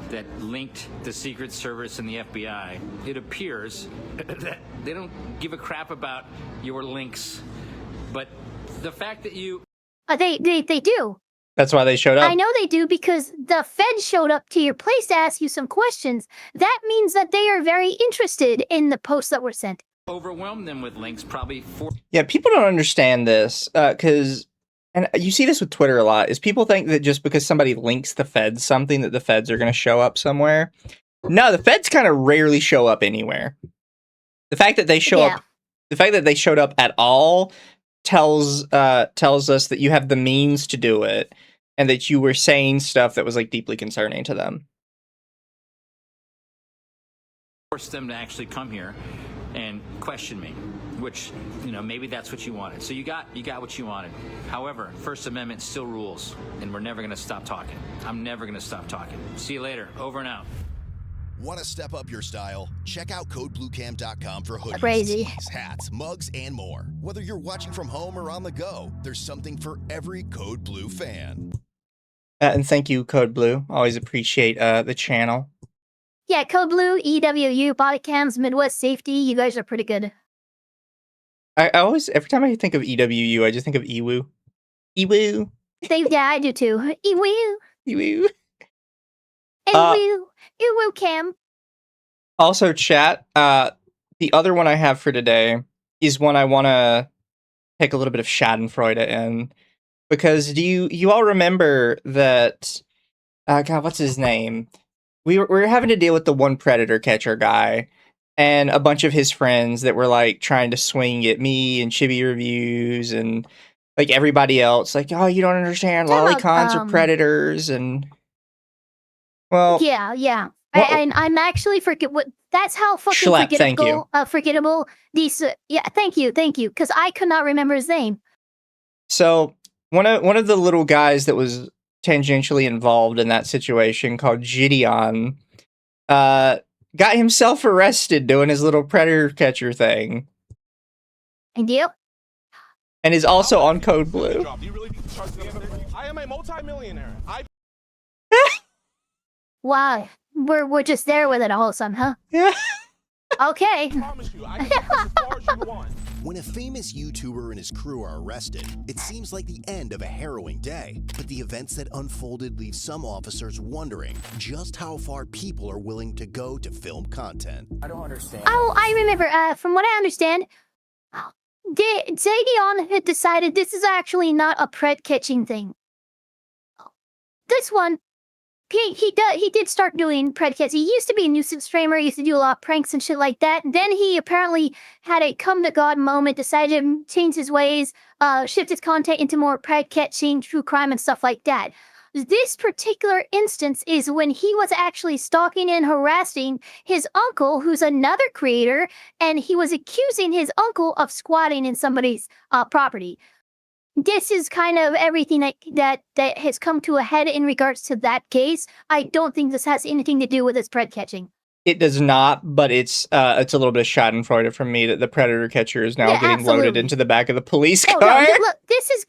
that linked the Secret Service and the FBI, it appears that they don't give a crap about your links. But the fact that you... They do. That's why they showed up. I know they do because the Fed showed up to your place to ask you some questions. That means that they are very interested in the posts that were sent. overwhelm them with links probably for... Yeah, people don't understand this because, and you see this with Twitter a lot, is people think that just because somebody links the feds something that the feds are going to show up somewhere. No, the feds kind of rarely show up anywhere. The fact that they show up, the fact that they showed up at all tells us that you have the means to do it and that you were saying stuff that was like deeply concerning to them. Force them to actually come here and question me, which, you know, maybe that's what you wanted. So you got what you wanted. However, First Amendment still rules, and we're never going to stop talking. I'm never going to stop talking. See you later. Over and out. Want to step up your style? Check out CodeBlueCam.com for hoodies, Crazy. tees, hats, mugs, and more. Whether you're watching from home or on the go, there's something for every Code Blue fan. And thank you, Code Blue. Always appreciate the channel. Yeah, Code Blue, EWU, Body Cams, Midwest Safety. You guys are pretty good. I always, every time I think of EWU, I just think of Ewu. Ewu. Yeah, I do too. Ewu, Ewu. Ewu, Ewu Cam. Also, chat, the other one I have for today is one I want to take a little bit of Schadenfreude in. Because do you all remember that, God, what's his name? We were having to deal with the one predator catcher guy and a bunch of his friends that were like trying to swing at me and Chibi Reviews and like everybody else. Like, oh, you don't understand. Lolicons are predators. And, well. Yeah. Well, I'm actually forget what. That's how fucking Schlep, thank you. forgettable these. Yeah, thank you. Because I could not remember his name. So one of the little guys that was tangentially involved in that situation, called JiDion, got himself arrested doing his little predator catcher thing. And you? And is also on Code Blue. I am a multi-millionaire. Wow, we're just there with it all, son, huh? Yeah. Okay. I promise you, I can go as far as you want. When a famous YouTuber and his crew are arrested, it seems like the end of a harrowing day. But the events that unfolded leave some officers wondering just how far people are willing to go to film content. I don't understand. Oh, I remember. From what I understand, JiDion had decided this is actually not a pred catching thing. This one, he did start doing pred catch. He used to be a nuisance streamer. He used to do a lot of pranks and shit like that. And then he apparently had a come to God moment, decided to change his ways, shift his content into more pred catching, true crime, and stuff like that. This particular instance is when he was actually stalking and harassing his uncle, who's another creator, and he was accusing his uncle of squatting in somebody's property. This is kind of everything that has come to a head in regards to that case. I don't think this has anything to do with his pred catching. It does not, but it's a little bit of Schadenfreude from me that the predator catcher is now getting loaded into the back of the police car. No, look, this has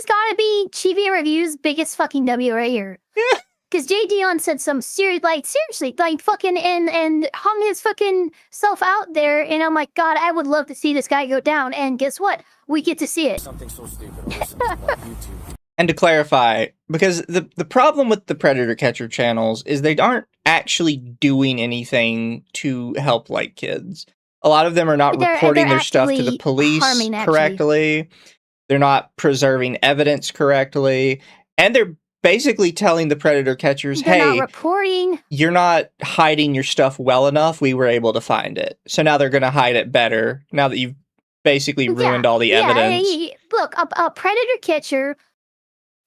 got to be Chibi Review's biggest fucking W right here. Yeah. Because JiDion said some seriously, fucking, and hung his fucking self out there, and I'm like, God, I would love to see this guy go down, and guess what? We get to see it. Something so stupid over something like YouTube. And to clarify, because the problem with the predator catcher channels is they aren't actually doing anything to help like kids. A lot of them are not reporting their stuff to the police correctly. They're not preserving evidence correctly, and they're basically telling the predator catchers, they're hey, not reporting. You're not hiding your stuff well enough. We were able to find it. So now they're going to hide it better now that you've basically ruined all the evidence. Look, a predator catcher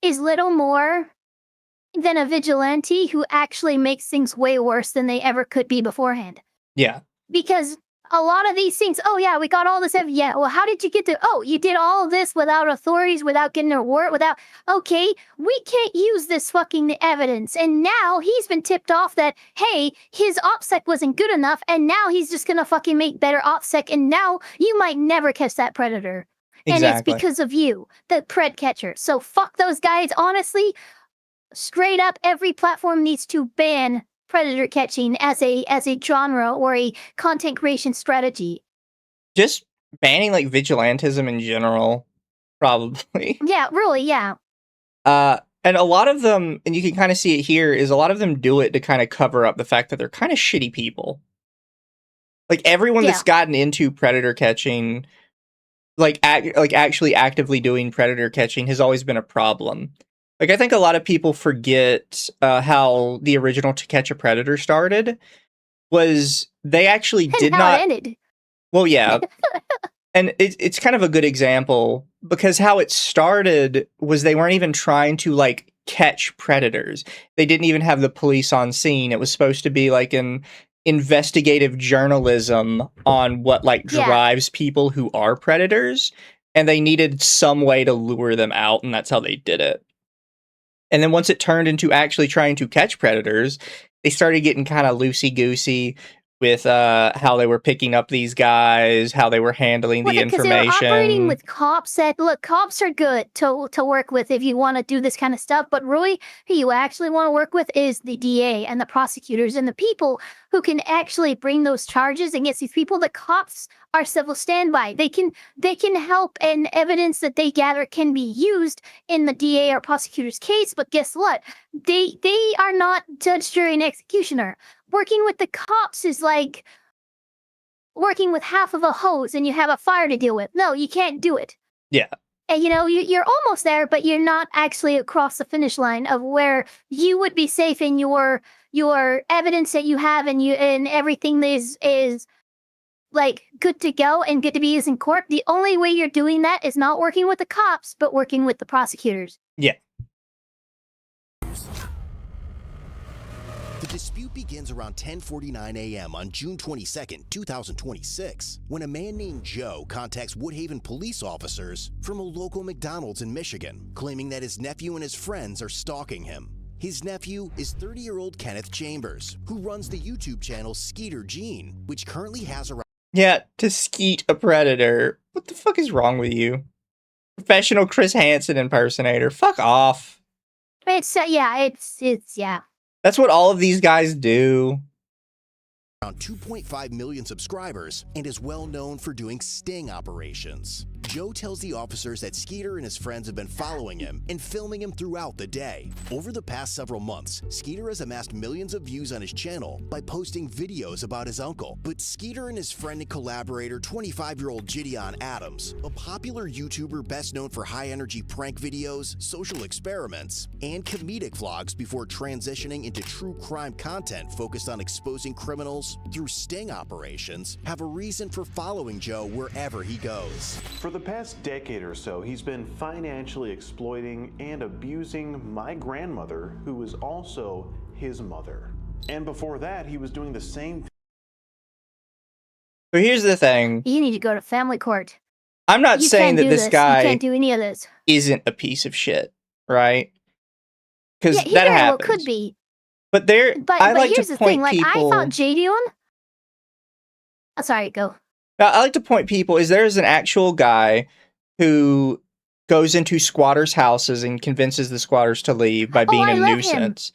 is little more than a vigilante who actually makes things way worse than they ever could be beforehand. Yeah. Because a lot of these things, oh yeah, we got all this evidence. Yeah, well, how did you get to, oh, you did all of this without authorities, without getting a warrant, without, okay, we can't use this fucking evidence. And now he's been tipped off that, hey, his OPSEC wasn't good enough, and now he's just gonna fucking make better OPSEC, and now you might never catch that predator. Exactly. And it's because of you, the pred catcher. So fuck those guys, honestly. Straight up, every platform needs to ban predator catching as a genre or a content creation strategy. Just banning like vigilantism in general, probably. Yeah, really, yeah. And a lot of them, and you can kind of see it here, is a lot of them do it to kind of cover up the fact that they're kind of shitty people. Like everyone that's gotten into predator catching, like actually actively doing predator catching, has always been a problem. Like, I think a lot of people forget how the original To Catch a Predator started. Was they actually did not... it ended. Well, yeah. And it's kind of a good example, because how it started was they weren't even trying to, like, catch predators. They didn't even have the police on scene. It was supposed to be, like, an investigative journalism on what like Yeah. drives people who are predators, and they needed some way to lure them out, and that's how they did it. And then once it turned into actually trying to catch predators, they started getting kind of loosey-goosey with how they were picking up these guys, how they were handling the Because they were operating information. with cops that, look, cops are good to work with if you want to do this kind of stuff, but really who you actually want to work with is the DA and the prosecutors and the people who can actually bring those charges against these people. The cops are civil standby. They can help, and evidence that they gather can be used in the DA or prosecutor's case, but guess what? They are not judge, jury, and executioner. Working with the cops is like working with half of a hose and you have a fire to deal with. No, you can't do it. Yeah. And you're almost there, but you're not actually across the finish line of where you would be safe in your evidence that you have, and everything is like good to go and good to be used in court. The only way you're doing that is not working with the cops, but working with the prosecutors. Yeah. The dispute begins around 10:49 a.m. on June 22nd, 2026, when a man named Joe contacts Woodhaven police officers from a local McDonald's in Michigan, claiming that his nephew and his friends are stalking him. His nephew is 30-year-old Kenneth Chambers, who runs the YouTube channel Skeeter Gene, which currently has around... Yeah, to skeet a predator. What the fuck is wrong with you? Professional Chris Hansen impersonator. Fuck off. It's yeah. That's what all of these guys do. Around 2.5 million subscribers and is well known for doing sting operations. Joe tells the officers that Skeeter and his friends have been following him and filming him throughout the day. Over the past several months, Skeeter has amassed millions of views on his channel by posting videos about his uncle. But Skeeter and his friend and collaborator, 25-year-old JiDion Adams, a popular YouTuber best known for high-energy prank videos, social experiments, and comedic vlogs before transitioning into true crime content focused on exposing criminals through sting operations, have a reason for following Joe wherever he goes. For the past decade or so, he's been financially exploiting and abusing my grandmother, who was also his mother. And before that, he was doing the same. But here's the thing. You need to go to family court. I'm not You saying can't that do this guy You can't do any of this. isn't a piece of shit, right? Because Yeah, he that very well happens. could be. But I But like here's to the point thing, like people. I thought JiDion. Oh, sorry, go. I like to point people is there's an actual guy who goes into squatters' houses and convinces the squatters to leave by being I a love him. nuisance.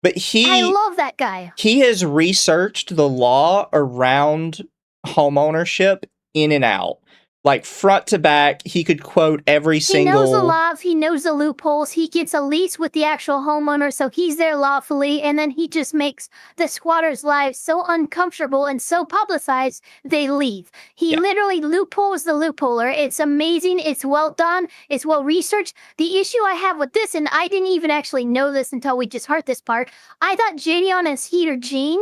But I love that guy. he has researched the law around homeownership in and out. Like front to back, he could quote every He single. knows the laws. He knows the loopholes. He gets a lease with the actual homeowner, so he's there lawfully, and then he just makes the squatters' lives so uncomfortable and so publicized, they leave. He literally loopholes the loopholer. It's amazing. It's well done. It's well researched. The issue I have with this, and I didn't even actually know this until we just heard this part, I thought JiDion and Skeeter Gene,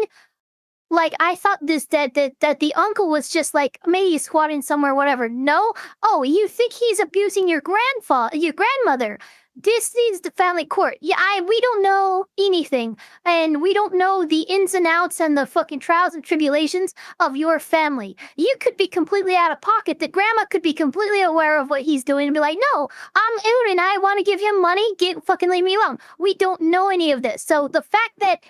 like, I thought that the uncle was just like, maybe squatting somewhere, whatever. No? Oh, you think he's abusing your grandmother. This needs the family court. Yeah, we don't know anything. And we don't know the ins and outs and the fucking trials and tribulations of your family. You could be completely out of pocket. The grandma could be completely aware of what he's doing and be like, no, I'm ill and I want to give him money. Fucking leave me alone. We don't know any of this. So the fact that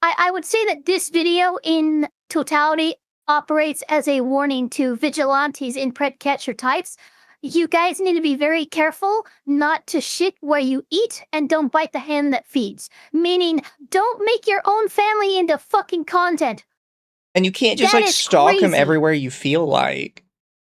I would say that this video in totality operates as a warning to vigilantes and pred catcher types. You guys need to be very careful not to shit where you eat and don't bite the hand that feeds. Meaning, don't make your own family into fucking content. And you can't just That like is stalk him crazy. everywhere you feel like.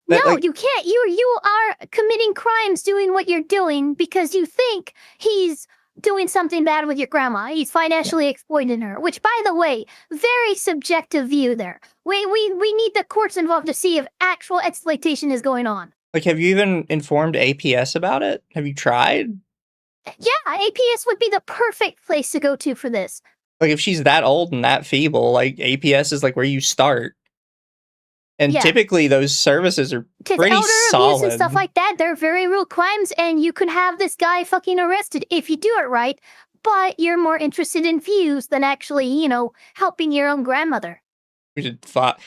No, Like, you can't. You are committing crimes doing what you're doing because you think he's doing something bad with your grandma. He's financially exploiting her, which, by the way, very subjective view there. We need the courts involved to see if actual exploitation is going on. like, have you even informed APS about it? Have you tried? Yeah, APS would be the perfect place to go to for this. Like, if she's that old and that feeble, like, APS is like where you start. And Yeah. typically those services are Because pretty elder abuse solid. and stuff like that, they're very real crimes, and you can have this guy fucking arrested if you do it right. but you're more interested in views than actually, you know, helping your own grandmother. We should thought.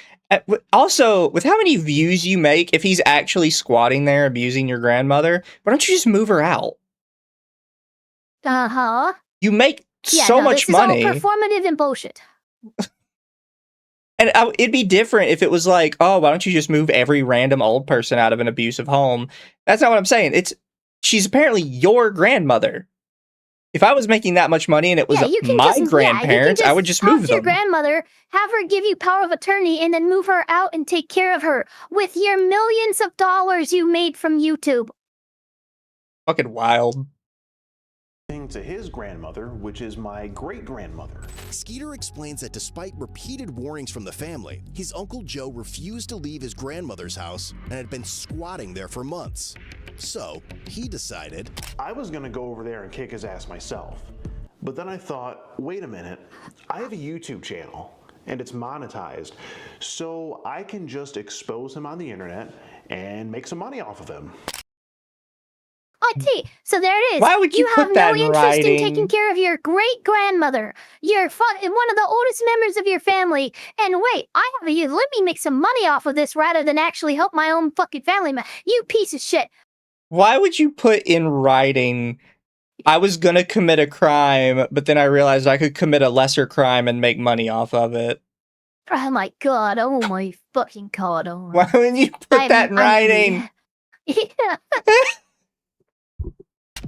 Also, with how many views you make, if he's actually squatting there abusing your grandmother, why don't you just move her out? Uh-huh. You make Yeah, so no, much this money. is all performative and bullshit. And it'd be different if it was like, oh, why don't you just move every random old person out of an abusive home? That's not what I'm saying. She's apparently your grandmother. If I was making that much money and it was my grandparents, I would just move talk to your them. grandmother, have her give you power of attorney, and then move her out and take care of her with your millions of dollars you made from YouTube. Fucking wild. To his grandmother, which is my great-grandmother. Skeeter explains that despite repeated warnings from the family, his Uncle Joe refused to leave his grandmother's house and had been squatting there for months. So, he decided, I was gonna go over there and kick his ass myself. But then I thought, wait a minute, I have a YouTube channel and it's monetized, so I can just expose him on the internet and make some money off of him. I see. So there it is. Why would you put have that no in interest in writing? taking care of your great grandmother. You're one of the oldest members of your family. And wait, let me make some money off of this rather than actually help my own fucking family. You piece of shit. Why would you put in writing, I was gonna commit a crime, but then I realized I could commit a lesser crime and make money off of it? Oh my god. Oh my fucking god. Oh my. Why would you put that in writing? Yeah.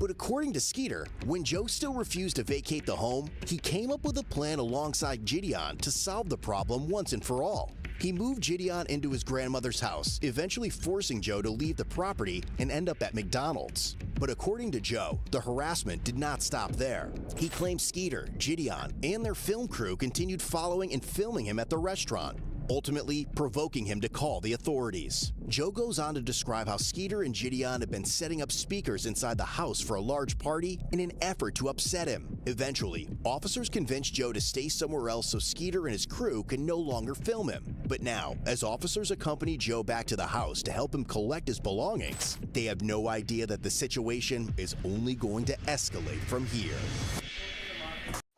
but according to Skeeter, when Joe still refused to vacate the home, he came up with a plan alongside JiDion to solve the problem once and for all. He moved JiDion into his grandmother's house, eventually forcing Joe to leave the property and end up at McDonald's. But according to Joe, the harassment did not stop there. He claims Skeeter, JiDion, and their film crew continued following and filming him at the restaurant, ultimately provoking him to call the authorities. Joe goes on to describe how Skeeter and JiDion have been setting up speakers inside the house for a large party in an effort to upset him. Eventually, officers convinced Joe to stay somewhere else so Skeeter and his crew can no longer film him. But now, as officers accompany Joe back to the house to help him collect his belongings, they have no idea that the situation is only going to escalate from here.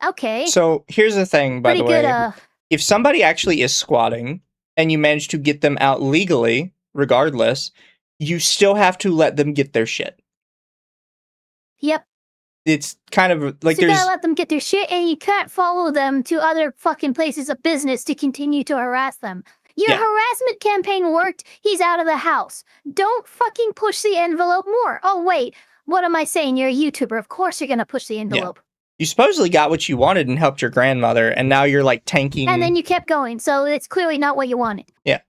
Okay. So here's the thing, by the way. Good, if somebody actually is squatting and you manage to get them out legally, regardless, you still have to let them get their shit. Yep. It's kind of like so you there's... gotta let them get their shit, and you can't follow them to other fucking places of business to continue to harass them. Your harassment campaign worked, he's out of the house. Don't fucking push the envelope more. Oh, wait, what am I saying? You're a YouTuber. Of course you're gonna push the envelope. Yeah. You supposedly got what you wanted and helped your grandmother, and now you're like tanking... And then you kept going, so it's clearly not what you wanted. Yeah.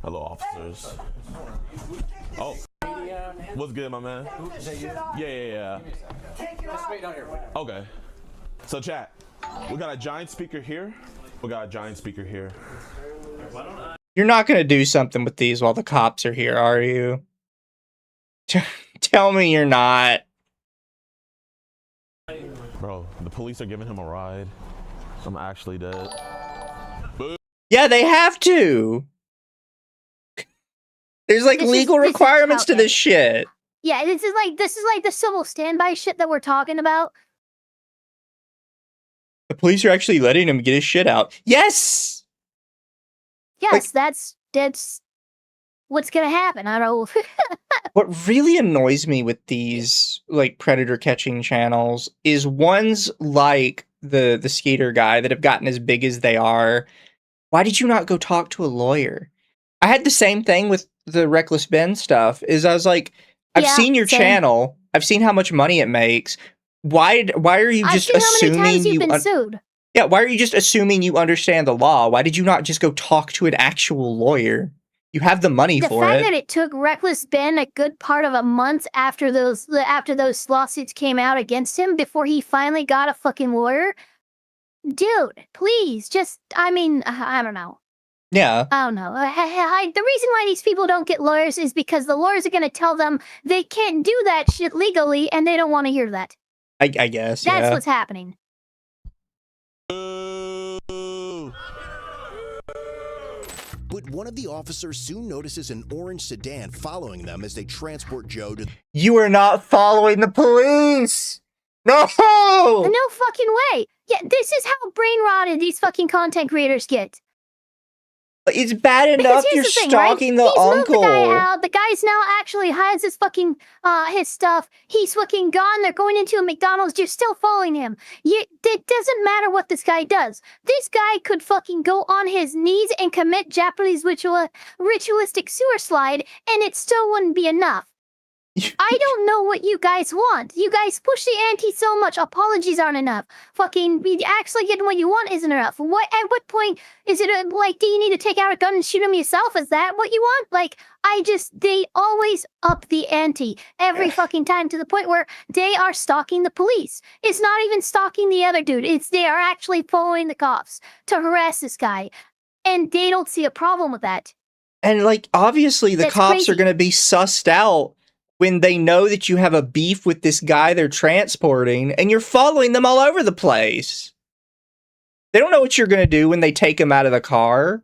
Hello, officers. Oh, what's good, my man? Yeah. Okay. So, chat, we got a giant speaker here. You're not going to do something with these while the cops are here, are you? Tell me you're not. Bro, the police are giving him a ride. I'm actually dead. Yeah, they have to. There's like legal requirements to this shit. Yeah, this is like the civil standby shit that we're talking about. The police are actually letting him get his shit out. Yes! Yes, that's what's gonna happen. I don't know. What really annoys me with these like predator catching channels is ones like the skater guy that have gotten as big as they are. Why did you not go talk to a lawyer? I had the same thing with the Reckless Ben stuff. Is I was like, I've seen your channel. I've seen how much money it makes. Why are you just assuming how many times you've been sued? Yeah, why are you just assuming you understand the law? Why did you not just go talk to an actual lawyer? You have the money for it. The fact that it took Reckless Ben a good part of a month after those lawsuits came out against him before he finally got a fucking lawyer. Dude, please, I don't know. Yeah. I don't know. The reason why these people don't get lawyers is because the lawyers are going to tell them they can't do that shit legally, and they don't want to hear that. I guess, That's what's happening. But But one of the officers soon notices an orange sedan following them as they transport Joe to... You are not following the police! No! No fucking way! Yeah, this is how brain rotted these fucking content creators get. It's bad Because enough here's you're the thing, stalking right? the He's uncle. moved the guy out. The guy's now actually hides his fucking his stuff. He's fucking gone. They're going into a McDonald's. You're still following him. It doesn't matter what this guy does. This guy could fucking go on his knees and commit Japanese ritualistic sewer slide, and it still wouldn't be enough. I don't know what you guys want. You guys push the ante so much. Apologies aren't enough. Fucking actually getting what you want isn't enough. At what point is it like, do you need to take out a gun and shoot him yourself? Is that what you want? Like, they always up the ante every fucking time to the point where they are stalking the police. It's not even stalking the other dude. They are actually following the cops to harass this guy. And they don't see a problem with that. And like, obviously the That's cops crazy. are going to be sussed out when they know that you have a beef with this guy they're transporting and you're following them all over the place. They don't know what you're going to do when they take him out of the car.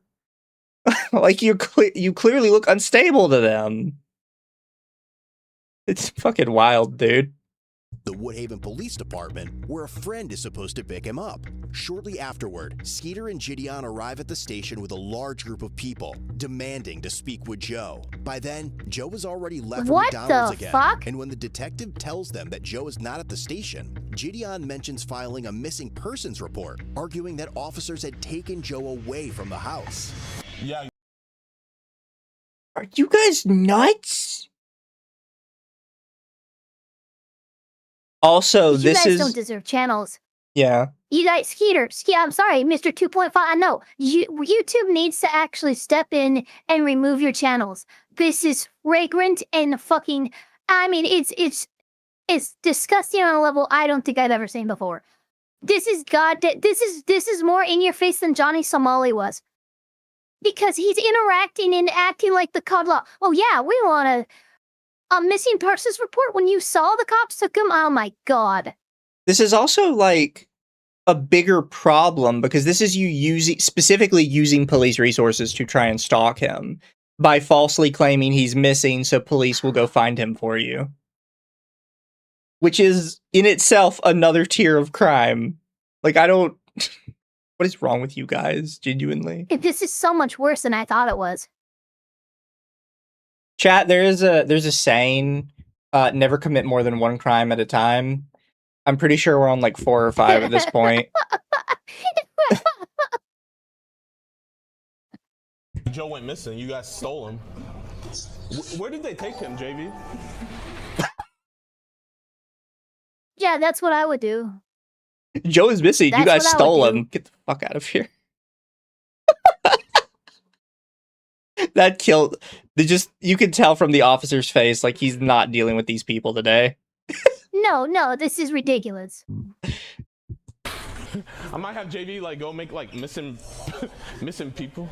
Like, you clearly look unstable to them. It's fucking wild, dude. the Woodhaven Police Department, where a friend is supposed to pick him up. Shortly afterward, Skeeter and JiDion arrive at the station with a large group of people, demanding to speak with Joe. By then, Joe has already left for McDonald's again. Fuck? And when the detective tells them that Joe is not at the station, JiDion mentions filing a missing persons report, arguing that officers had taken Joe away from the house. Yeah. Are you guys nuts? Also, You this guys is... don't deserve channels. Yeah. You guys, Skeeter, I'm sorry, Mr. 2.5, I know. YouTube needs to actually step in and remove your channels. This is fragrant and fucking, I mean, it's disgusting on a level I don't think I've ever seen before. This is this is more in your face than Johnny Somali was. Because he's interacting and acting like the cod law. Oh yeah, we want a missing persons report when you saw the cops took him. Oh my god. This is also like a bigger problem because this is you specifically using police resources to try and stalk him by falsely claiming he's missing so police will go find him for you. Which is in itself another tier of crime. Like, I don't... What is wrong with you guys, genuinely? This is so much worse than I thought it was. Chat, there's a saying, never commit more than one crime at a time. I'm pretty sure we're on like 4 or 5 at this point. Joe went missing. You guys stole him. Where did they take him, JV? Yeah, that's what I would do. Joe is missing. You That's guys what I would stole do. him. Get the fuck out of here. That killed. You can tell from the officer's face, like he's not dealing with these people today. No, this is ridiculous. I might have JV like go make like missing people.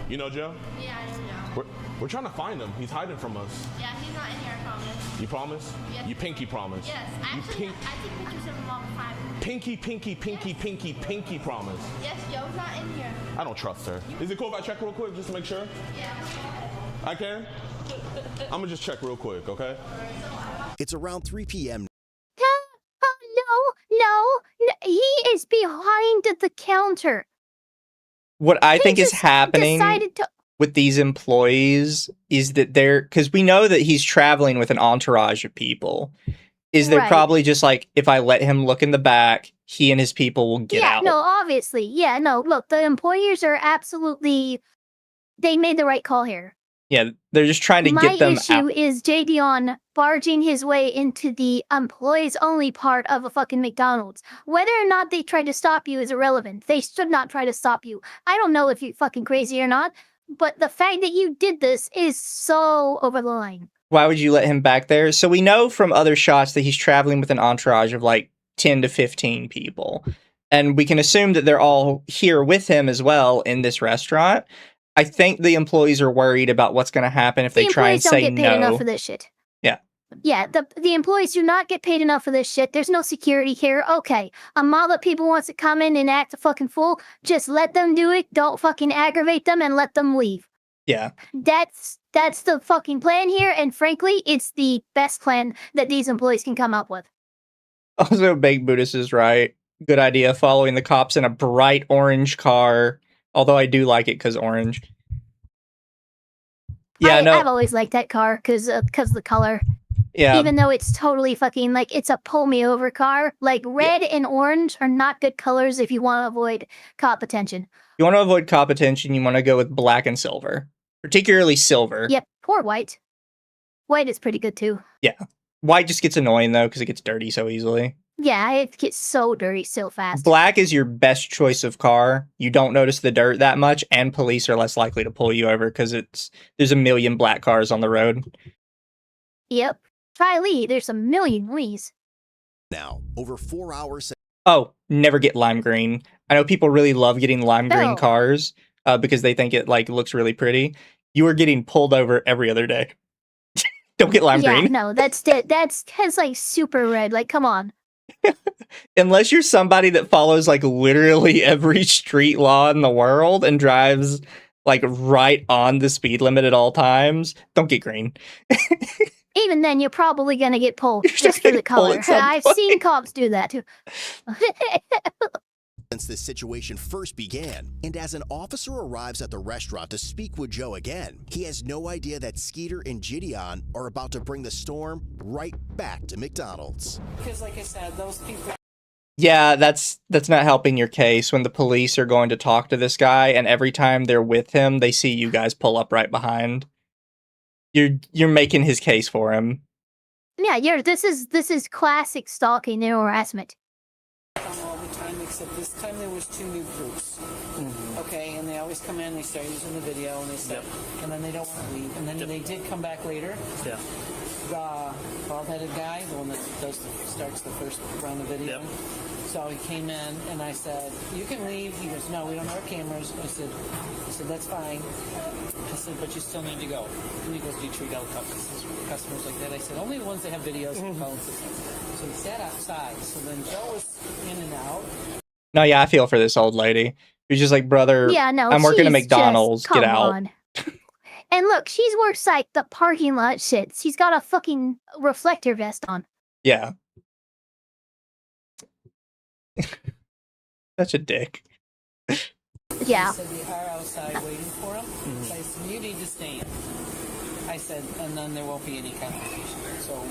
You know Joe? Yeah, I know. We're trying to find him. He's hiding from us. Yeah, he's not in here, I promise. You promise? Yes. You pinky promise. Yes, actually, I take pictures of him all the time. Pinky promise. Yes, Joe's not in here. I don't trust her. Is it cool if I check real quick just to make sure? Yeah. I can? I'm gonna just check real quick, okay? It's around 3 p.m. No, he is behind the counter. What I think is just happening decided to- with these employees is that because we know that he's traveling with an entourage of people, is they're Right. probably just like, if I let him look in the back, he and his people will get Yeah, out. no, obviously. Yeah, no, look, the employers are absolutely, they made the right call here. Yeah, they're just trying to My get them issue out. is JiDion barging his way into the employees only part of a fucking McDonald's. Whether or not they tried to stop you is irrelevant. They should not try to stop you. I don't know if you're fucking crazy or not, but the fact that you did this is so over the line. Why would you let him back there? So we know from other shots that he's traveling with an entourage of like 10 to 15 people. And we can assume that they're all here with him as well in this restaurant. I think the employees are worried about what's going to happen if they try and say The employees don't get paid enough no. for this shit. Yeah. Yeah, the employees do not get paid enough for this shit. There's no security here. Okay, a mob of people wants to come in and act a fucking fool. Just let them do it. Don't fucking aggravate them and let them leave. Yeah. That's the fucking plan here, and frankly, it's the best plan that these employees can come up with. Also, Baked Buddhist is right. Good idea following the cops in a bright orange car. Although I do like it because orange. Yeah, I've always liked that car because of the color. Yeah. Even though it's totally fucking like it's a pull me over car. Like red and orange are not good colors if you want to avoid cop attention. You want to avoid cop attention, you want to go with black and silver. Particularly silver. Yep, or white. White is pretty good too. Yeah. White just gets annoying though because it gets dirty so easily. Yeah, it gets so dirty so fast. Black is your best choice of car. You don't notice the dirt that much, and police are less likely to pull you over because there's a million black cars on the road. Yep. Try Lee. There's a million Lees. Now, over 4 hours. Oh, never get lime green. I know people really love getting lime green cars because they think it like looks really pretty. You are getting pulled over every other day. Don't get lime green. Yeah, no, that's like super red. Like, come on. Unless you're somebody that follows like literally every street law in the world and drives like right on the speed limit at all times, don't get green. Even then, you're probably gonna get pulled just for the color. I've seen cops do that too. Since this situation first began, and as an officer arrives at the restaurant to speak with Joe again, he has no idea that Skeeter and JiDion are about to bring the storm right back to McDonald's. Because, like I said, those people. Yeah, that's not helping your case when the police are going to talk to this guy, and every time they're with him, they see you guys pull up right behind. You're making his case for him. Yeah, this is classic stalking and harassment. All the time, except this time there was 2 new groups. Okay, and they always come in, they start using the video, and they start, and then they don't want to leave, and then they did come back later. Yeah. The bald-headed guy, the one that starts the first round of video. Yep. So he came in, and I said, "You can leave." He goes, "No, we don't have our cameras." I said, "That's fine." I said, "But you still need to go." And he goes, "Do you treat all customers like that?" I said, "Only the ones that have videos and phone systems." So he sat outside. So then Joe was in and out. No, yeah, I feel for this old lady. She's just like, brother, yeah, no, I'm working at McDonald's. Get out. On. And look, she's worse like the parking lot shit. She's got a fucking reflector vest on. Yeah. Such a dick. Yeah. He said, "We are outside waiting for him." So I said, "You need to stand." I said, and then there won't be any confrontation. So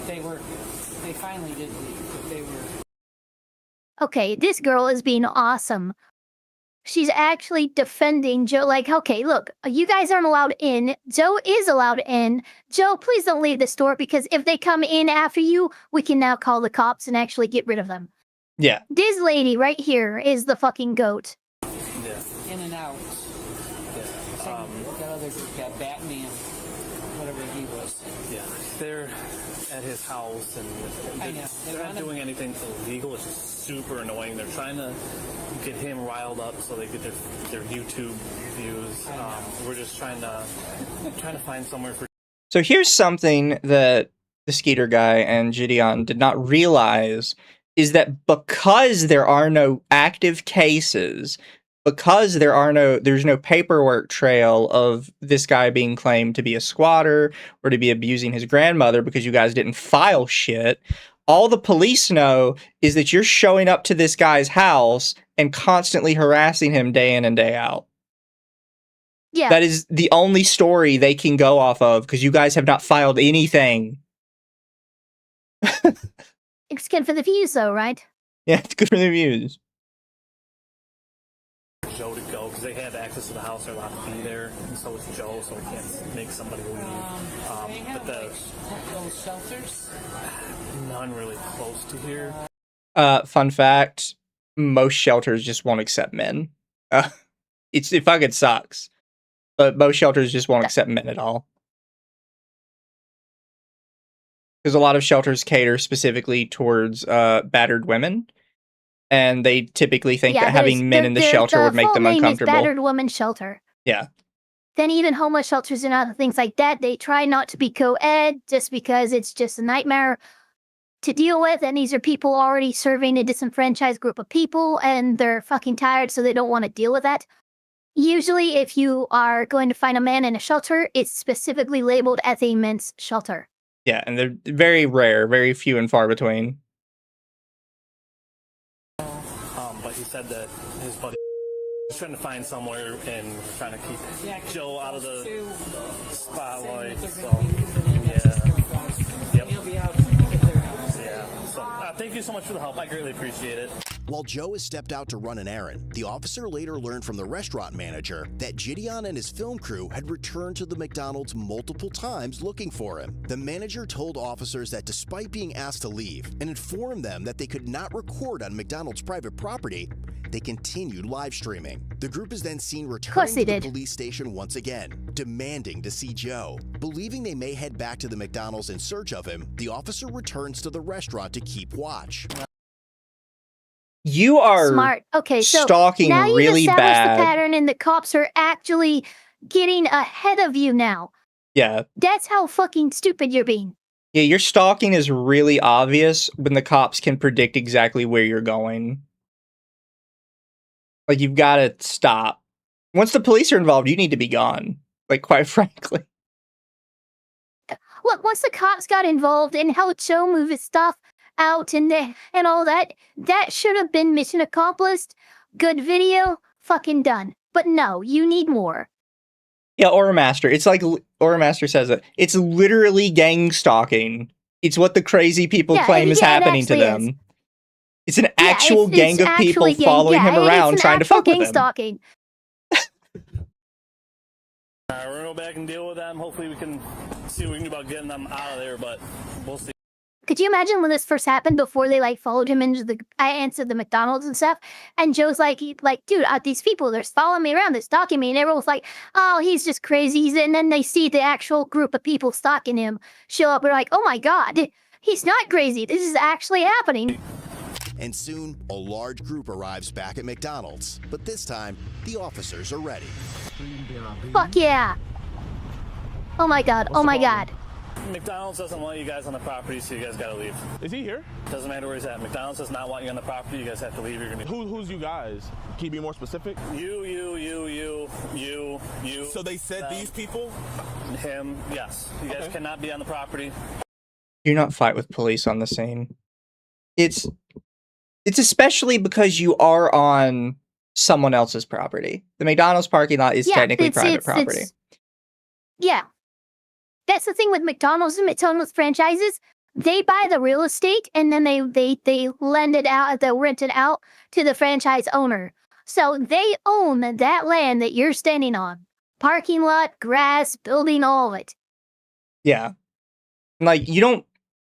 they finally did leave, but they were. Okay, this girl is being awesome. She's actually defending Joe. Like, okay, look, you guys aren't allowed in. Joe is allowed in. Joe, please don't leave the store because if they come in after you, we can now call the cops and actually get rid of them. Yeah. This lady right here is the fucking goat. Yeah. In and out. Yeah. That other group got Batman, whatever he was. Yeah. They're at his house and they're not doing anything illegal. It's just super annoying. They're trying to get him riled up so they get their YouTube views. We're just trying to find somewhere for. So here's something that the Skeeter guy and JiDion did not realize is that because there are no active cases, because there's no paperwork trail of this guy being claimed to be a squatter or to be abusing his grandmother because you guys didn't file shit, all the police know is that you're showing up to this guy's house and constantly harassing him day in and day out. Yeah. That is the only story they can go off of because you guys have not filed anything. It's good for the views, though, right? Yeah, it's good for the views. Joe to go because they have access to the house. They're allowed to be there, and so is Joe, so we can't make somebody leave. They have those shelters. None really close to here. Fun fact: most shelters just won't accept men. It fucking sucks, but most shelters just won't accept men at all. Because a lot of shelters cater specifically towards battered women, and they typically think that having men in the shelter would make them uncomfortable. Is battered woman shelter. Yeah. Then even homeless shelters and other things like that, they try not to be co-ed just because it's just a nightmare to deal with. And these are people already serving a disenfranchised group of people, and they're fucking tired, so they don't want to deal with that. Usually, if you are going to find a man in a shelter, it's specifically labeled as a men's shelter. Yeah, and they're very rare, very few and far between. But he said that his buddy was trying to find somewhere and trying to keep Joe out of the spotlight. So, yeah. Yep. Yeah. So, thank you so much for the help. I greatly appreciate it. While Joe has stepped out to run an errand, the officer later learned from the restaurant manager that JiDion and his film crew had returned to the McDonald's multiple times looking for him. The manager told officers that despite being asked to leave and informed them that they could not record on McDonald's private property, they continued live streaming. The group is then seen returning to the police station once again, demanding to see Joe. Believing they may head back to the McDonald's in search of him, the officer returns to the restaurant to keep watch. You are smart. Okay, so stalking now you've really established bad. the pattern, and the cops are actually getting ahead of you now. Yeah. That's how fucking stupid you're being. Yeah, your stalking is really obvious when the cops can predict exactly where you're going. Like, you've got to stop. Once the police are involved, you need to be gone. Like, quite frankly. Look, once the cops got involved in how Joe moved his stuff out and all that, that should have been mission accomplished. Good video, fucking done. But no, you need more. Yeah, Aura Master. It's like Aura Master says it. It's literally gang stalking. It's what the crazy people claim is happening to them. Is. It's an actual gang of people following him around trying to fuck with him. Stalking. We're gonna go back and deal with them. Hopefully we can see what we can do about getting them out of there, but we'll see. Could you imagine when this first happened, before they like followed him into the McDonald's and stuff? And Joe's like, dude, these people, they're following me around, they're stalking me, and everyone's like, oh, he's just crazy. And then they see the actual group of people stalking him show up, and they're like, oh my god, he's not crazy. This is actually happening. And soon, a large group arrives back at McDonald's, but this time, the officers are ready. Fuck yeah! Oh my god! Oh my god! McDonald's doesn't want you guys on the property, so you guys gotta leave. Is he here? Doesn't matter where he's at. McDonald's does not want you on the property. You guys have to leave. You're gonna. Who's you guys? Can you be more specific? You. So they said these people? Him. Yes. You guys cannot be on the property. Do not fight with police on the scene. It's especially because you are on someone else's property. The McDonald's parking lot is technically private property. Yeah. That's the thing with McDonald's and McDonald's franchises. They buy the real estate and then they lend it out, they rent it out to the franchise owner. So they own that land that you're standing on. Parking lot, grass, building, all of it. Yeah. Like,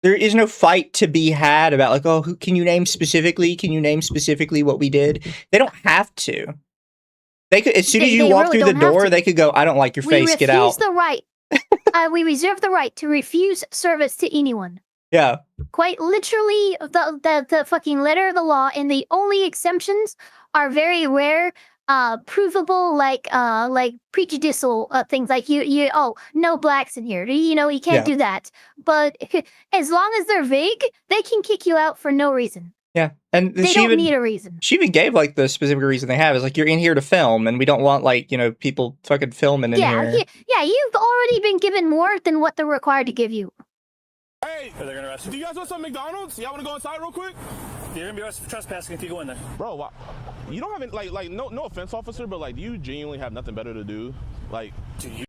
there is no fight to be had about, like, oh, can you name specifically? Can you name specifically what we did? They don't have to. They could, as soon as you walk through the door, they could go, I don't like your face, get out. We reserve the right to refuse service to anyone. Yeah. Quite literally, the fucking letter of the law, and the only exemptions are very rare, provable, like prejudicial things, like no blacks in here. You can't do that. But as long as they're vague, they can kick you out for no reason. Yeah, and they don't need a reason. She even gave like the specific reason they have is like, you're in here to film, and we don't want people fucking filming in here. Yeah, you've already been given more than what they're required to give you. Hey, they're gonna arrest you. Do you guys want some McDonald's? Y'all want to go inside real quick? You're gonna be arrested for trespassing if you go in there, bro. You don't have like no offense, officer, but like, do you genuinely have nothing better to do? Like, do you?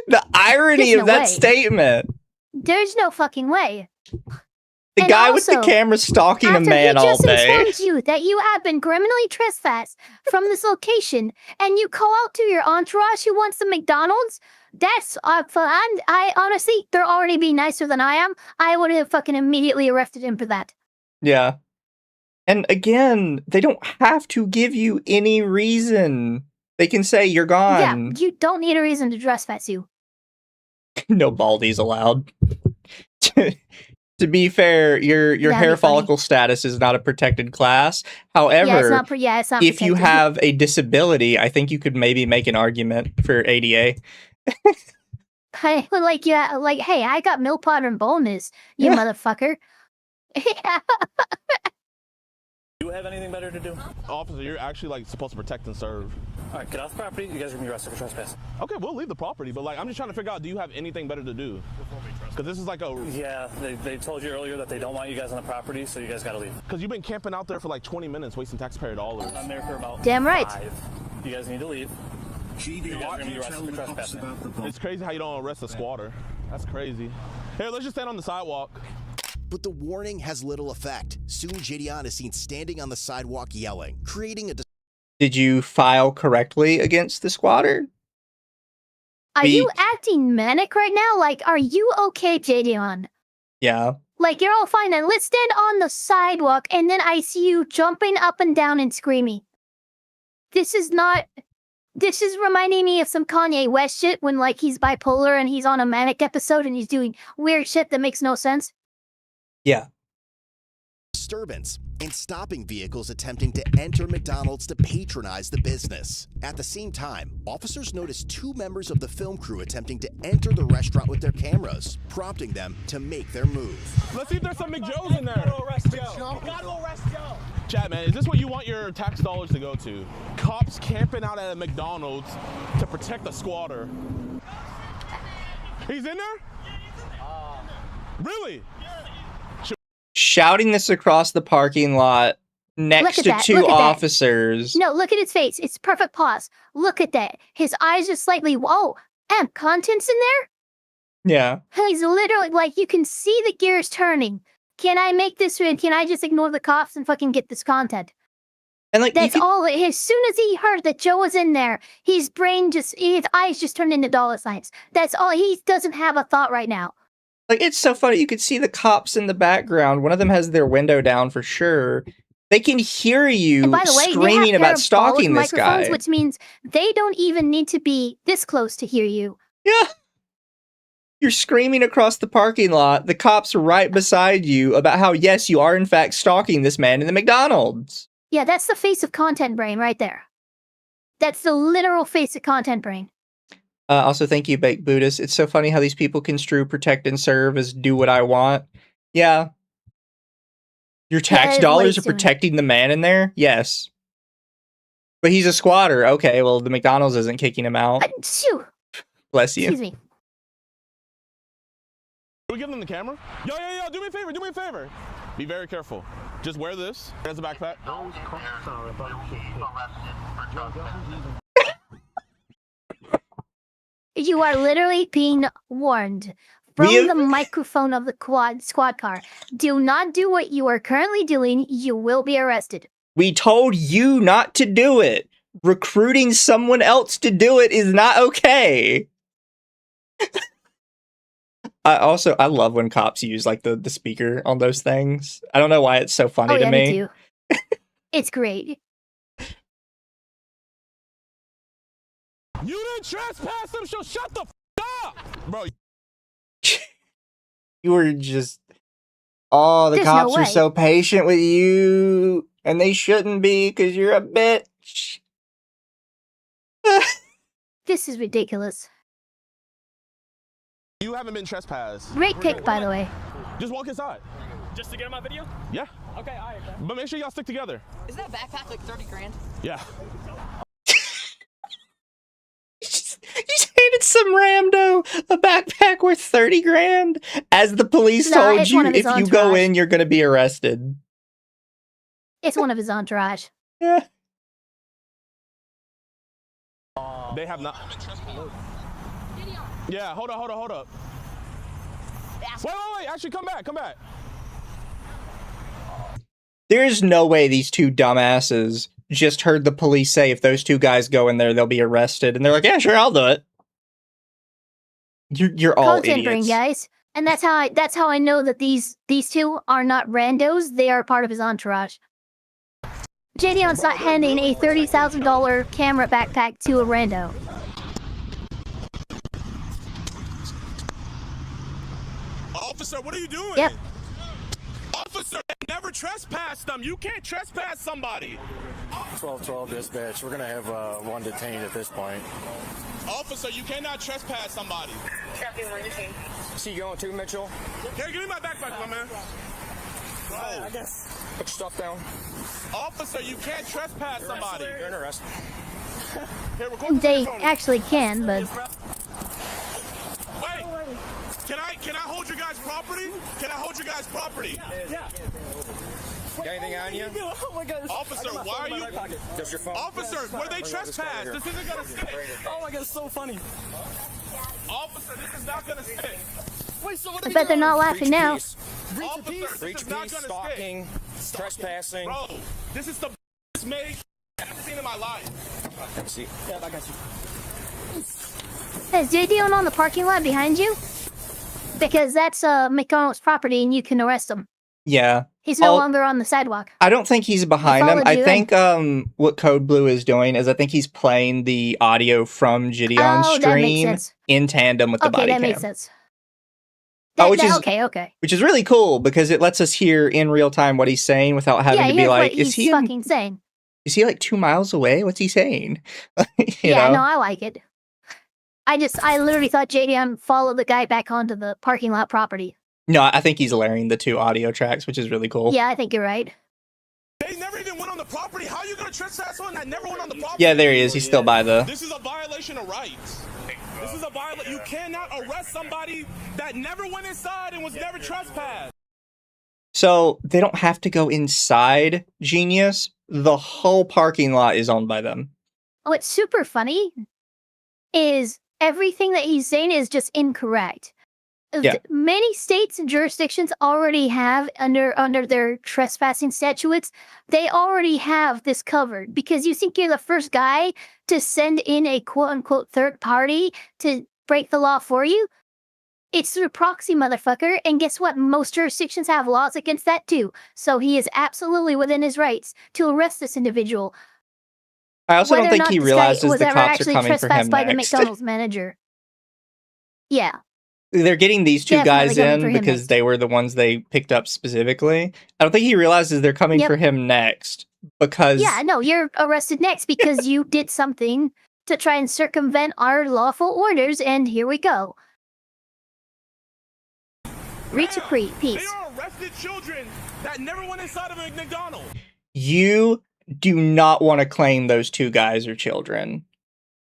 The irony of that statement. There's no fucking way. The guy with the camera stalking a man all day. After he just informed you that you have been criminally trespassed from this location, and you call out to your entourage who wants the McDonald's, that's I honestly, they're already being nicer than I am. I would have fucking immediately arrested him for that. Yeah. And again, they don't have to give you any reason. They can say you're gone. Yeah, you don't need a reason to trespass you. No baldies allowed. To be fair, your hair follicle status is not a protected class. However, it's not if you have a disability, I think you could maybe make an argument for ADA. Hey, hey, I got milk powder and bonus, you motherfucker. Do you have anything better to do? Officer, you're actually like supposed to protect and serve. All right, get off the property. You guys are gonna be arrested for trespassing. Okay, we'll leave the property, but like I'm just trying to figure out, do you have anything better to do? Because this is like a... Yeah, they told you earlier that they don't want you guys on the property, so you guys gotta leave. Because you've been camping out there for like 20 minutes, wasting taxpayer dollars. I'm there for about Damn right. 5. You guys need to leave. You guys are gonna be arrested for trespassing. It's crazy how you don't arrest a squatter. That's crazy. Here, let's just stand on the sidewalk. But the warning has little effect. Soon JiDion is seen standing on the sidewalk yelling, creating a... Did you file correctly against the squatter? Are you acting manic right now? Like, are you okay, JiDion? Yeah. Like, you're all fine, and let's stand on the sidewalk, and then I see you jumping up and down and screaming. This is reminding me of some Kanye West shit when, like, he's bipolar and he's on a manic episode and he's doing weird shit that makes no sense. Yeah. Disturbance and stopping vehicles attempting to enter McDonald's to patronize the business. At the same time, officers noticed 2 members of the film crew attempting to enter the restaurant with their cameras, prompting them to make their move. Let's see if there's some McJoes in there. Gotta arrest Joe. Chat, man, is this what you want your tax dollars to go to? Cops camping out at a McDonald's to protect a squatter. He's in there? Really? Shouting this across the parking lot next to 2 officers. No, look at his face. It's perfect pause. Look at that. His eyes are slightly, whoa, content's in there? Yeah. He's literally, like, you can see the gears turning. Can I make this, can I just ignore the cops and fucking get this content? And like, that's all, as soon as he heard that Joe was in there, his eyes just turned into dollar signs. That's all, he doesn't have a thought right now. Like, it's so funny. You can see the cops in the background. One of them has their window down for sure. They can hear you screaming about stalking this guy. Which means they don't even need to be this close to hear you. Yeah. You're screaming across the parking lot. The cops are right beside you about how, yes, you are in fact stalking this man in the McDonald's. Yeah, that's the face of content brain right there. That's the literal face of content brain. Also, thank you, Baked Buddhist. It's so funny how these people construe protect and serve as do what I want. Yeah. Your tax dollars are protecting the man in there? Yes. But he's a squatter. Okay, well, the McDonald's isn't kicking him out. Bless you. Excuse me. Can we give them the camera? Yo, do me a favor, do me a favor. Be very careful. Just wear this as a backpack. You are literally being warned from the microphone of the squad car. Do not do what you are currently doing. You will be arrested. We told you not to do it. Recruiting someone else to do it is not okay. I love when cops use like the speaker on those things. I don't know why it's so funny to me. Me too. It's great. You didn't trespass him, so shut the up, bro. You were just... Oh, the cops are so patient with you. And they shouldn't be, because you're a bitch. This is ridiculous. You haven't been trespassed. Great pick, by the way. Just walk inside. Just to get on my video? Yeah. Okay, all right. But make sure y'all stick together. Is that backpack like 30 grand? Yeah. You just handed some rando a backpack worth 30 grand. As the police told you, if you go in, you're going to be arrested. It's one of his entourage. Yeah. They have not. Yeah, hold up. Wait. Actually, come back. There's no way these 2 dumbasses just heard the police say if those 2 guys go in there, they'll be arrested. And they're like, yeah, sure, I'll do it. You're all content idiots. Brain, guys. And that's how I know that these 2 are not randos. They are part of his entourage. JiDion's not handing a $30,000 camera backpack to a rando. Officer, what are you doing? Yep. Officer, never trespass them. You can't trespass somebody. 1212 dispatch. We're gonna have one detained at this point. Officer, you cannot trespass somebody. Is he going too, Mitchell? Here, give me my backpack, my man. I guess. Put your stuff down. Officer, you can't trespass somebody. You're under arrest. Here, They actually can, but... Wait! Can I hold your guys' property? Can I hold your guys' property? Yeah. Got anything on you? Oh my God. Officer, why are you... Just your phone? Officer, where they trespass? This isn't gonna stick. Oh my God, it's so funny. Officer, this is not gonna stick. Wait, so what I bet they're not laughing now. Officer, Breach of peace, stalking, trespassing. Bro, this is the best make I've ever seen in my life. Let's see. Yeah, I got you. Is JiDion on the parking lot behind you? Because that's McDonald's property and you can arrest him. Yeah. He's no longer on the sidewalk. I don't think he's behind him. I think what Code Blue is doing is I think he's playing the audio from JiDion's stream in tandem with the body cam. Okay, that makes sense. Which is really cool because it lets us hear in real time what he's saying without having to be like, is he fucking saying? Is he like 2 miles away? What's he saying? Yeah, no, I like it. I literally thought JiDion followed the guy back onto the parking lot property. No, I think he's layering the 2 audio tracks, which is really cool. Yeah, I think you're right. They never even went on the property. How are you gonna trespass someone that never went on the property? Yeah, there he is. He's still by the... This is a violation of rights. This is a violation. You cannot arrest somebody that never went inside and was never trespassed. So they don't have to go inside Genius. The whole parking lot is owned by them. What's super funny is everything that he's saying is just incorrect. Yeah. Many states and jurisdictions already have under their trespassing statutes, they already have this covered because you think you're the first guy to send in a quote unquote third party to break the law for you. It's through proxy, motherfucker, and guess what? Most jurisdictions have laws against that too. So he is absolutely within his rights to arrest this individual. I also don't think he realizes the cops are coming for him by the next. McDonald's manager. Yeah. They're getting these 2 guys in because they were the ones they picked up specifically. I don't think he realizes they're coming for him next because... Yeah, no, you're arrested next because you did something to try and circumvent our lawful orders, and here we go. Reach a peace. They are arrested children that never went inside of a McDonald's. You do not want to claim those 2 guys are children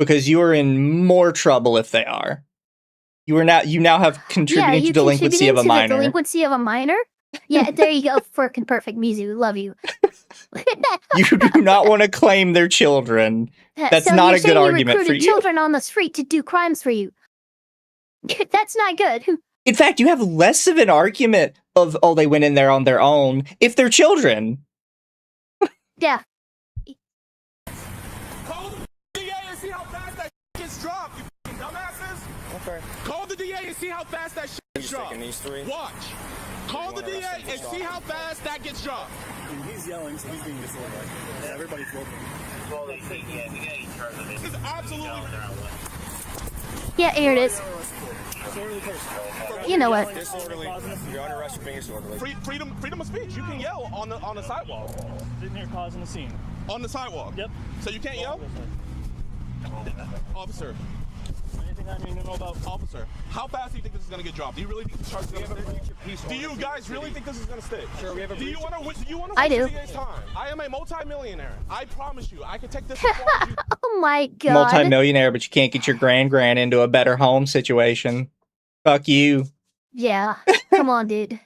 because you are in more trouble if they are. You now have contributed to delinquency of a minor. The delinquency of a minor? Yeah, there you go. Frickin' perfect, Mizu. Love you. You do not want to claim their children. That's so not a good argument for recruited you. Children on the street to do crimes for you. That's not good. In fact, you have less of an argument of, oh, they went in there on their own if they're children. Yeah. Call the DA and see how fast that gets dropped, you dumbasses. Okay. Call the DA and see how fast that gets dropped. These 3. Watch. Call the DA and see how fast that gets dropped. He's yelling, so he's being disorderly. Yeah, everybody's looking. Well, they think, This is absolutely... Yeah, here it is. You know what? Disorderly. You're under arrest for being disorderly. Freedom of speech. You can yell on the sidewalk. Sitting here causing a scene. On the sidewalk? Yep. So you can't yell? Officer. Anything I need to know about? Officer, how fast do you think this is going to get dropped? Do you really think this charge is going to stick? Do you guys really think this is going to stick? Sure, we have a Do you want to waste I do. the DA's time? I am a multi-millionaire. I promise you, I can take this. Oh my god. Multi-millionaire, but you can't get your grand into a better home situation. Fuck you. Yeah. Come on, dude.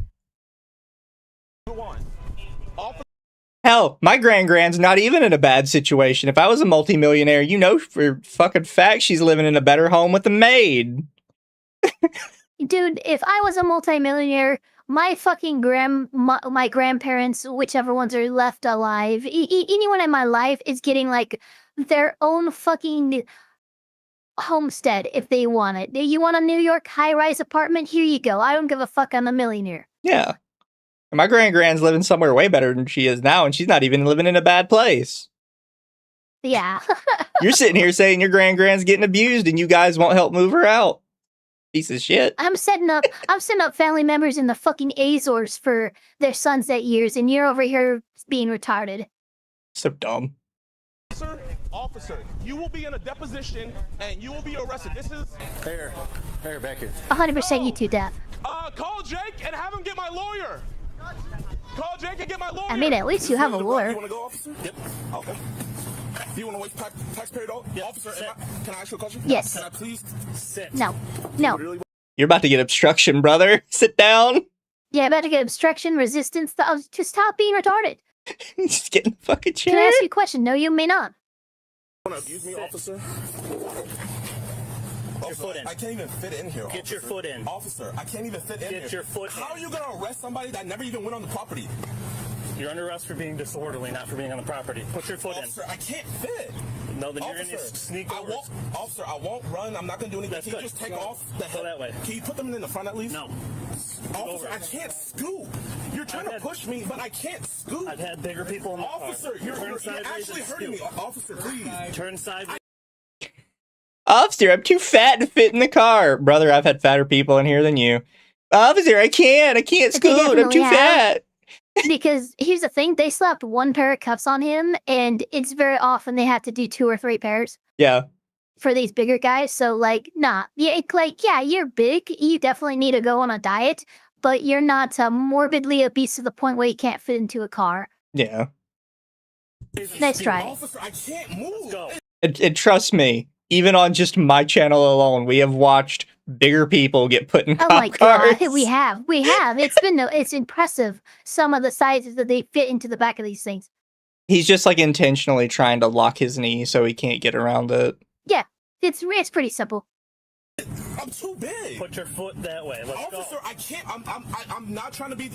Hell, my grand's not even in a bad situation. If I was a multimillionaire, you know for fucking fact she's living in a better home with a maid. Dude, if I was a multimillionaire, my fucking my grandparents, whichever ones are left alive, anyone in my life is getting like their own fucking homestead if they want it. You want a New York high-rise apartment? Here you go. I don't give a fuck. I'm a millionaire. Yeah. My grand's living somewhere way better than she is now, and she's not even living in a bad place. Yeah. You're sitting here saying your grand's getting abused, and you guys won't help move her out. Piece of shit. I'm setting up family members in the fucking Azores for their sunset years, and you're over here being retarded. So dumb. Officer, you will be in a deposition, and you will be arrested. This is... Here, back here. 100% you to death. Call Jake and have him get my lawyer. Call Jake and my lawyer. I mean, at least you have a lawyer. You want to go, officer? Yep. Okay. Do you want to waste taxpayer dollars? Yep. Officer, can I ask you a question? Yes. Can I please sit? No. No. You're about to get obstruction, brother. Sit down. Yeah, about to get obstruction, resistance. Just stop being retarded. Just get in the fucking chair. Can I ask you a question? No, you may not. Want to abuse me, officer? Get your foot in. I can't even fit in here. Get your foot in. Officer, I can't even fit in here. Get your foot in. How are you going to arrest somebody that never even went on the property? You're under arrest for being disorderly, not for being on the property. Put your foot Officer, I can't fit. No, then you're Officer, going to sneak over. Officer, I won't run. I'm not going to do anything. That's Can you good. just take off the head? Go that way. Can you put them in the front at least? No. Officer, I can't scoot. You're trying to push me, but I can't scoot. I've had bigger people in the Officer, car. you're Turn sideways actually and hurting me. scoot. Officer, please. Turn sideways. Officer, I'm too fat to fit in the car. Brother, I've had fatter people in here than you. Officer, I can't scoot. I'm too fat. Because here's the thing, they slapped one pair of cuffs on him, and it's very often they have to do 2 or 3 pairs. Yeah. For these bigger guys, so like, nah. Yeah, yeah, you're big. You definitely need to go on a diet, but you're not morbidly obese to the point where you can't fit into a car. Yeah. Nice try. Officer, I can't move. Go. And trust me, even on just my channel alone, we have watched bigger people get put in Oh cop my cars. god, we have. It's impressive. Some of the sizes that they fit into the back of these things. He's just like intentionally trying to lock his knee so he can't get around it. Yeah, it's pretty simple. I'm too big. Put your foot that way. Let's Officer, go. I can't. I'm not trying to be.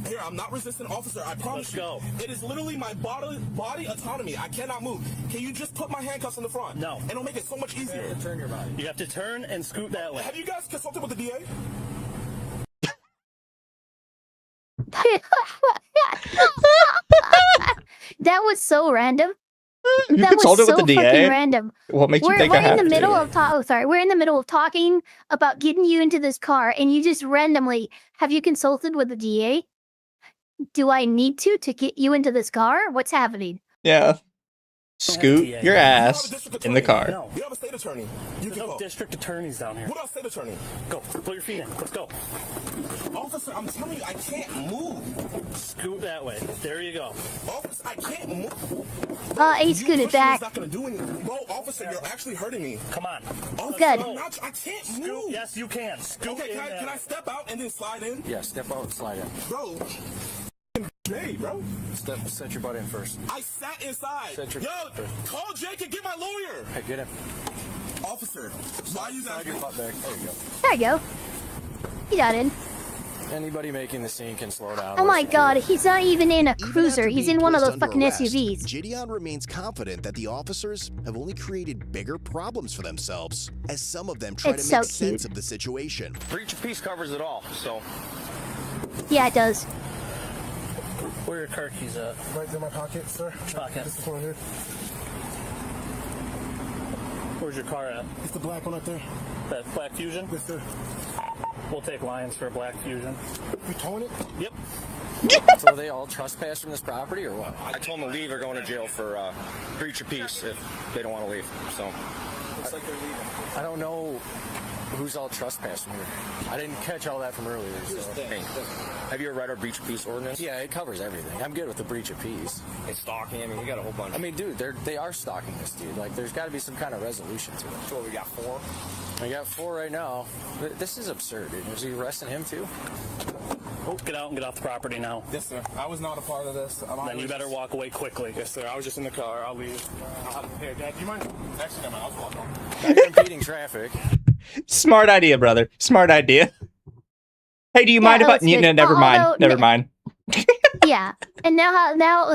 Here, I'm not resistant, officer. I promise Let's go. you. It is literally my body autonomy. I cannot move. Can you just put my handcuffs in the front? No. And it'll make it so much easier. You have to turn your body. You have to turn and scoot that way. Have you guys consulted with the DA? That was so random. You That consulted was so with the fucking DA? random. What makes you think we're I have in the to? middle of we're in the middle of talking about getting you into this car, and you just randomly have you consulted with the DA? Do I need to get you into this car? What's happening? Yeah. Scoot your ass in the car. No. You have a state attorney. You There's can no go. district attorneys down here. What about state attorney? Go. Put your feet in. Let's go. Officer, I'm telling you, I can't move. Scoot that way. There you go. Officer, I can't move. He scooted back. Not gonna do anything. Bro, officer, you're actually hurting me. Come on. Officer, Good. I can't Scoot. move. Yes, you can. Scoot Okay, in can I step out and then slide in? Yeah, step out and slide in. Bro, hey, bro. Set your butt in first. I sat inside. Set your Yo, call Jake and get my lawyer. Hey, get him. Officer, why you guys... Slide your butt back. There you go. There you go. He got in. Anybody making the scene can slow down. Oh my god, he's not even in a Even cruiser. after He's being in one of placed those under fucking arrest, SUVs. JiDion remains confident that the officers have only created bigger problems for themselves, as some of them try It's to make so cute. sense of the situation. Breach of peace covers it all, so. Yeah, it does. Where are your car keys at? Right in my pocket, sir. Pocket. This is one here. Where's your car at? It's the black one right there. That Black Fusion? Yes, sir. We'll take Lions for a Black Fusion. You towing it? Yep. So are they all trespass from this property or what? I told them to leave or going to jail for breach of peace if they don't want to leave. So looks like they're leaving. I don't know who's all trespassing here. I didn't catch all that from earlier. So. Hey, have you ever read our breach of peace ordinance? Yeah, it covers everything. I'm good with the breach of peace. It's stalking. I mean, we got a whole bunch. I mean, dude, they are stalking this dude. Like, there's got to be some kind of resolution to it. So we got 4. We got 4 right now. This is absurd, dude. Is he arresting him too? Oh, get out and get off the property now. Yes, sir. I was not a part of this. Then you better walk away quickly. Yes, sir. I was just in the car. I'll leave. Hey, Dad, do you mind? Actually, no, man. I was walking home. You're impeding traffic. Smart idea, brother. Smart idea. Hey, do you mind if I... good. Never mind. Although- Never mind. Yeah, and now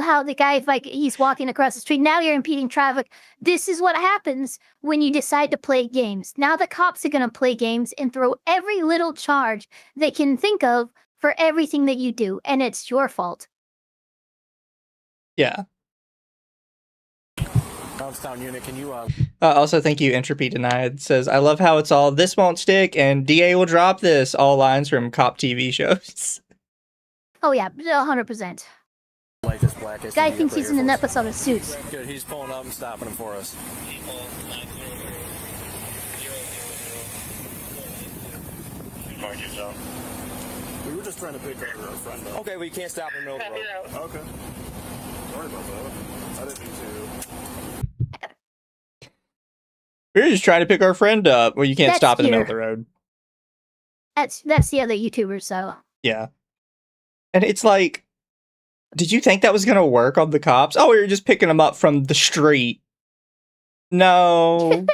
how the guy, like, he's walking across the street. Now you're impeding traffic. This is what happens when you decide to play games. Now the cops are gonna play games and throw every little charge they can think of for everything that you do, and it's your fault. Yeah. Downtown unit, can you Also, thank you, Entropy Denied. Says, I love how it's all, this won't stick, and DA will drop this. All lines from cop TV shows. Oh yeah, 100%. like this black SUV Guy up thinks right he's here in an for us? episode of Suits. Good, he's pulling up and stopping him for us. Mark yourself. We were just trying to pick our friend up. Okay, we can't stop in the middle of the road. Okay. Sorry about that. I didn't mean to. We were just trying to pick our friend up. Well, you can't That's stop in the middle of here. the road. That's the other YouTuber, so. Yeah. And it's like, did you think that was gonna work on the cops? Oh, we were just picking them up from the street. No.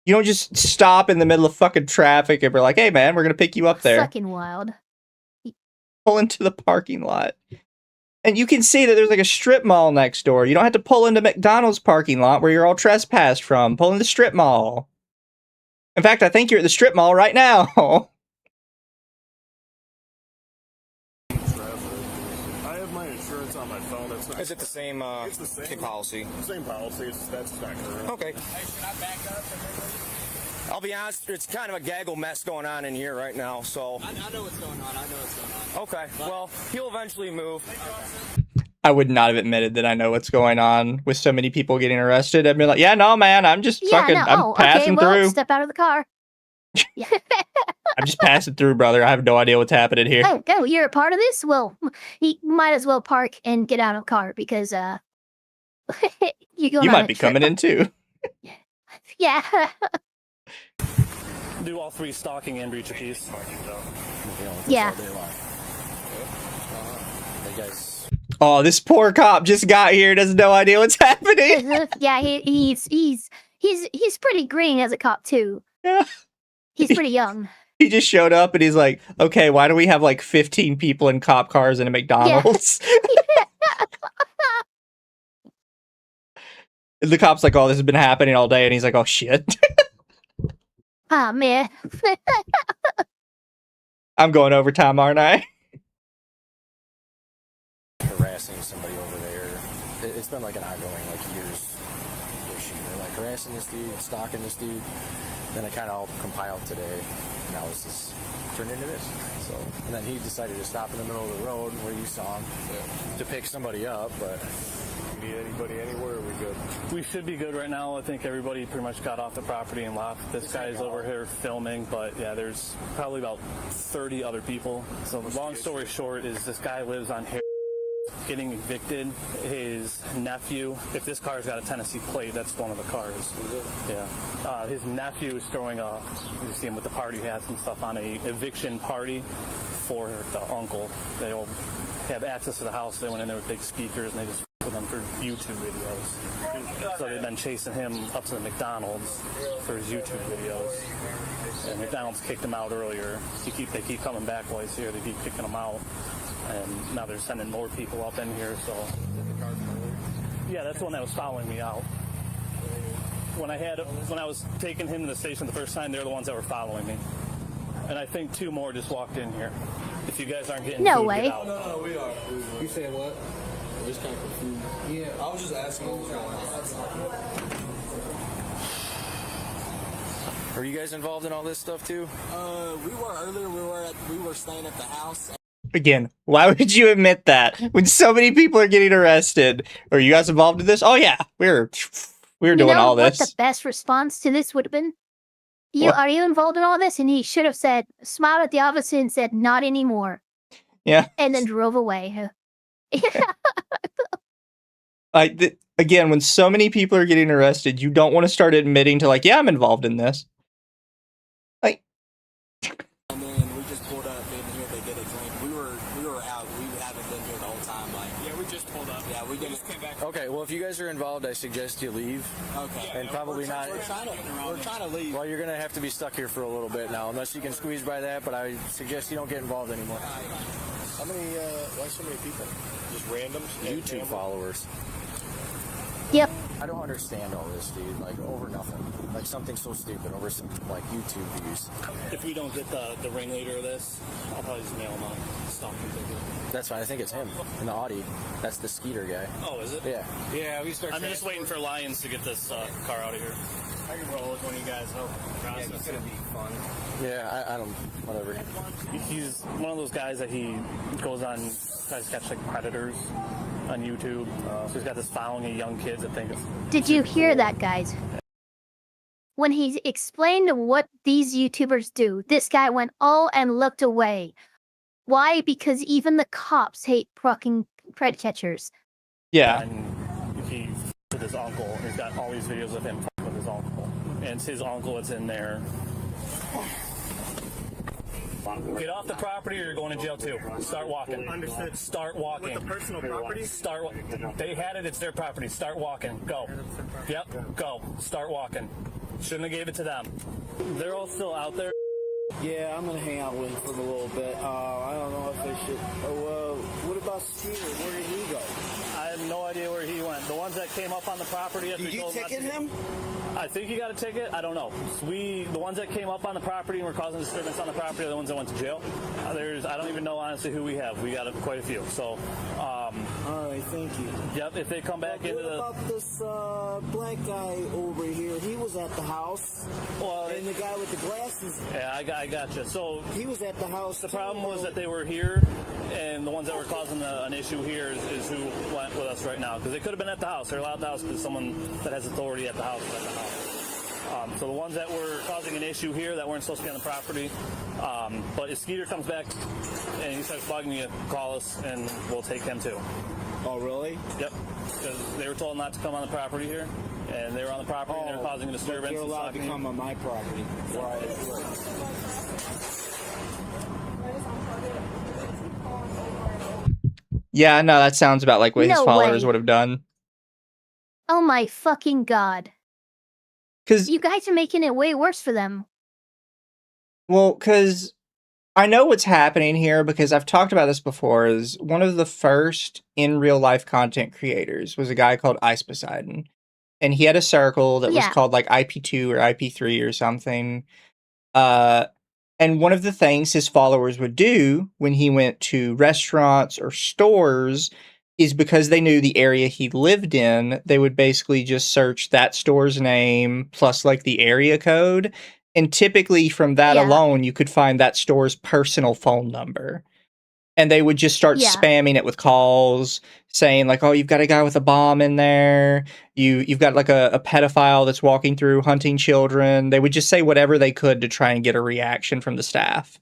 You don't just stop in the middle of fucking traffic and be like, hey man, we're gonna pick you up there. Fucking wild. Pull into the parking lot. And you can see that there's like a strip mall next door. You don't have to pull into McDonald's parking lot where you're all trespassed from. Pull into the strip mall. In fact, I think you're at the strip mall right now. On my phone. That's not. Is it the same? It's the same policy. Same policy. That's not correct. Okay. I'll be honest. It's kind of a gaggle mess going on in here right now. So. I know what's going on. Okay. Well, he'll eventually move. I would not have admitted that I know what's going on with so many people getting arrested. I'd be like, yeah, no, man, I'm just fucking, I'm passing through. Step out of the car. I'm just passing through, brother. I have no idea what's happening here. Oh, you're a part of this? Well, you might as well park and get out of the car because you might be coming in too. Yeah. Do all three stalking and breach of peace. Yeah. Oh, this poor cop just got here. Doesn't no idea what's happening. Yeah, he's pretty green as a cop too. Yeah. He's pretty young. He just showed up and he's like, okay, why do we have like 15 people in cop cars in a McDonald's? Yeah. The cop's like, oh, this has been happening all day. And he's like, oh, shit. Ah, man. I'm going overtime, aren't I? Harassing somebody over there. It's been like an ongoing, like years issue. They're like harassing this dude, stalking this dude. Then I kind of all compiled today. Now it's just turned into this. So, and then he decided to stop in the middle of the road where you saw him to pick somebody up. But need anybody anywhere? Are we good? We should be good right now. I think everybody pretty much got off the property and left. This guy's over here filming, but yeah, there's probably about 30 other people. So the long story short is this guy lives on Harry. Getting evicted, his nephew, if this car's got a Tennessee plate, that's one of the cars. Yeah. His nephew is throwing you see him with the party hats and stuff on a eviction party for the uncle. They all have access to the house. They went in there with big speakers and they just with them for YouTube videos. So they've been chasing him up to the McDonald's for his YouTube videos. And McDonald's kicked him out earlier. They keep coming back while he's here. They keep kicking him out. And now they're sending more people up in here, so. Yeah, that's the one that was following me out. When I was taking him to the station the first time, they're the ones that were following me. And I think two more just walked in here. If you guys aren't getting no food, way. Get out. No, we are. You saying what? We're just kind of confused. Yeah, I was just asking what was going on. Are you guys involved in all this stuff too? We were earlier. We were staying at the house. Again, why would you admit that when so many people are getting arrested? Are you guys involved in this? Oh yeah, we're doing all this. What the best response to this would have been? Are you involved in all this? And he should have said, smiled at the officer and said, not anymore. Yeah. And then drove away. Again, when so many people are getting arrested, you don't want to start admitting to like, yeah, I'm involved in this. Like. And then we just pulled up in here. They did a drink. We were out. We haven't been here the whole time. Like, yeah, we just pulled up. Yeah, we just came back. Okay, well, if you guys are involved, I suggest you leave. Okay. And probably not. We're trying to leave. Well, you're gonna have to be stuck here for a little bit now, unless you can squeeze by that. But I suggest you don't get involved anymore. How many? Why so many people? Just randoms? YouTube followers. Yep. I don't understand all this, dude. Like, over nothing. Like, something so stupid over some, like, YouTube views. If we don't get the ringleader of this, I'll probably just mail him a stalking ticket. That's fine. I think it's him in the Audi. That's the Skeeter guy. Oh, is it? Yeah. Yeah, we start. I'm just waiting for Lions to get this car out of here. I can roll with one of you guys. Yeah, it's gonna be fun. Yeah, I don't. Whatever. He's one of those guys that he goes on, tries to catch like predators on YouTube. So he's got this following of young kids that think it's. Did you hear that, guys? when he explained what these YouTubers do, this guy went all and looked away. Why? Because even the cops hate fucking pred catchers. Yeah. And he with his uncle. He's got all these videos of him with his uncle, and it's his uncle that's in there. Get off the property or you're going to jail too. Start walking. Understood. Start walking. With the personal property? They had it, it's their property. Start walking. Go. Yep, go. Start walking. Shouldn't have gave it to them. They're all still out there. Yeah, I'm gonna hang out with him for a little bit. I don't know if I should. What about Skeeter? Where did he go? I have no idea where he went. The ones that came up on the property after Did you ticket him? I think he got a ticket. I don't know. The ones that came up on the property and were causing disturbance on the property are the ones that went to jail. I don't even know honestly who we have. We got quite a few. So. All right, thank you. Yep. If they come back into the. What about this black guy over here? He was at the house. Well, and the guy with the glasses. Yeah, I gotcha. So he was at the house. The problem was that they were here, and the ones that were causing an issue here is who went with us right now. Because they could have been at the house. They're allowed at the house because someone that has authority at the house is at the house. So the ones that were causing an issue here that weren't supposed to be on the property. But if Skeeter comes back and he starts bugging you, call us and we'll take him too. Oh, really? Yep. Because they were told not to come on the property here, and they were on the property and they were causing a disturbance. They're allowed to come on my property. Yeah, no, that sounds about like what his No followers way. would have done. Oh my fucking god. 'Cause you guys are making it way worse for them. Well, because I know what's happening here because I've talked about this before. Is one of the first in real life content creators was a guy called Ice Poseidon, and he had a circle that was Yeah. called like IP2 or IP3 or something. And one of the things his followers would do when he went to restaurants or stores is because they knew the area he lived in, they would basically just search that store's name plus like the area code. And typically from that Yeah. alone, you could find that store's personal phone number. And they would just start Yeah. spamming it with calls saying like, oh, you've got a guy with a bomb in there. You've got like a pedophile that's walking through hunting children. They would just say whatever they could to try and get a reaction from the staff.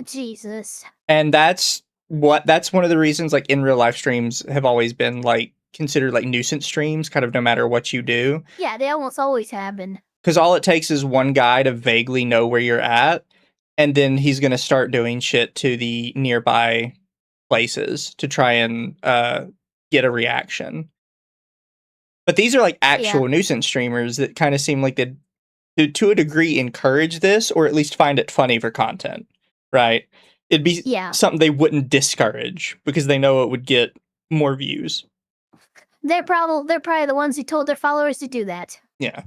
Jesus. And that's one of the reasons like in real life streams have always been like considered like nuisance streams, kind of no matter what you do. Yeah, they almost always have been. Because all it takes is one guy to vaguely know where you're at, and then he's going to start doing shit to the nearby places to try and get a reaction. But these are like actual nuisance streamers that kind of seem like they, to a degree, encourage this, or at least find it funny for content, right? It'd be something they wouldn't discourage because they know it would get more views. They're probably the ones who told their followers to do that. Yeah.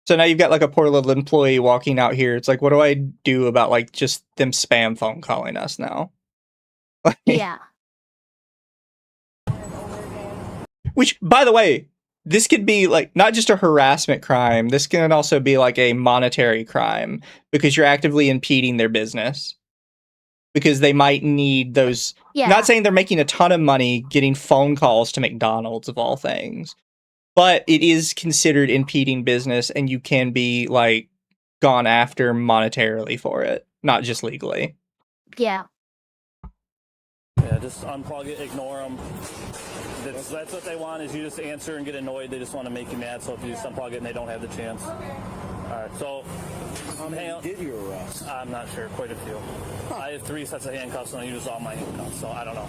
So now you've got like a poor little employee walking out here. It's like, what do I do about like just them spam phone calling us now? Yeah. Which, by the way, this could be like not just a harassment crime. This can also be like a monetary crime because you're actively impeding their business. Because they might need those. Yeah. Not saying they're making a ton of money getting phone calls to McDonald's of all things. But it is considered impeding business, and you can be like gone after monetarily for it, not just legally. Yeah. Yeah, just unplug it, ignore them. That's what they want, is you just answer and get annoyed. They just want to make you mad, so if you just unplug it and they don't have the chance. All right, so... How many did you arrest? I'm not sure, quite a few. I have 3 sets of handcuffs, and I use all my handcuffs, so I don't know.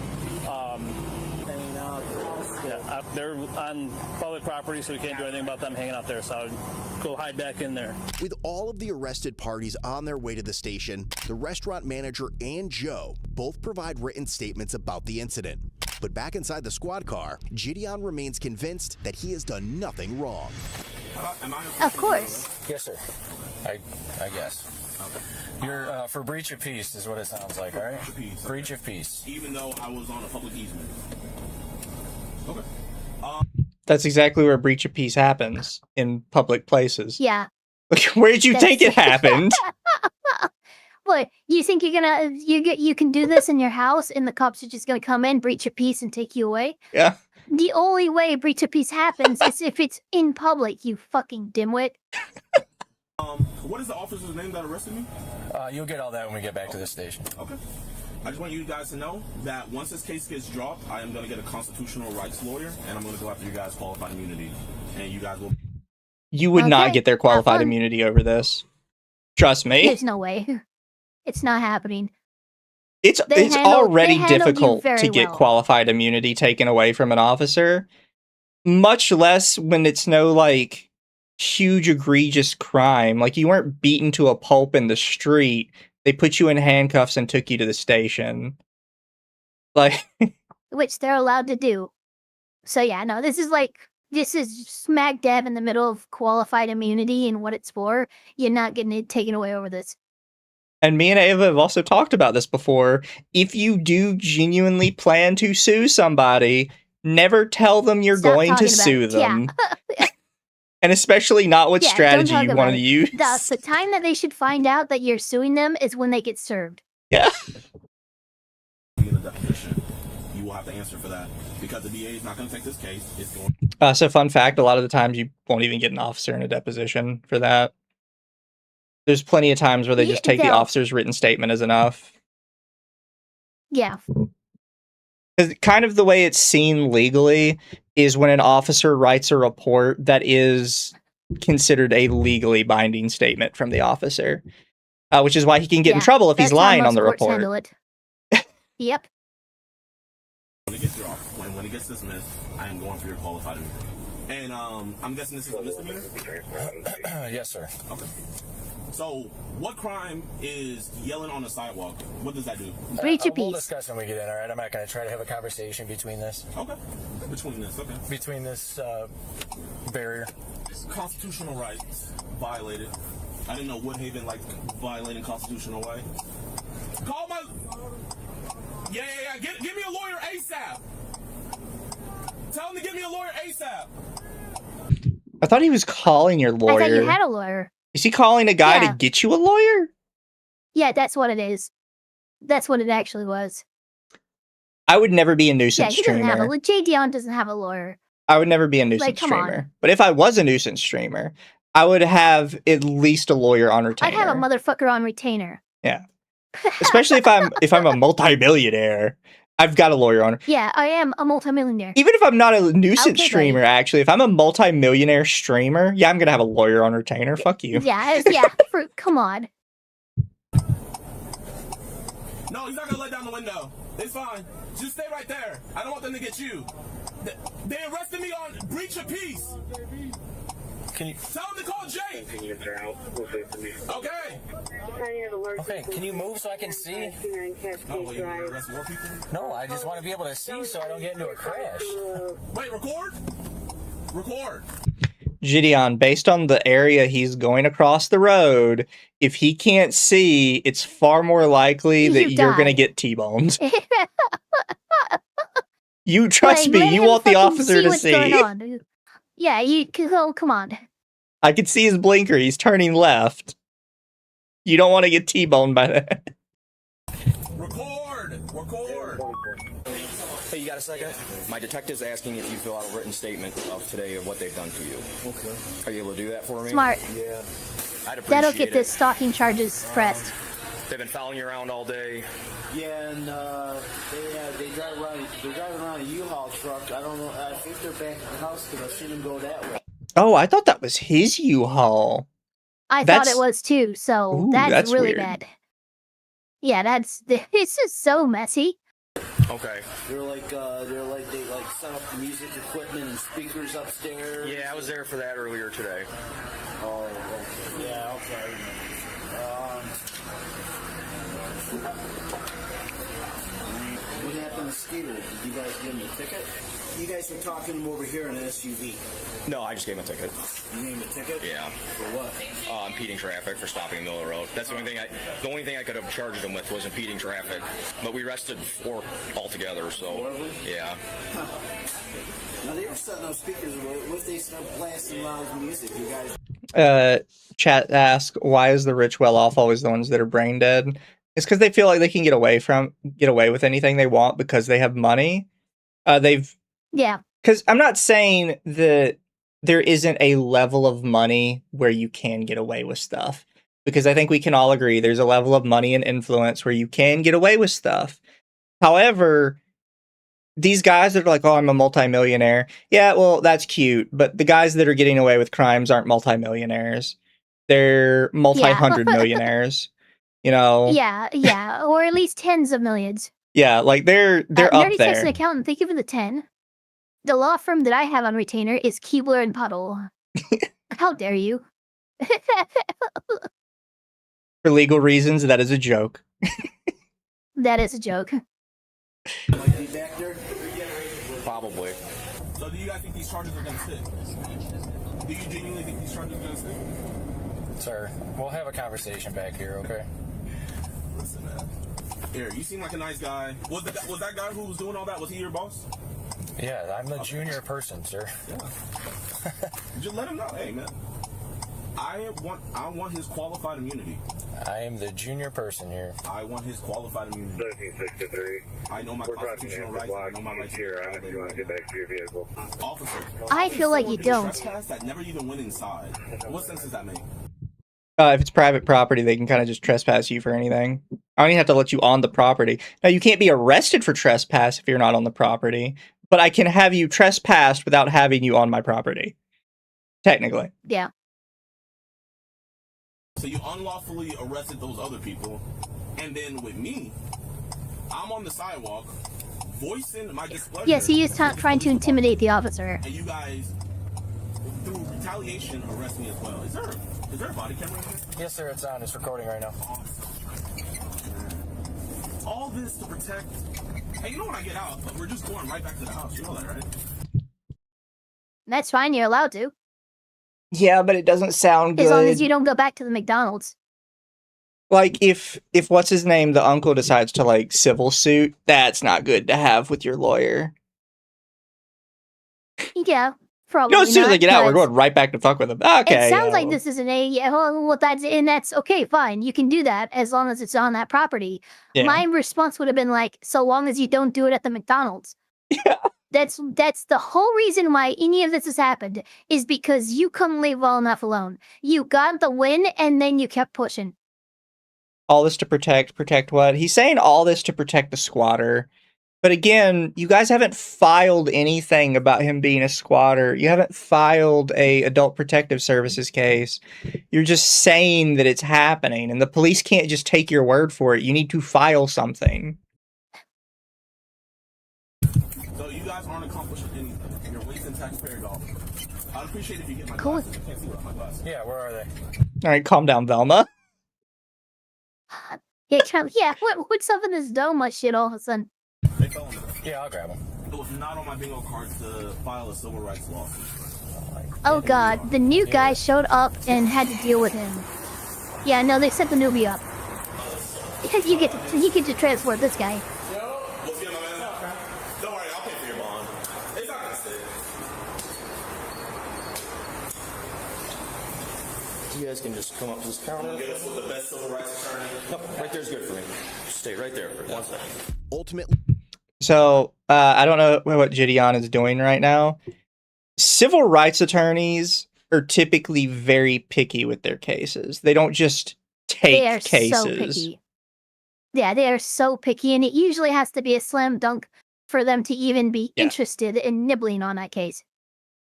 Yeah, they're on public property, so we can't do anything about them hanging out there, so I would go hide back in there. With all of the arrested parties on their way to the station, the restaurant manager and Joe both provide written statements about the incident. But back inside the squad car, JiDion remains convinced that he has done nothing wrong. Of course. Yes, sir. I guess. Okay. You're for breach of peace is what it sounds like, all right? Breach of peace. Even though I was on a public easement. Okay. That's exactly where breach of peace happens, in public places. Yeah. Where did you think it happened? What, you think you're gonna you can do this in your house and the cops are just gonna come in, breach your peace, and take you away? Yeah. The only way breach of peace happens is if it's in public, you fucking dimwit. What is the officer's name that arrested me? You'll get all that when we get back to the station. Okay. I just want you guys to know that once this case gets dropped, I am going to get a constitutional rights lawyer, and I'm going to go after you guys' qualified immunity, and you guys will... You would not get their qualified immunity over this. Trust me. There's no way. It's not happening. It's already difficult to very get well. qualified immunity taken away from an officer, much less when it's no, like, huge egregious crime. Like, you weren't beaten to a pulp in the street. They put you in handcuffs and took you to the station. Like... Which they're allowed to do. So yeah, no, this is smack dab in the middle of qualified immunity and what it's for. You're not getting it taken away over this. And me and Ava have also talked about this before. If you do genuinely plan to sue somebody, never tell them you're going to sue them. Yeah. And especially not what strategy don't you talk want about to it. use. The time that they should find out that you're suing them is when they get served. Yeah. In a deposition, you will have to answer for that because the DA is not going to take this case. It's going. So fun fact, a lot of the times you won't even get an officer in a deposition for that. There's plenty of times where they just take the officer's written statement as enough. Yeah. Because kind of the way it's seen legally is when an officer writes a report that is considered a legally binding statement from the officer. Which is why he can get in trouble if he's lying on the report. Handle it. Yep. When it gets dismissed, I am going for your qualified immunity. And I'm guessing this is a misdemeanor? Yes, sir. Okay. So, what crime is yelling on the sidewalk? What does that do? Breach of We'll peace. discuss when we get in, all right? I'm not going to try to have a conversation between this. Okay. Between this barrier. Constitutional rights violated. I didn't know Woodhaven liked violating constitutional right. Call my... Yeah. Give me a lawyer ASAP. Tell him to give me a lawyer ASAP. I thought he was calling your lawyer. I thought you had a lawyer. Is he calling a guy to get you a lawyer? Yeah, that's what it is. That's what it actually was. I would never be a nuisance he doesn't streamer. have a... JiDion doesn't have a lawyer. I would never be a nuisance come on. streamer. But if I was a nuisance streamer, I would have at least a lawyer on retainer. I'd have a motherfucker on retainer. Yeah. Especially if I'm a multimillionaire, I've got a lawyer on. Yeah, I am a multimillionaire. Even if I'm not a nuisance Okay, streamer, actually, if I'm a multimillionaire streamer, yeah, I'm gonna have a lawyer on retainer. Fuck you. Yeah, come on. No, he's not gonna let down the window. It's fine. Just stay right there. I don't want them to get you. They arrested me on breach of peace. Can you tell them to call Jake? Okay. Okay, can you move so I can see? Oh, you want to arrest more people? No, I just want to be able to see so I don't get into a crash. Wait, record? Record. JiDion, based on the area he's going across the road, if he can't see, it's far more likely that you're going to get T-boned. You trust me, you want the officer to see. Going on. Yeah, come on. I can see his blinker, he's turning left. You don't want to get T-boned by that. Record! Hey, you got a second? My detective's asking if you fill out a written statement of today of what they've done to you. Okay. Are you able to do that for me? Smart. Yeah. I'd appreciate That'll get it. this stalking charges pressed. They've been following you around all day. Yeah, and they drive around. They're driving around a U-Haul truck. I don't know. I think they're back at the house because I've seen them go that way. Oh, I thought that was his U-Haul. I thought it was too. So Ooh, that's really weird. bad. Yeah, it's just so messy. Okay. They're like they set up the music equipment and speakers upstairs. Yeah, I was there for that earlier today. Oh, okay. Yeah, okay. What happened to Skeeter? Did you guys give him a ticket? You guys were talking him over here in an SUV. No, I just gave him a ticket. You gave him a ticket? Yeah. For what? Impeding traffic for stopping in the middle of the road. That's the only thing I could have charged him with was impeding traffic. But we arrested 4 altogether, so yeah. Now they were setting up speakers. What if they start blasting loud music? You guys. Chat ask, why is the rich well off always the ones that are brain dead? It's because they feel like they can get away with anything they want because they have money. Yeah. Because I'm not saying that there isn't a level of money where you can get away with stuff. Because I think we can all agree there's a level of money and influence where you can get away with stuff. However, these guys that are like, oh, I'm a multimillionaire. Yeah, well, that's cute. But the guys that are getting away with crimes aren't multimillionaires. They're multi-hundred millionaires. You know? Yeah, or at least tens of millions. Yeah, like they're up Nerdy there. Texan accountant, thank you for the 10. The law firm that I have on retainer is Keebler and Puddle. How dare you? For legal reasons, that is a joke. That is a joke. Like be back there? Probably. So do you guys think these charges are gonna stick? Do you genuinely think these charges are gonna stick? Sir, we'll have a conversation back here, okay? Listen, man. Here, you seem like a nice guy. Was that guy who was doing all that? Was he your boss? Yeah, I'm the junior person, sir. Yeah. Just let him know. Hey, man. I want his qualified immunity. I am the junior person here. I want his qualified immunity. 1363. I know my constitutional rights. I know my rights here. I know you want to get back to your vehicle. Officer. I feel like you don't. That never even went inside. What sense does that make? If it's private property, they can kind of just trespass you for anything. I don't even have to let you on the property. Now, you can't be arrested for trespass if you're not on the property, but I can have you trespassed without having you on my property. Technically. Yeah. So you unlawfully arrested those other people, and then with me, I'm on the sidewalk, voicing my displeasure. Yes, he is trying to intimidate the officer. And you guys, through retaliation, arrest me as well. Is there a body camera in here? Yes, sir, it's on. It's recording right now. All this to protect... Hey, you know when I get out, we're just going right back to the house. You know that, right? That's fine, you're allowed to. Yeah, but it doesn't sound good. As long as you don't go back to the McDonald's. Like, if what's his name, the uncle decides to, like, civil suit, that's not good to have with your lawyer. Yeah, probably No, as soon as not, they get out, we're but going right back to fuck with them. Okay. It sounds like this is that's okay, fine. You can do that as long as it's on that property. Yeah. My response would have been like, so long as you don't do it at the McDonald's. Yeah. That's the whole reason why any of this has happened is because you couldn't leave well enough alone. You got the win and then you kept pushing. All this to protect what? He's saying all this to protect the squatter. But again, you guys haven't filed anything about him being a squatter. You haven't filed a Adult Protective Services case. You're just saying that it's happening, and the police can't just take your word for it. You need to file something. So you guys aren't accomplishing anything, and you're wasting taxpayer dollars. I'd appreciate if you get my Cool. glasses. I can't see without my glasses. Yeah, where are they? All right, calm down, Velma. Yeah, what's up in this Doma shit all of a sudden? They fell into that. Yeah, I'll grab them. It was not on my bingo cards to file a civil rights lawsuit. Oh god, the new guy showed up and had to deal with him. Yeah, no, they set the newbie up. You get to transport this guy. What's good, my man? Don't worry, I'll pay for your bond. It's not gonna stay. You guys can just come up to this counter. Get us with the best civil rights attorney. Nope, right there's good for me. Just stay right there for 1 second. Ultimately, So, I don't know what JiDion is doing right now. Civil rights attorneys are typically very picky with their cases. They don't just take They are cases. so picky. Yeah, they are so picky, and it usually has to be a slam dunk for them to even be interested in nibbling on that case.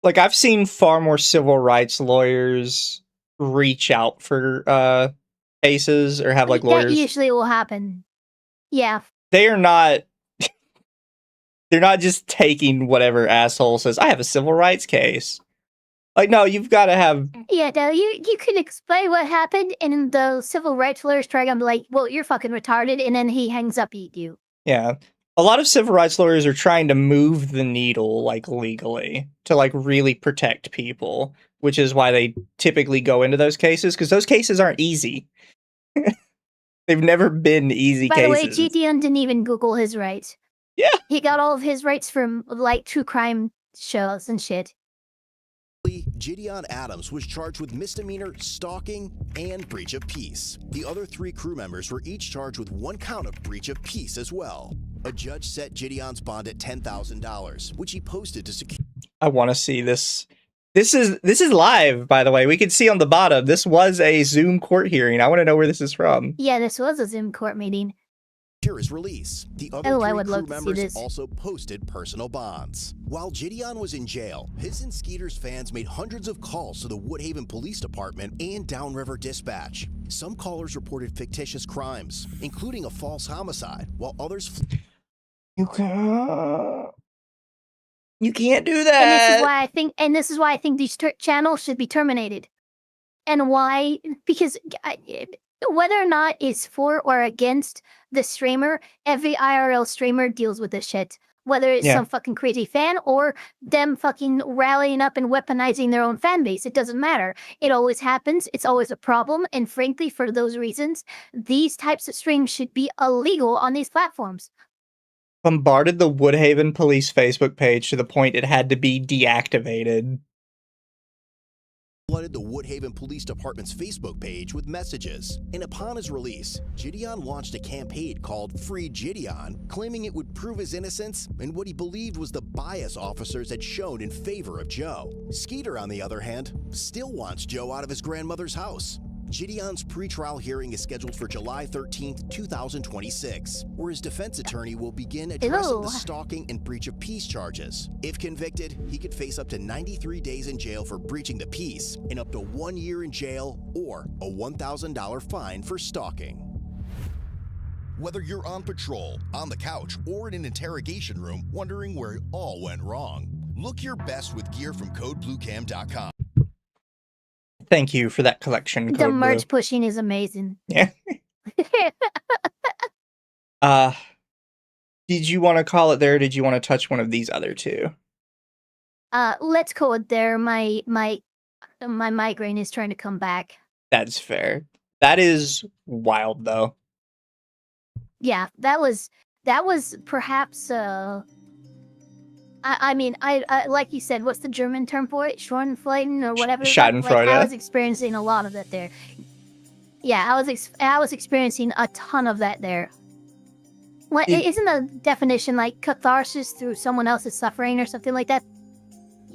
Like, I've seen far more civil rights lawyers reach out for cases or have, like, That lawyers. usually will happen. Yeah. They are not... They're not just taking whatever asshole says, I have a civil rights case. Like, no, you've got to have... Yeah, no, you can explain what happened, and the civil rights lawyers try to be like, well, you're fucking retarded, and then he hangs up at you. Yeah. A lot of civil rights lawyers are trying to move the needle, like, legally, to, like, really protect people, which is why they typically go into those cases, because those cases aren't easy. They've never been easy By cases. the way, JiDion didn't even Google his rights. Yeah. He got all of his rights from, like, true crime shows and shit. JiDion Adams was charged with misdemeanor, stalking, and breach of peace. The other 3 crew members were each charged with 1 count of breach of peace as well. A judge set JiDion's bond at $10,000, which he posted to secure. I want to see this. This is live, by the way. We can see on the bottom. This was a Zoom court hearing. I want to know where this is from. Yeah, this was a Zoom court meeting. After his release, the other Oh, I three would crew love to see members this. also posted personal bonds. While JiDion was in jail, his and Skeeter's fans made hundreds of calls to the Woodhaven Police Department and Downriver Dispatch. Some callers reported fictitious crimes, including a false homicide, while others... You can't do that. And this is why I think these channels should be terminated. And why? Because whether or not it's for or against the streamer, every IRL streamer deals with this shit. Whether it's some fucking crazy fan or them fucking rallying up and weaponizing their own fan base, it doesn't matter. It always happens. It's always a problem. And frankly, for those reasons, these types of streams should be illegal on these platforms. Bombarded the Woodhaven Police Facebook page to the point it had to be deactivated. Flooded the Woodhaven Police Department's Facebook page with messages. And upon his release, JiDion launched a campaign called Free JiDion, claiming it would prove his innocence and what he believed was the bias officers had shown in favor of Joe. Skeeter, on the other hand, still wants Joe out of his grandmother's house. JiDion's pretrial hearing is scheduled for July 13th, 2026, where his defense attorney will begin addressing the stalking and breach of peace charges. If convicted, he could face up to 93 days in jail for breaching the peace and up to 1 year in jail or a $1,000 fine for stalking. Whether you're on patrol, on the couch, or in an interrogation room wondering where it all went wrong, look your best with gear from CodeBlueCam.com. Thank you for that collection. The merch pushing is amazing. Yeah. Did you want to call it there? Or did you want to touch one of these other two? Let's call it there. My migraine is trying to come back. That's fair. That is wild, though. Yeah, that was perhaps I mean, like you said, what's the German term for it? Schadenfreude or whatever. Schadenfreude. I was experiencing a lot of that there. Yeah, I was experiencing a ton of that there. What isn't the definition like catharsis through someone else's suffering or something like that?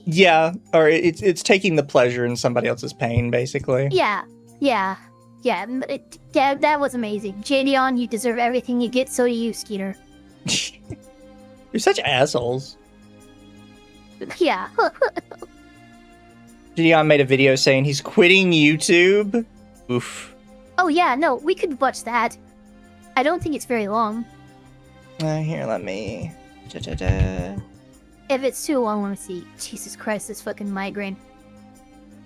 Yeah, or it's taking the pleasure in somebody else's pain, basically. Yeah. That was amazing. JiDion, you deserve everything you get. So do you, Skeeter. You're such assholes. Yeah. JiDion made a video saying he's quitting YouTube. Oof. Oh yeah, no, we could watch that. I don't think it's very long. Here, let me. If it's too long, let me see. Jesus Christ, this fucking migraine.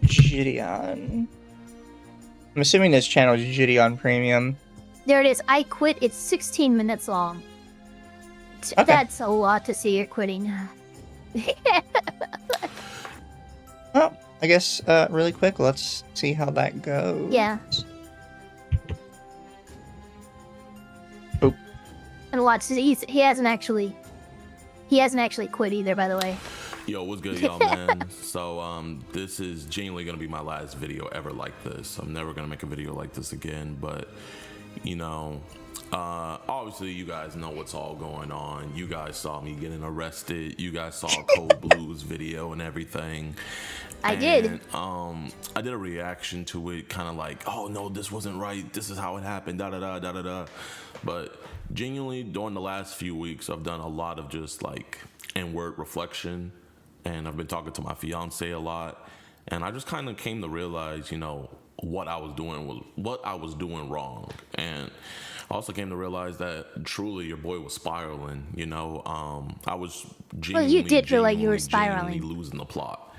JiDion. I'm assuming this channel is JiDion Premium. There it is. I quit. It's 16 minutes long. Okay. That's a lot to see you're quitting. Well, I guess really quick, let's see how that goes. Yeah. Boop. And watch, he hasn't actually quit either, by the way. Yo, what's good, y'all, man? So, this is genuinely gonna be my last video ever like this. I'm never gonna make a video like this again, but, you know, obviously you guys know what's all going on. You guys saw me getting arrested. You guys saw Code Blue's video and everything. I did. I did a reaction to it, kind of like, oh no, this wasn't right. This is how it happened, da-da-da. But genuinely, during the last few weeks, I've done a lot of just like inward reflection. And I've been talking to my fiance a lot, and I just kind of came to realize, you know, what I was doing wrong, and I also came to realize that truly your boy was spiraling. You know, I was genuinely, you did feel like you were spiraling, losing the plot,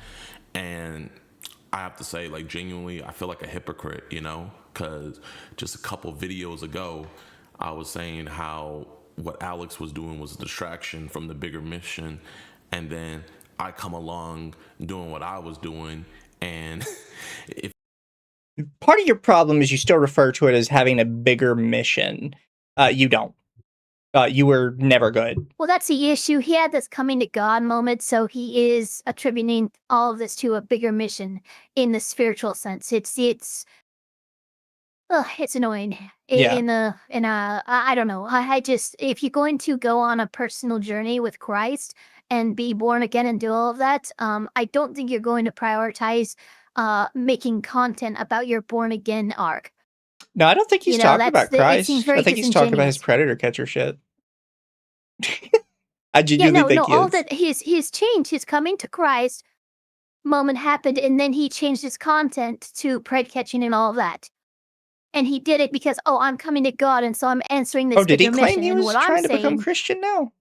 and I have to say, like, genuinely, I feel like a hypocrite, you know, because just a couple videos ago, I was saying how what Alex was doing was a distraction from the bigger mission, and then I come along doing what I was doing, and if part of your problem is you still refer to it as having a bigger mission. You don't. You were never good. Well, that's the issue. He had this coming to God moment, so he is attributing all of this to a bigger mission in the spiritual sense. It's it's annoying. Yeah. I don't know. I just, if you're going to go on a personal journey with Christ and be born again and do all of that, I don't think you're going to prioritize making content about your born again arc. No, I don't think he's talking about it seems Christ. very I think he's talking about his disingenuous. predator catcher shit. I Yeah, genuinely no, think he all is. that his change, his coming to Christ moment happened, and then he changed his content to pred catching and all of that. And he did it because, oh, I'm coming to God, and so I'm answering this Oh, did he bigger claim mission. he And was what I'm trying to become saying, Christian now?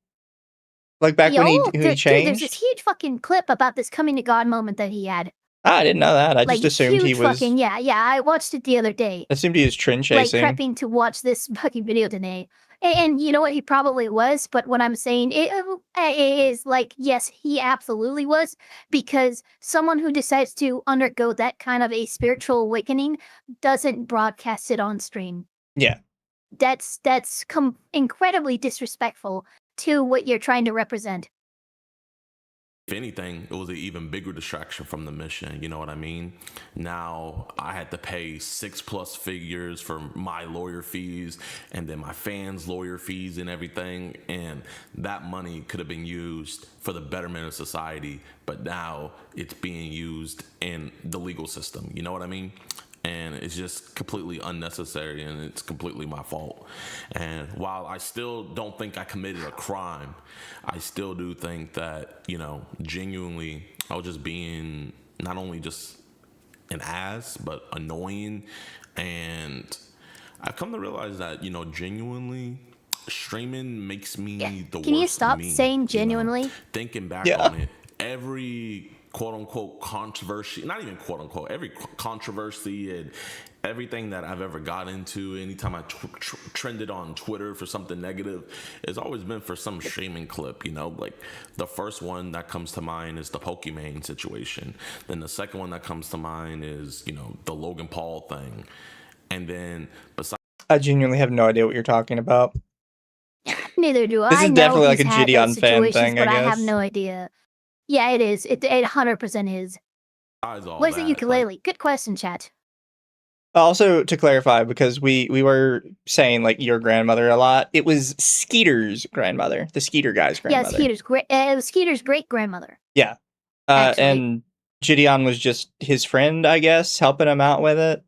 Like back when he dude, there's changed? this huge fucking clip about this coming to God moment that he had. I didn't know that. I Like, just assumed he huge was. fucking, yeah, I watched it the other day. Assumed he was trend Like, chasing. prepping to watch this fucking video today. And you know what? He probably was, but what I'm saying is like, yes, he absolutely was, because someone who decides to undergo that kind of a spiritual awakening doesn't broadcast it on stream. Yeah. That's incredibly disrespectful to what you're trying to represent. If anything, it was an even bigger distraction from the mission. You know what I mean? Now I had to pay 6+ figures for my lawyer fees and then my fans' lawyer fees and everything. And that money could have been used for the betterment of society. But now it's being used in the legal system. You know what I mean? And it's just completely unnecessary, and it's completely my fault. And while I still don't think I committed a crime, I still do think that, you know, genuinely, I was just being not only just an ass, but annoying. And I've come to realize that, you know, genuinely, streaming makes me the worst. Can you stop me, saying genuinely? You know? Thinking back on it, every quote-unquote controversy, not even quote-unquote, every controversy and everything that I've ever got into, anytime I trended on Twitter for something negative, it's always been for some shaming clip, you know? Like, the first one that comes to mind is the Pokimane situation. Then the second one that comes to mind is, you know, the Logan Paul thing. And then, besides... I genuinely have no idea what you're talking about. Neither do I. This is know definitely like he's a had JiDion those fan situations, thing, but I I have guess. no idea. Yeah, it is. It 100% is. Where's the ukulele? Good question, chat. Also, to clarify, because we were saying like your grandmother a lot, it was Skeeter's grandmother, the Skeeter guy's grandmother. Yeah, it was Skeeter's great grandmother. Yeah. And JiDion was just his friend, I guess, helping him out with it.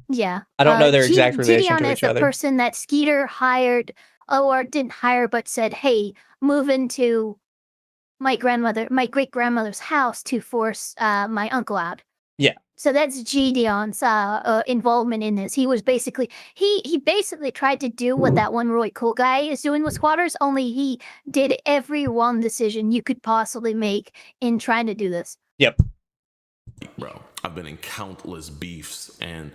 Yeah. I don't know their exact relation to JiDion each is the other. person that Skeeter hired, or didn't hire, but said, hey, move into my great grandmother's house to force my uncle out. Yeah. So that's JiDion's involvement in this. He was basically he basically tried to do what that one Roy Cool guy is doing with squatters, only he did every wrong decision you could possibly make in trying to do this. Yep. Bro, I've been in countless beefs, and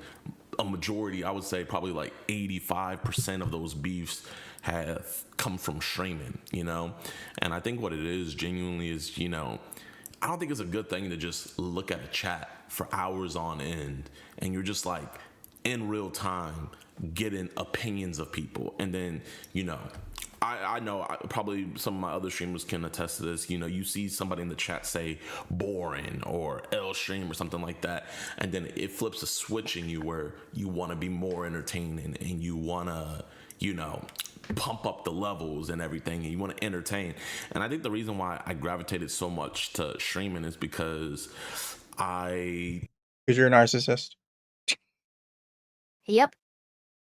a majority, I would say probably like 85% of those beefs have come from streaming, you know? And I think what it is genuinely is, you know, I don't think it's a good thing to just look at a chat for hours on end and you're just like in real time getting opinions of people. And then, you know, I know probably some of my other streamers can attest to this. You know, you see somebody in the chat say boring or L stream or something like that, and then it flips a switch in you where you want to be more entertaining and you want to, you know, pump up the levels and everything, and you want to entertain. And I think the reason why I gravitated so much to streaming is because you're a narcissist. Yep.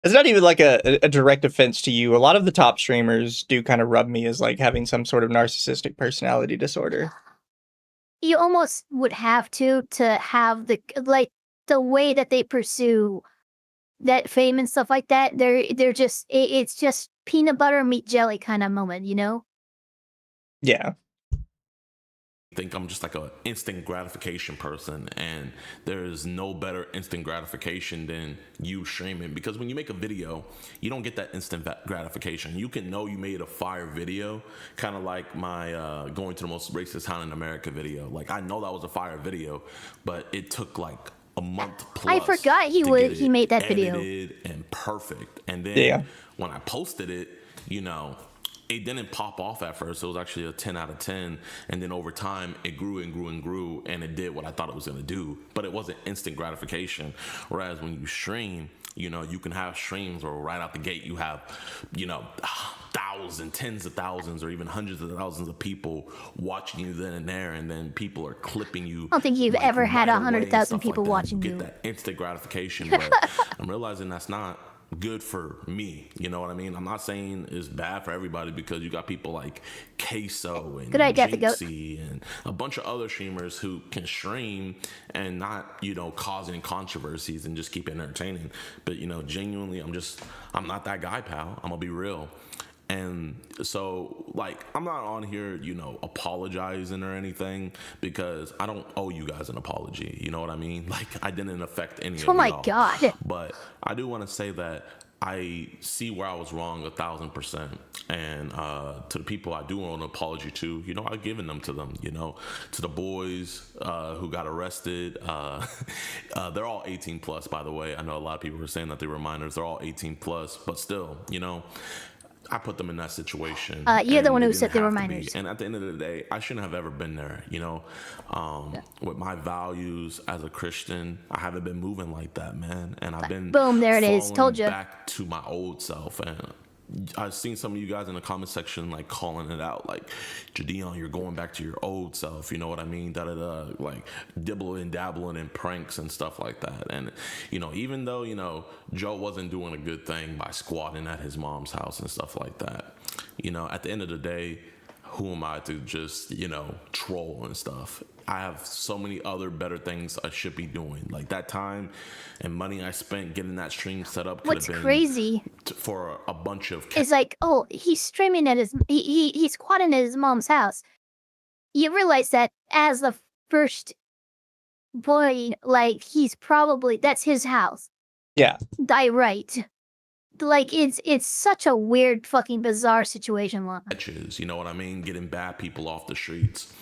It's not even like a direct offense to you. A lot of the top streamers do kind of rub me as like having some sort of narcissistic personality disorder. You almost would have to have the way that they pursue that fame and stuff like that. They're just it's just peanut butter meat jelly kind of moment, you know? Yeah. Think I'm just like a instant gratification person, and there's no better instant gratification than you streaming, because when you make a video you don't get that instant gratification. You can know you made a fire video, kind of like my going to the most racist town in America video. Like, I know that was a fire video, but it took like a month plus. I forgot he made that video. Edited and perfect. And then when I posted it, you know, it didn't pop off at first. It was actually a 10 out of 10. And then over time, it grew and grew and grew, and it did what I thought it was going to do. But it wasn't instant gratification. Whereas when you stream, you know, you can have streams where right out the gate you have, you know, thousands, tens of thousands, or even hundreds of thousands of people watching you then and there, and then people are clipping you. I don't think you've ever had 100,000 people watching you. you. Get that instant gratification, but I'm realizing that's not good for me. You know what I mean? I'm not saying it's bad for everybody, because you got people like Queso and Jinxie and a bunch of other streamers who can stream and not, you know, cause any controversies and just keep it entertaining. But, you know, genuinely, I'm not that guy, pal. I'm gonna be real. And so, like, I'm not on here, you know, apologizing or anything, because I don't owe you guys an apology. You know what I mean? Like, I didn't affect any of y'all. Oh my God. But I do want to say that I see where I was wrong 1,000%. And to the people I do owe an apology to, you know, I've given them to them, you know, to the boys who got arrested. They're all 18 plus, by the way. I know a lot of people were saying that they were minors. They're all 18 plus, but still, you know, I put them in that situation. You're the one who said they were minors. And at the end of the day, I shouldn't have ever been there, you know. With my values as a Christian, I haven't been moving like that, man. And I've been boom, there it is. Told you. Back to my old self. And I've seen some of you guys in the comment section like calling it out, like, JiDion, you're going back to your old self, you know what I mean? Like dibbling, dabbling in pranks and stuff like that. And, you know, even though, you know, Joe wasn't doing a good thing by squatting at his mom's house and stuff like that, you know, at the end of the day, who am I to just, you know, troll and stuff? I have so many other better things I should be doing. Like that time and money I spent getting that stream set up. What's crazy for a bunch of it's like, oh, he's streaming at he's squatting at his mom's house. You realize that as the first boy, like that's his house. Yeah. Die right. Like it's such a weird fucking bizarre situation. You know what I mean? Getting bad people off the streets.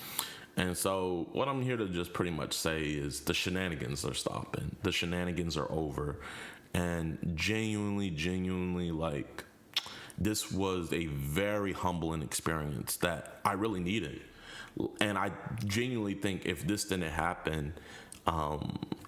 And so what I'm here to just pretty much say is the shenanigans are stopping. The shenanigans are over. And genuinely, like, this was a very humbling experience that I really needed. And I genuinely think if this didn't happen,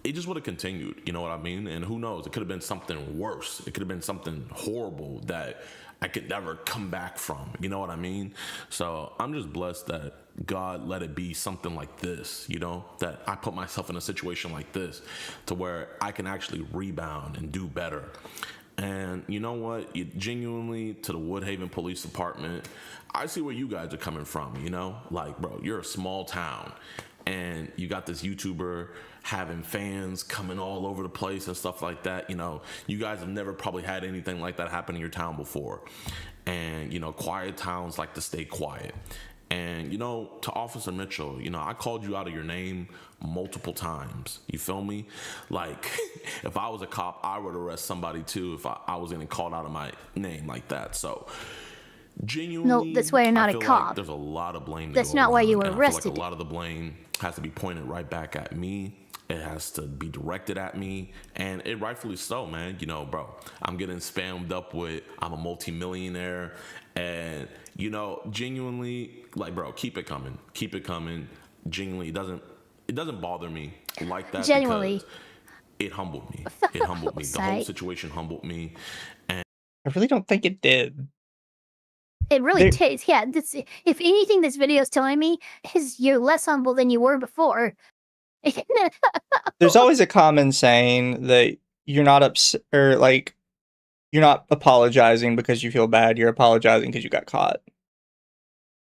it just would have continued. You know what I mean? And who knows? It could have been something worse. It could have been something horrible that I could never come back from. You know what I mean? So I'm just blessed that God let it be something like this, you know, that I put myself in a situation like this to where I can actually rebound and do better. And you know what? Genuinely, to the Woodhaven Police Department, I see where you guys are coming from, you know? Like, bro, you're a small town and you got this YouTuber having fans coming all over the place and stuff like that. You know, you guys have never probably had anything like that happen in your town before. And, you know, quiet towns like to stay quiet. And, you know, to Officer Mitchell, you know, I called you out of your name multiple times. You feel me? Like, if I was a cop, I would arrest somebody too if I was getting called out of my name like that. So, genuinely, no, that's why you're not a cop. Like there's a lot of blame. That's not why you were arrested. I feel like a lot of the blame has to be pointed right back at me. It has to be directed at me, and it rightfully so, man. You know, bro, I'm getting spammed up with I'm a multimillionaire, and you know, genuinely, like, bro, keep it coming. Genuinely, it doesn't bother me like that. Genuinely, it humbled me. It humbled me. The whole situation humbled me, and I really don't think it did. It really takes, yeah. If anything, this video is telling me is you're less humble than you were before. There's always a common saying that you're not upset, or like you're not apologizing because you feel bad. You're apologizing because you got caught.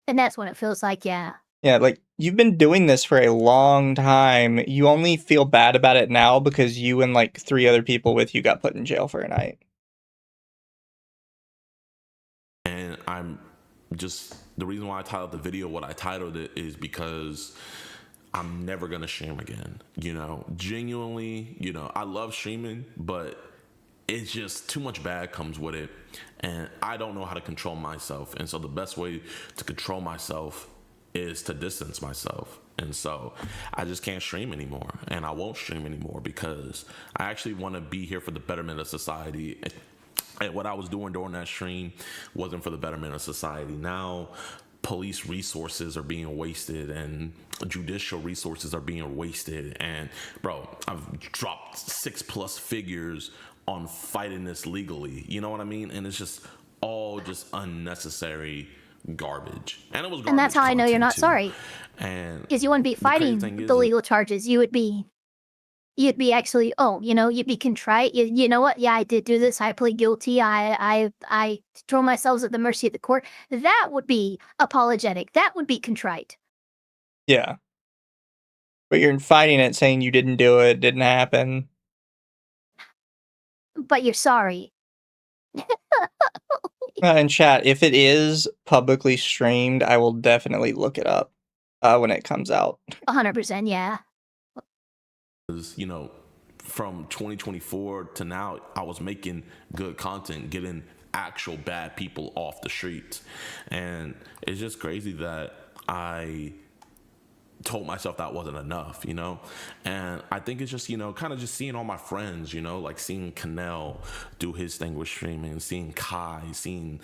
And that's what it feels like, yeah. Yeah, like you've been doing this for a long time. You only feel bad about it now because you and like 3 other people with you got put in jail for a night. And I'm just, the reason why I titled the video what I titled it is because I'm never going to stream again. You know, genuinely, you know, I love streaming, but it's just too much bad comes with it. And I don't know how to control myself. And so the best way to control myself is to distance myself. And so I just can't stream anymore, and I won't stream anymore because I actually want to be here for the betterment of society. And what I was doing during that stream wasn't for the betterment of society. Now, police resources are being wasted and judicial resources are being wasted. And bro, I've dropped 6+ figures on fighting this legally. You know what I mean? And it's just all just unnecessary garbage. And it was garbage. And that's how I know you're not too. sorry. And because you wouldn't be fighting the legal charges. You'd be actually, you'd be contrite. You know what? Yeah, I did do this. I plead guilty. I throw myself at the mercy of the court. That would be apologetic. That would be contrite. Yeah. But you're fighting it, saying you didn't do it, didn't happen. But you're sorry. In chat, if it is publicly streamed, I will definitely look it up when it comes out. 100%, yeah. You know, from 2024 to now, I was making good content, getting actual bad people off the streets. And it's just crazy that I told myself that wasn't enough, you know? And I think it's just, kind of just seeing all my friends, like seeing Canel do his thing with streaming, seeing Kai, seeing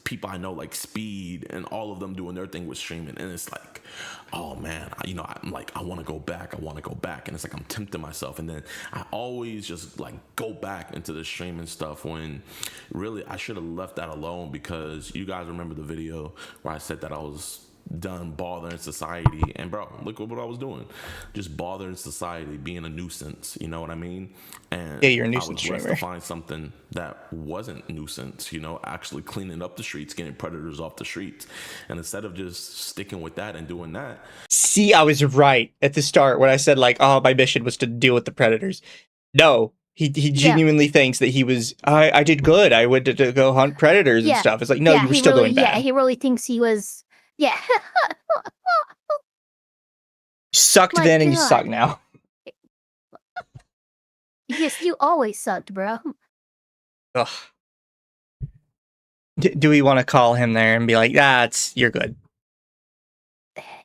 people I know like Speed and all of them doing their thing with streaming. And it's like, oh man, I'm like, I want to go back. And it's like, I'm tempting myself. And then I always just like go back into the streaming stuff when really I should have left that alone, because you guys remember the video where I said that I was done bothering society. And bro, look at what I was doing, just bothering society, being a nuisance, you know what I mean? And yeah, you're a nuisance I was streamer. blessed to find something that wasn't nuisance, actually cleaning up the streets, getting predators off the streets. And instead of just sticking with that and doing that, see, I was right at the start when I said like, oh, my mission was to deal with the predators. No, he genuinely thinks that he was, I did good, I went to go hunt predators and stuff. It's like, no, you were still doing bad. Yeah, he really thinks he was. Yeah. Sucked then and you suck now. Yes, you always sucked, bro. Ugh. Do we want to call him there and be like, you're good?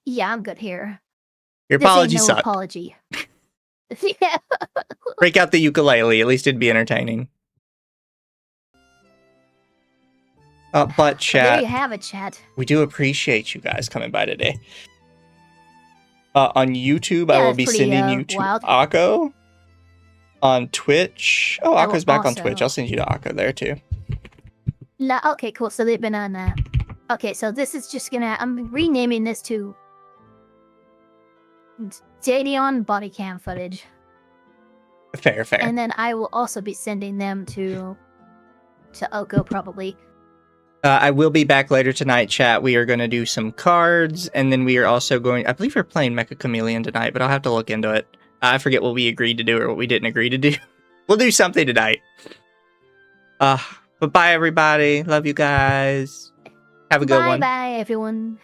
Yeah, I'm good here. Your apology sucked. Apology. Yeah. Break out the ukulele. At least it'd be entertaining. But chat. There you have it, chat. We do appreciate you guys coming by today. On YouTube, I will be sending you to Akko. On Twitch. Oh, Akko's back on Twitch. I'll send you to Akko there too. Okay, cool. So they've been on that. Okay, so this is just gonna. I'm renaming this to JiDion body cam footage. Fair. And then I will also be sending them to Oko probably. I will be back later tonight, chat. We are going to do some cards, and then we are also going... I believe we're playing Mecha Chameleon tonight, but I'll have to look into it. I forget what we agreed to do or what we didn't agree to do. We'll do something tonight. But bye, everybody. Love you guys. Have a good one. Bye, everyone.